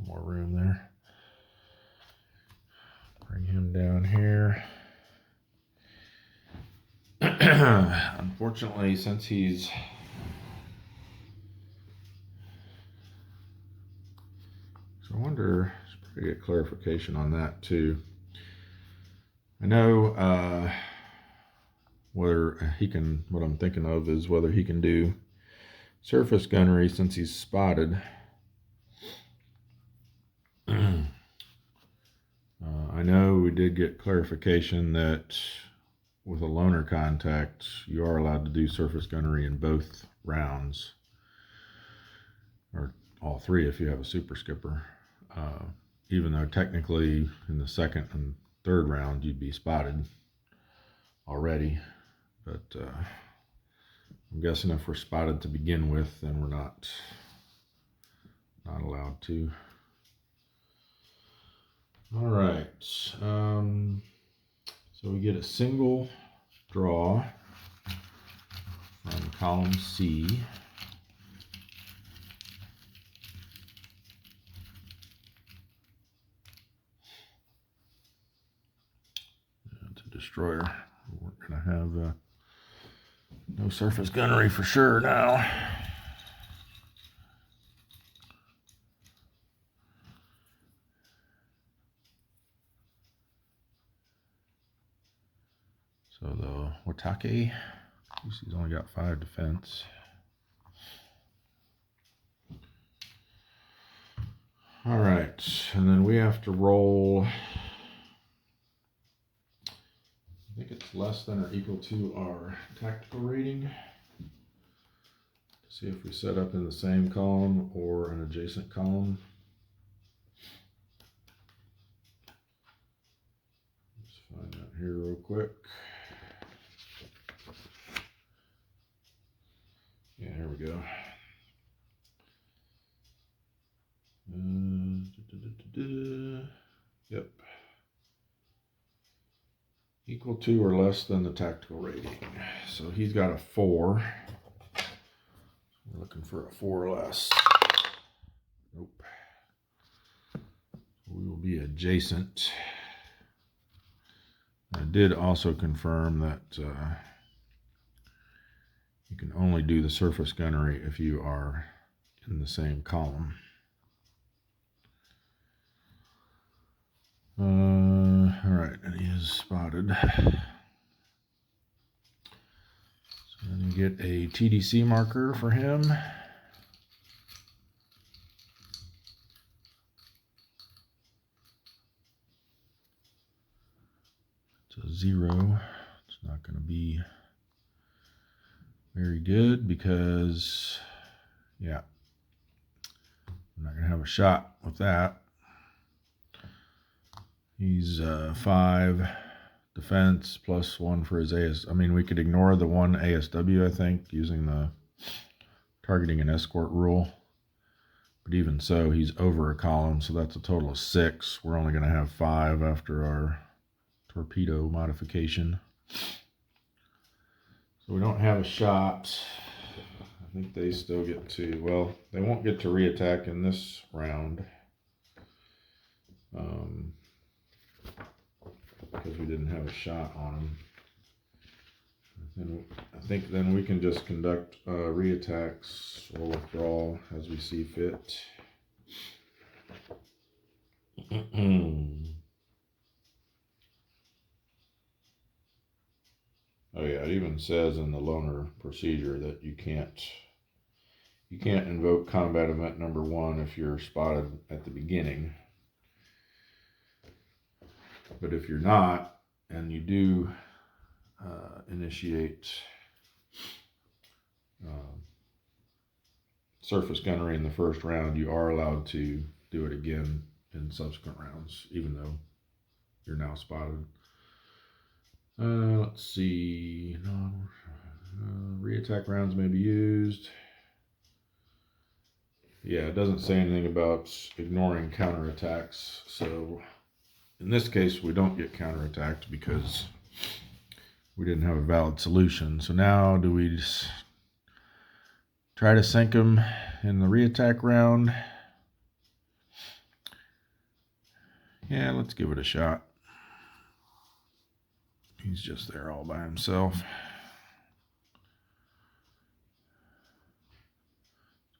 more room there. Bring him down here. Unfortunately, since he's I wonder, should probably get clarification on that too. I know whether he can, what I'm thinking of is whether he can do surface gunnery since he's spotted. I know we did get clarification that with a loner contact, you are allowed to do surface gunnery in both rounds, or all three if you have a super skipper. Even though technically in the second and third round you'd be spotted already, but I'm guessing if we're spotted to begin with, then we're not allowed to. All right, so we get a single draw from column C. It's a destroyer. We're going to have no surface gunnery for sure now. So the Watake, he's only got 5 defense. All right, and then we have to roll, I think it's less than or equal to our tactical rating, to see if we set up in the same column or an adjacent column. Let's find that here real quick. Yeah, here we go. Yep. Equal to or less than the tactical rating. So he's got a 4. We're looking for a 4 or less. Nope. We will be adjacent. I did also confirm that you can only do the surface gunnery if you are in the same column. All right, and he is spotted. So then you get a TDC marker for him. It's a 0. It's not going to be very good because, yeah, I'm not going to have a shot with that. He's 5 defense plus 1 for his AS. I mean, we could ignore the 1 ASW, I think, using the targeting and escort rule. But even so, he's over a column, so that's a total of 6. We're only going to have 5 after our torpedo modification. So we don't have a shot. I think they still get to, well, they won't get to reattack in this round. Because we didn't have a shot on them. And I think then we can just conduct reattacks or withdrawal as we see fit. Oh yeah, it even says in the loaner procedure that you can't invoke combat event number 1 if you're spotted at the beginning. But if you're not, and you do initiate surface gunnery in the first round, you are allowed to do it again in subsequent rounds, even though you're now spotted. Let's see. Reattack rounds may be used. Yeah, it doesn't say anything about ignoring counterattacks. So in this case, we don't get counterattacked because we didn't have a valid solution. So now do we just try to sink him in the reattack round? Yeah, let's give it a shot. He's just there all by himself.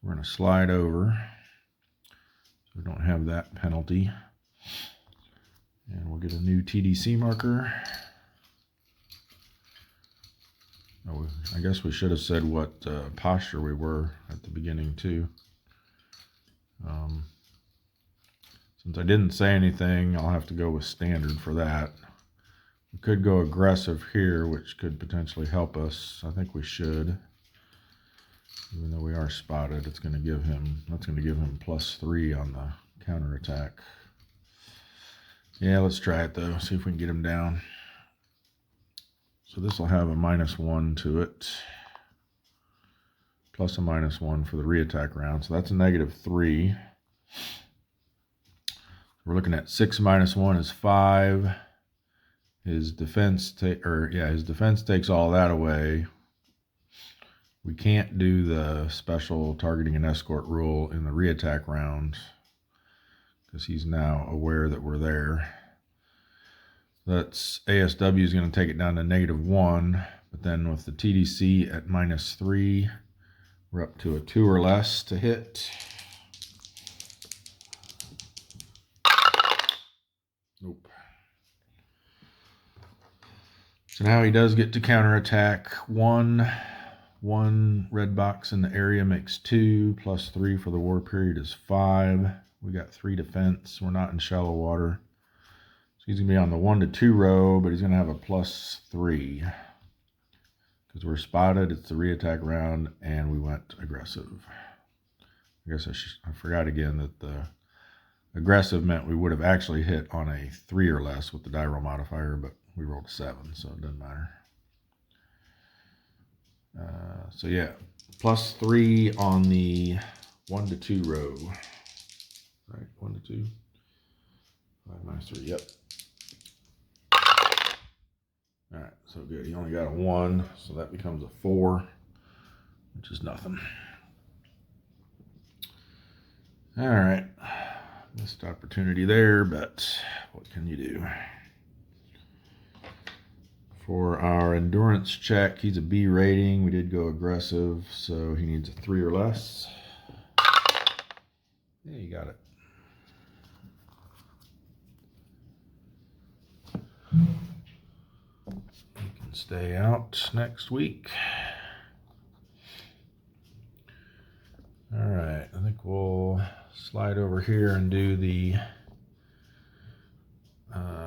We're going to slide over. So we don't have that penalty. And we'll get a new TDC marker. Oh, I guess we should have said what posture we were at the beginning too. Since I didn't say anything, I'll have to go with standard for that. We could go aggressive here, which could potentially help us. I think we should. Even though we are spotted, that's going to give him +3 on the counterattack. Yeah, let's try it though. See if we can get him down. So this will have a -1 to it. Plus a -1 for the reattack round. So that's a -3. We're looking at 6 minus 1 is 5. His defense takes all that away. We can't do the special targeting and escort rule in the reattack round because he's now aware that we're there. That's ASW is going to take it down to -1, but then with the TDC at -3, we're up to a 2 or less to hit. Nope. So now he does get to counterattack. One red box in the area makes 2, +3 for the war period is 5. We got 3 defense. We're not in shallow water. So he's going to be on the 1 to 2 row, but he's going to have a +3. Because we're spotted, it's the reattack round, and we went aggressive. I guess I forgot again that the aggressive meant we would have actually hit on a 3 or less with the die roll modifier, but we rolled a 7, so it doesn't matter. So yeah, +3 on the 1 to 2 row. Right, 1 to 2. 5 minus 3, yep. All right, so good. He only got a 1, so that becomes a 4, which is nothing. All right. Missed opportunity there, but what can you do? For our endurance check, he's a B rating. We did go aggressive, so he needs a 3 or less. Yeah, you got it. You can stay out next week. All right, I think we'll slide over here and do the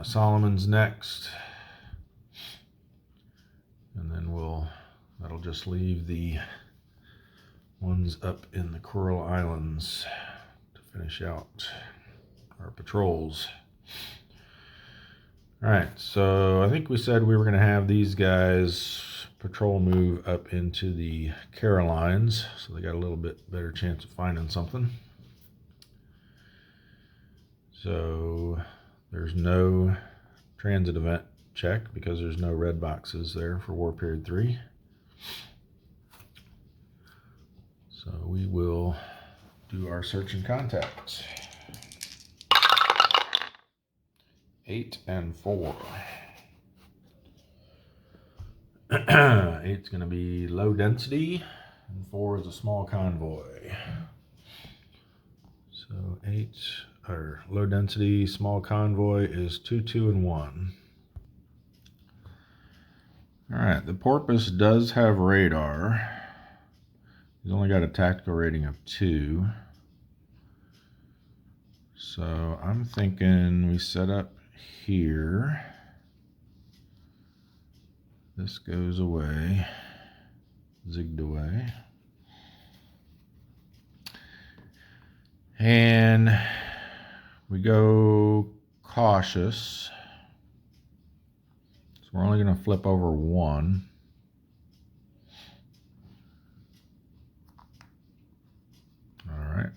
Solomon's next. And then that'll just leave the ones up in the Coral Islands to finish out our patrols. All right, so I think we said we were going to have these guys patrol move up into the Carolines, so they got a little bit better chance of finding something. So there's no transit event check because there's no red boxes there for War Period 3. So we will do our search and contact. 8 and 4. 8's going to be low density, and 4 is a small convoy. So 8, or low density, small convoy is 2, 2, and 1. All right, the Porpoise does have radar. He's only got a tactical rating of 2. So I'm thinking we set up here. This goes away, zigged away. And we go cautious. So we're only going to flip over 1. All right.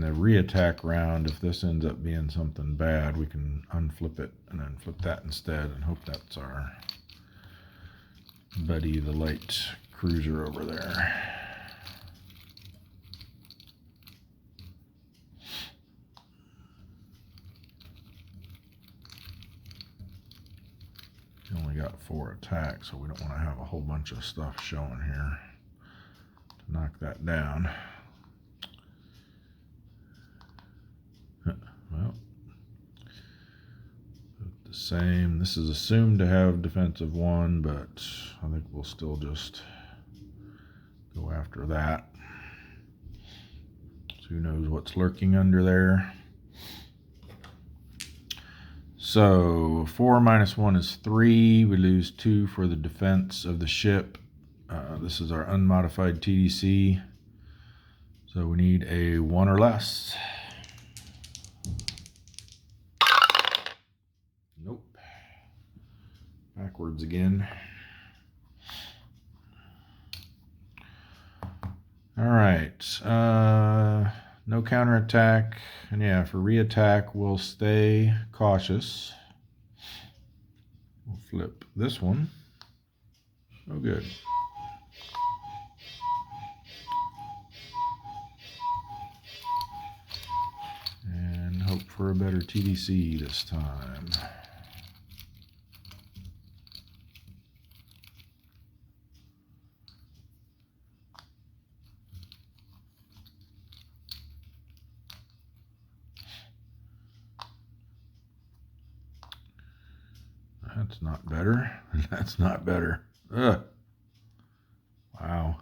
the reattack round, if this ends up being something bad, we can unflip it and then flip that instead and hope that's our buddy, the light cruiser over there. We only got 4 attacks, so we don't want to have a whole bunch of stuff showing here to knock that down. Well, the same. This is assumed to have defensive 1, but I think we'll still just go after that. So who knows what's lurking under there. So 4 minus 1 is 3. We lose 2 for the defense of the ship. This is our unmodified TDC. So we need a 1 or less. Nope. Backwards again. All right. No counterattack. And yeah, for reattack, we'll stay cautious. We'll flip this one. Oh, good. And hope for a better TDC this time. That's not better. That's not better. Ugh. Wow.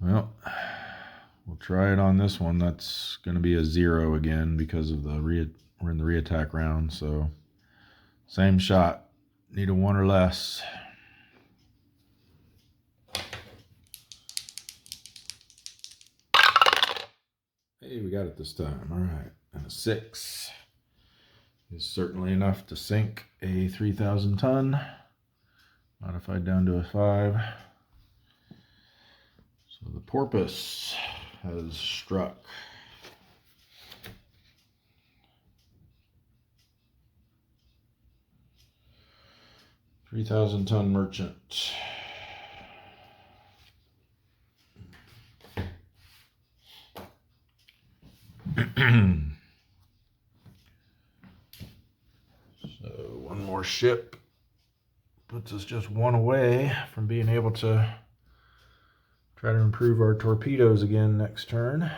Well, we'll try it on this one. That's going to be a 0 again because of the we're in the reattack round. So same shot. Need a 1 or less. Hey, we got it this time. All right. And a 6 is certainly enough to sink a 3,000 ton. Modified down to a 5. So the porpoise has struck. $3,000-ton merchant. So one more ship puts us just 1 away from being able to try to improve our torpedoes again next turn.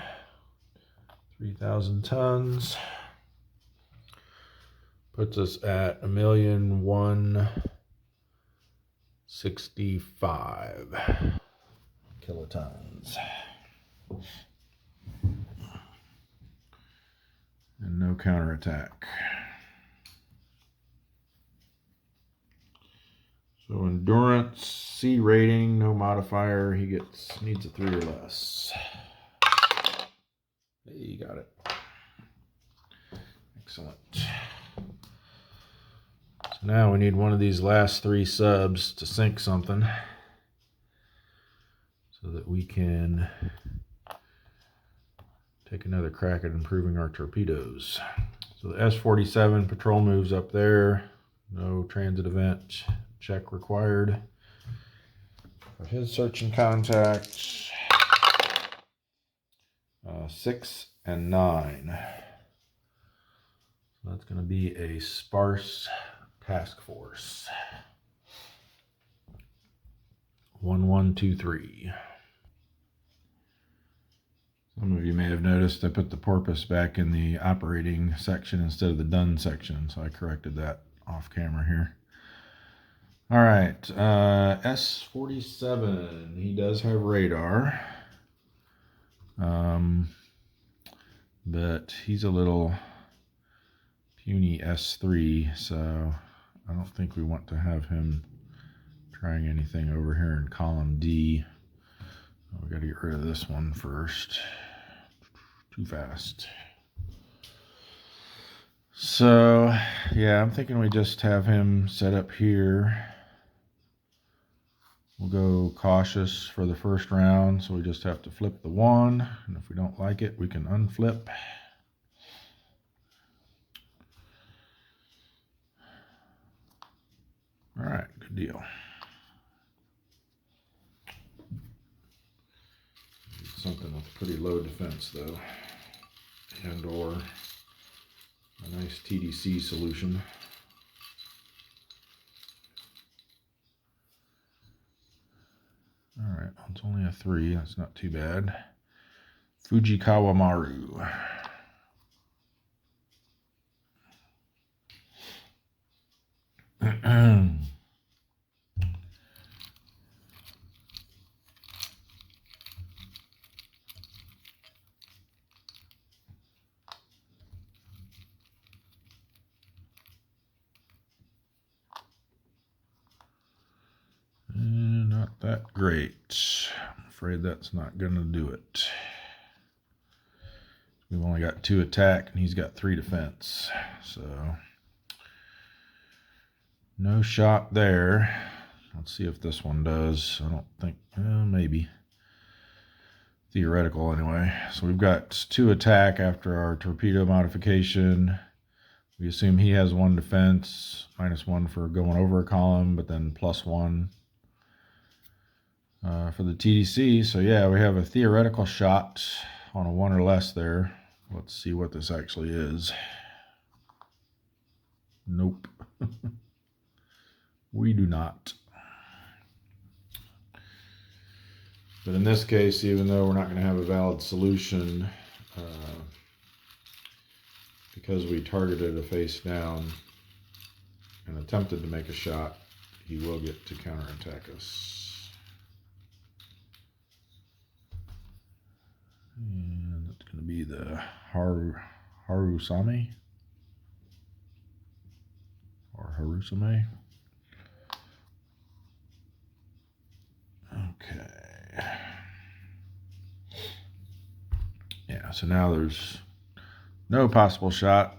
3,000 tons. Puts us at 1,165 kilotons. And no counterattack. So endurance, C rating, no modifier. He needs a 3 or less. Hey, you got it. Excellent. So now we need one of these last 3 subs to sink something so that we can take another crack at improving our torpedoes. So the S-47 patrol moves up there. No transit event check required. For his search and contacts, 6 and 9. So that's going to be a sparse task force. 1123. Some of you may have noticed I put the porpoise back in the operating section instead of the done section, so I corrected that off camera here. All right, S-47, he does have radar, but he's a little puny S3, so I don't think we want to have him trying anything over here in column D. We got to get rid of this one first. Too fast. So, yeah, I'm thinking we just have him set up here. We'll go cautious for the first round, so we just have to flip the 1, and if we don't like it, we can unflip. All right, good deal. Something with pretty low defense though, and or a nice TDC solution. All right, it's only a 3. That's not too bad. Fujikawa Maru. Not that great. I'm afraid that's not going to do it. We've only got 2 attack and he's got 3 defense. So no shot there. Let's see if this one does. I don't think, maybe. Theoretical anyway. So we've got 2 attack after our torpedo modification. We assume he has 1 defense, -1 for going over a column, but then +1 for the TDC. So yeah, we have a theoretical shot on a 1 or less there. Let's see what this actually is. Nope. We do not. But in this case, even though we're not going to have a valid solution, because we targeted a face down and attempted to make a shot, he will get to counterattack us. And that's going to be the Harusame or Harusame. Okay. Yeah, so now there's no possible shot.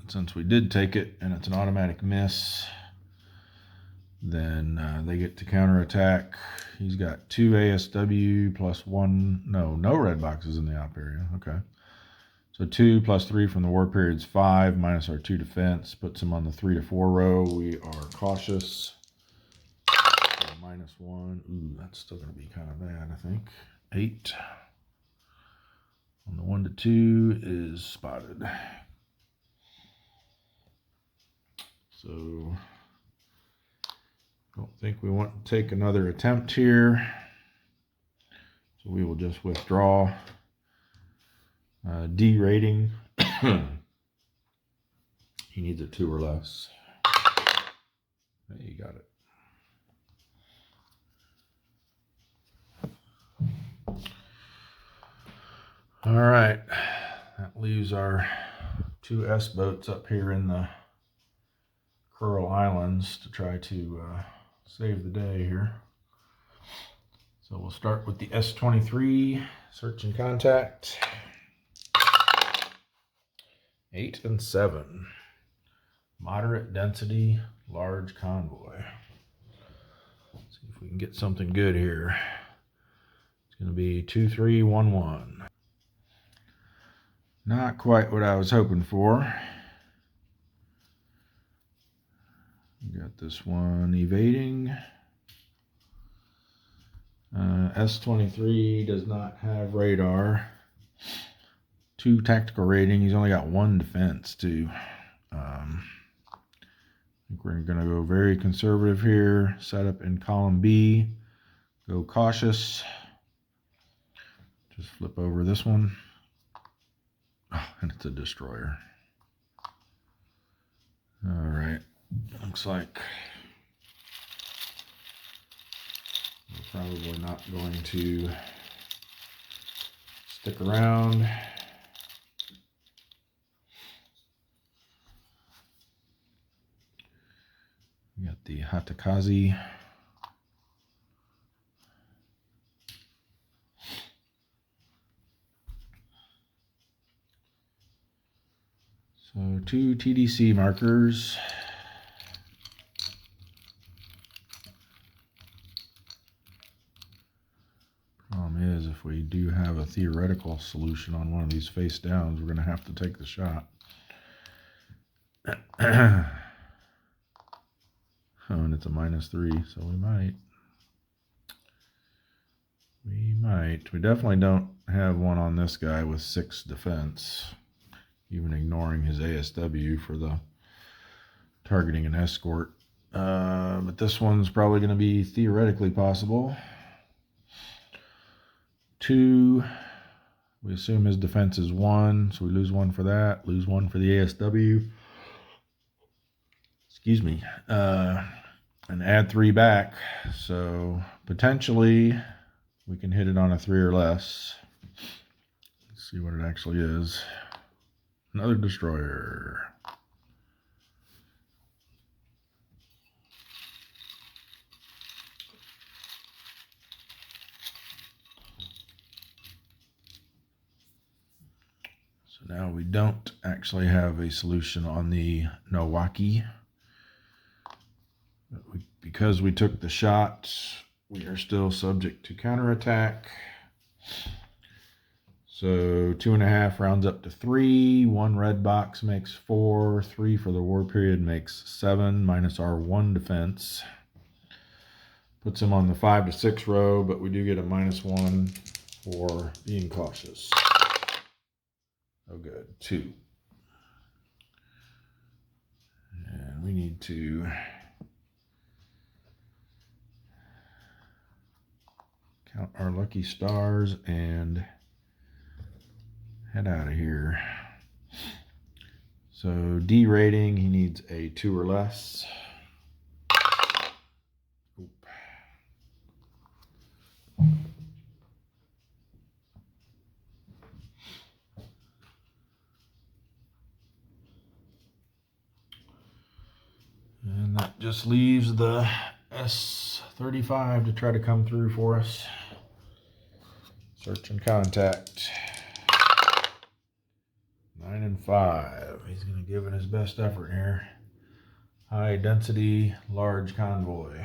Since we did take it and it's an automatic miss, then they get to counterattack. He's got 2 ASW plus 1. No red boxes in the op area. Okay. So 2 plus 3 from the war period's 5 minus our 2 defense puts him on the 3 to 4 row. We are cautious. So -1. Ooh, that's still going to be kind of bad, I think. 8. On the 1 to 2 is spotted. So don't think we want to take another attempt here. So we will just withdraw. D rating. He needs a 2 or less. Hey, you got it. All right. That leaves our 2 S boats up here in the Coral Islands to try to save the day here. So we'll start with the S-23, search and contact. 8 and 7. Moderate density, large convoy. Let's see if we can get something good here. It's going to be 2311. Not quite what I was hoping for. Got this one evading. S-23 does not have radar. 2 tactical rating. He's only got 1 defense too. I think we're going to go very conservative here. Set up in column B. Go cautious. Just flip over this one. Oh, and it's a destroyer. All right. Looks like we're probably not going to stick around. We got the Hatakazi. So 2 TDC markers. have a theoretical solution on one of these face downs, we're going to have to take the shot. Oh, and it's a -3, so we might. We definitely don't have one on this guy with 6 defense, even ignoring his ASW for the targeting an escort. But this one's probably going to be theoretically possible. 2, we assume his defense is 1, so we lose 1 for that, lose 1 for the ASW. Excuse me. And add 3 back. So potentially we can hit it on a 3 or less. Let's see what it actually is. Another destroyer. So now we don't actually have a solution on the Milwaukee. Because we took the shot, we are still subject to counterattack. So 2.5 rounds up to 3. 1 red box makes 4. 3 for the war period makes 7, minus our 1 defense. Puts him on the 5 to 6 row, but we do get a -1 for being cautious. Oh, good. 2. And we need to count our lucky stars and head out of here. So D rating, he needs a 2 or less. Oop. And that just leaves the S35 to try to come through for us. Search and contact. 9 and 5. He's going to give it his best effort here. High density, large convoy.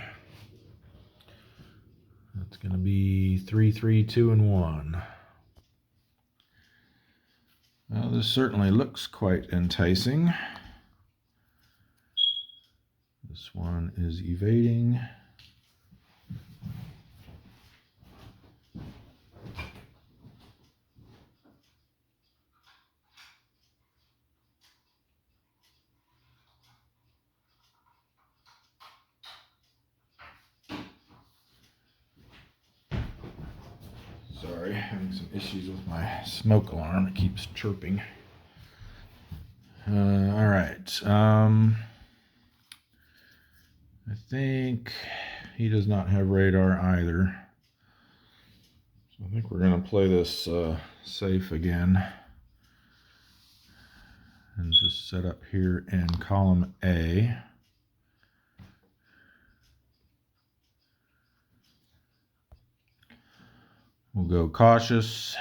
That's going to be 3, 3, 2, and 1. Well, this certainly looks quite enticing. This one is evading. Sorry, having some issues with my smoke alarm. It keeps chirping. All right. I think he does not have radar either. So I think we're going to play this safe again. And just set up here in column A. We'll go cautious.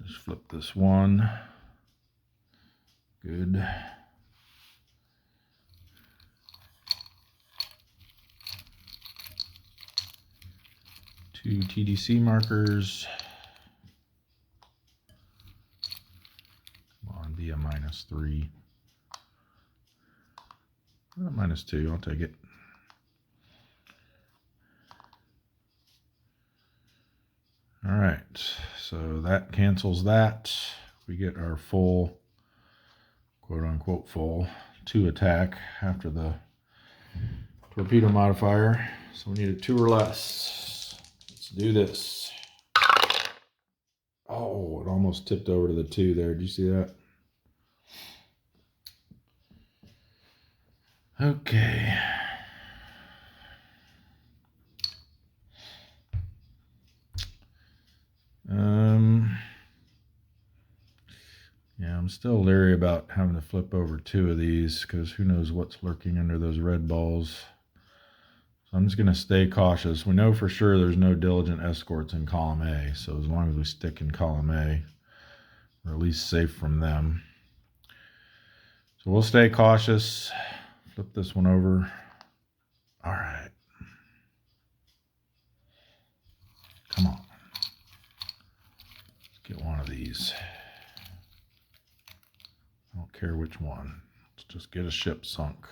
Just flip this one. Good. Two TDC markers. Come on, be a -3. -2, I'll take it. All right, so that cancels that. We get our full, quote-unquote full, 2 attack after the torpedo modifier. So we need a 2 or less. Let's do this. Oh, it almost tipped over to the 2 there. Did you see that? Okay. Yeah, I'm still leery about having to flip over 2 of these because who knows what's lurking under those red balls. So I'm just going to stay cautious. We know for sure there's no diligent escorts in column A, so as long as we stick in column A, we're at least safe from them. So we'll stay cautious. Flip this one over. All right. Come on. of these. I don't care which one. Let's just get a ship sunk.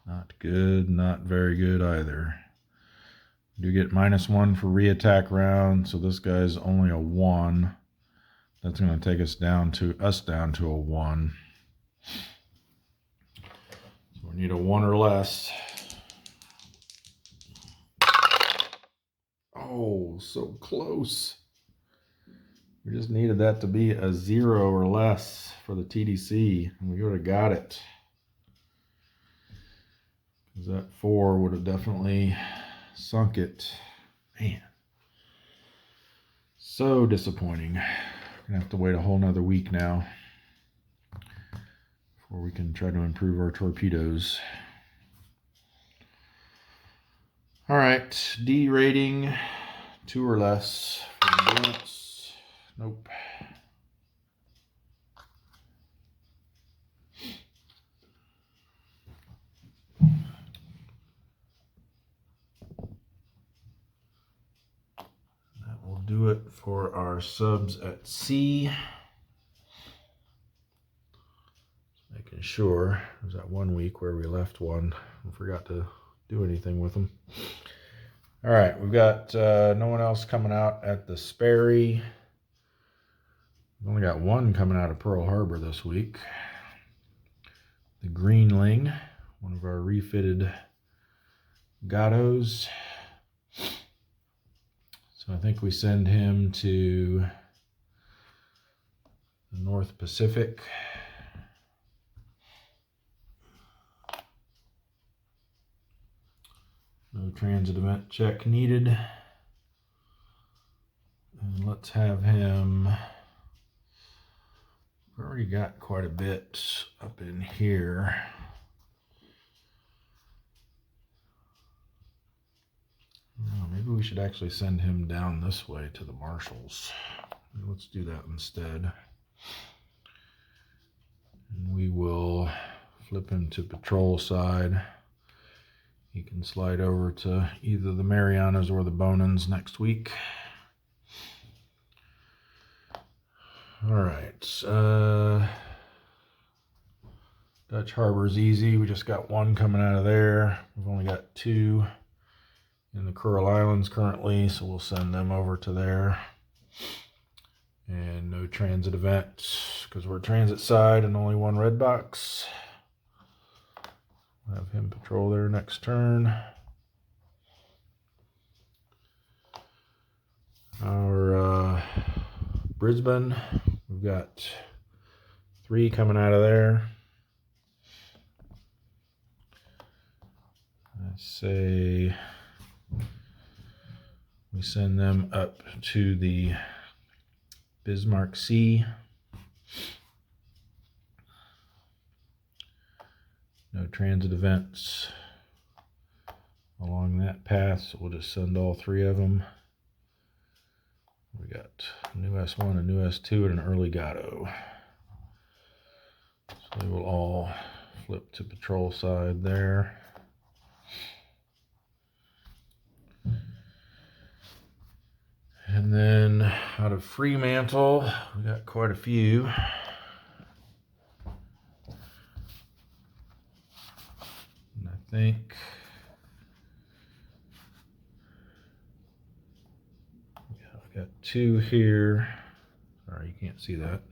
Not good, not very good either. You get -1 for reattack round, so this guy's only a 1. That's going to take us down to a 1. So we need a 1 or less. Oh, so close. We just needed that to be a 0 or less for the TDC, and we would have got it. Because that 4 would have definitely sunk it. Man. So disappointing. We're going to have to wait a whole nother week now before we can try to improve our torpedoes. All right, D rating, 2 or less for endurance. Nope. That will do it for our subs at sea. Just making sure. There's that 1 week where we left one and forgot to do anything with them. All right, we've got no one else coming out at the Sperry. We've only got one coming out of Pearl Harbor this week. The Greenling, one of our refitted Gattos. So I think we send him to the North Pacific. No transit event check needed. And let's have him, we've already got quite a bit up in here. Maybe we should actually send him down this way to the Marshals. Let's do that instead. And we will flip him to patrol side. He can slide over to either the Marianas or the Bonans next week. All right. Dutch Harbor's easy. We just got 1 coming out of there. We've only got 2 in the Coral Islands currently, so we'll send them over to there. And no transit event because we're transit side and only 1 red box. We'll have him patrol there next turn. Our Brisbane, we've got 3 coming out of there. I say we send them up to the Bismarck Sea. No transit events along that path, so we'll just send all 3 of them. We got a new S1, a new S2, and an early Gatto. So they will all flip to patrol side there. And then out of Fremantle, we got quite a few. And I think I've got 2 here. Sorry, you can't see that.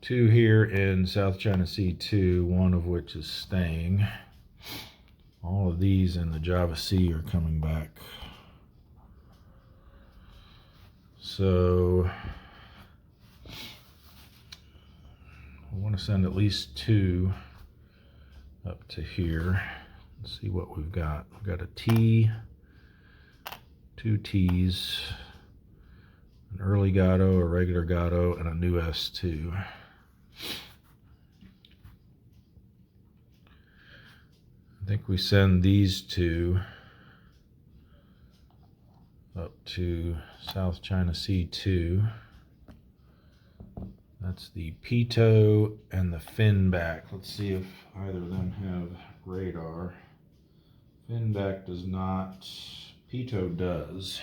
2 here in South China Sea 2, one of which is staying. All of these in the Java Sea are coming back. So I want to send at least 2 up to here. Let's see what we've got. We've got a T, 2 T's, an early Gatto, a regular Gatto, and a new S2. I think we send these 2 up to South China Sea 2. That's It's the pitot and the fin back. Let's see if either of them have radar. Fin back does not. Pitot does.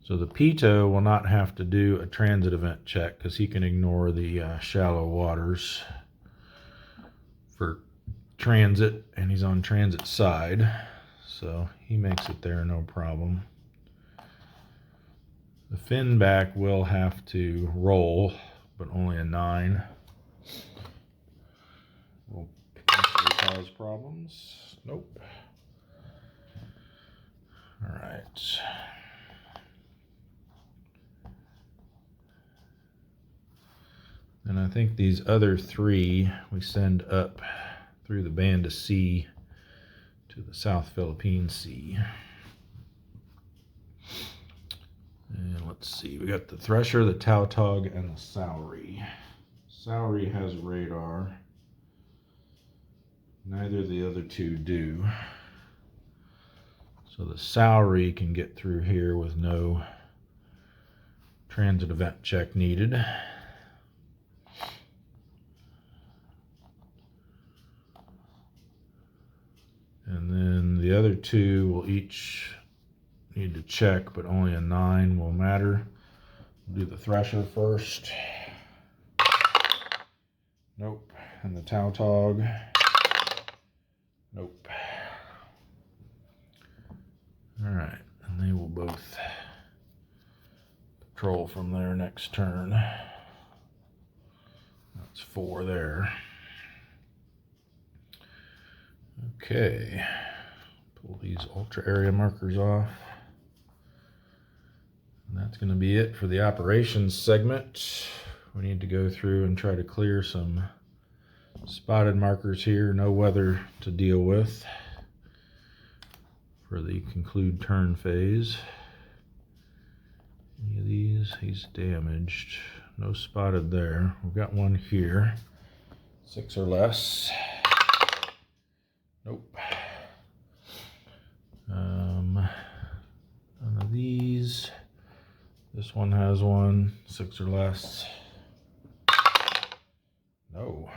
So the pitot will not have to do a transit event check because he can ignore the shallow waters for transit, and he's on transit side, so he makes it there no problem. The fin back will have to roll, but only a 9. Will potentially cause problems. Nope. All right. And I think these other 3 we send up through the Band of Sea to the South Philippine Sea. And let's see, we got the Thresher, the Tautog, and the Sowery. Sowery has radar. Neither of the other 2 do. So the Sowery can get through here with no transit event check needed. And then the other 2 will each need to check, but only a 9 will matter. We'll do the Thresher first. Nope. And the Tautog. Nope. Alright, and they will both patrol from there next turn. That's 4 there. Okay. Pull these ultra area markers off. And that's going to be it for the operations segment. We need to go through and try to clear some spotted markers here. No weather to deal with for the conclude turn phase. Any of these? He's damaged. No spotted there. We've got one here. 6 or less. Nope. None of these. This one has one, 6 or less. No.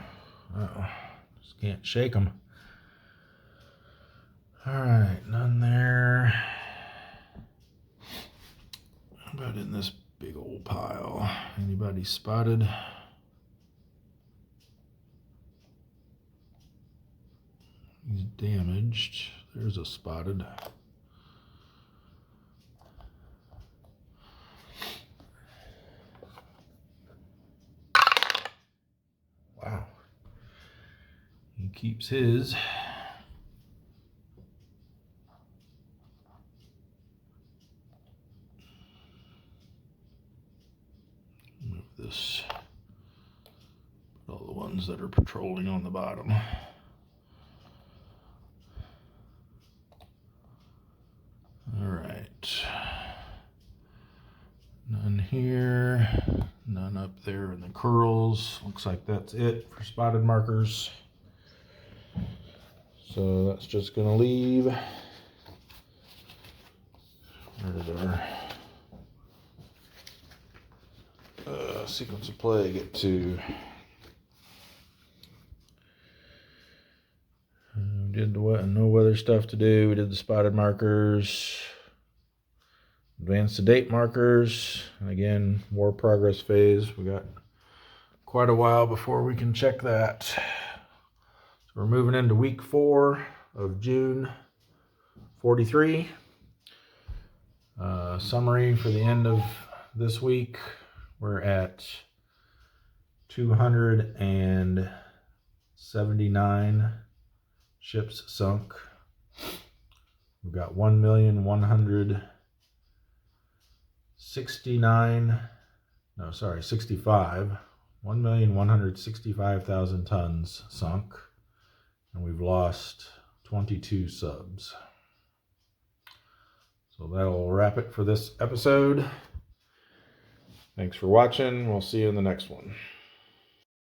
Uh-oh. Just can't shake them. Alright, none there. How about in this big old pile? Anybody spotted? He's damaged. There's a spotted. Wow. He keeps his. Move this. Put all the ones that are patrolling on the bottom. Alright. None here. None up there in the curls. Looks like that's it for spotted markers. So that's just going to leave. Where did our sequence of play get to? We did the no weather stuff to do. We did the spotted markers. Advance the date markers. And again, war progress phase. We got quite a while before we can check that. So we're moving into week 4 of June 43. Summary for the end of this week. We're at 279 ships sunk. We've got 1,165,000 tons sunk, and we've lost 22 subs. So that'll wrap it for this episode. Thanks for watching. We'll see you in the next one.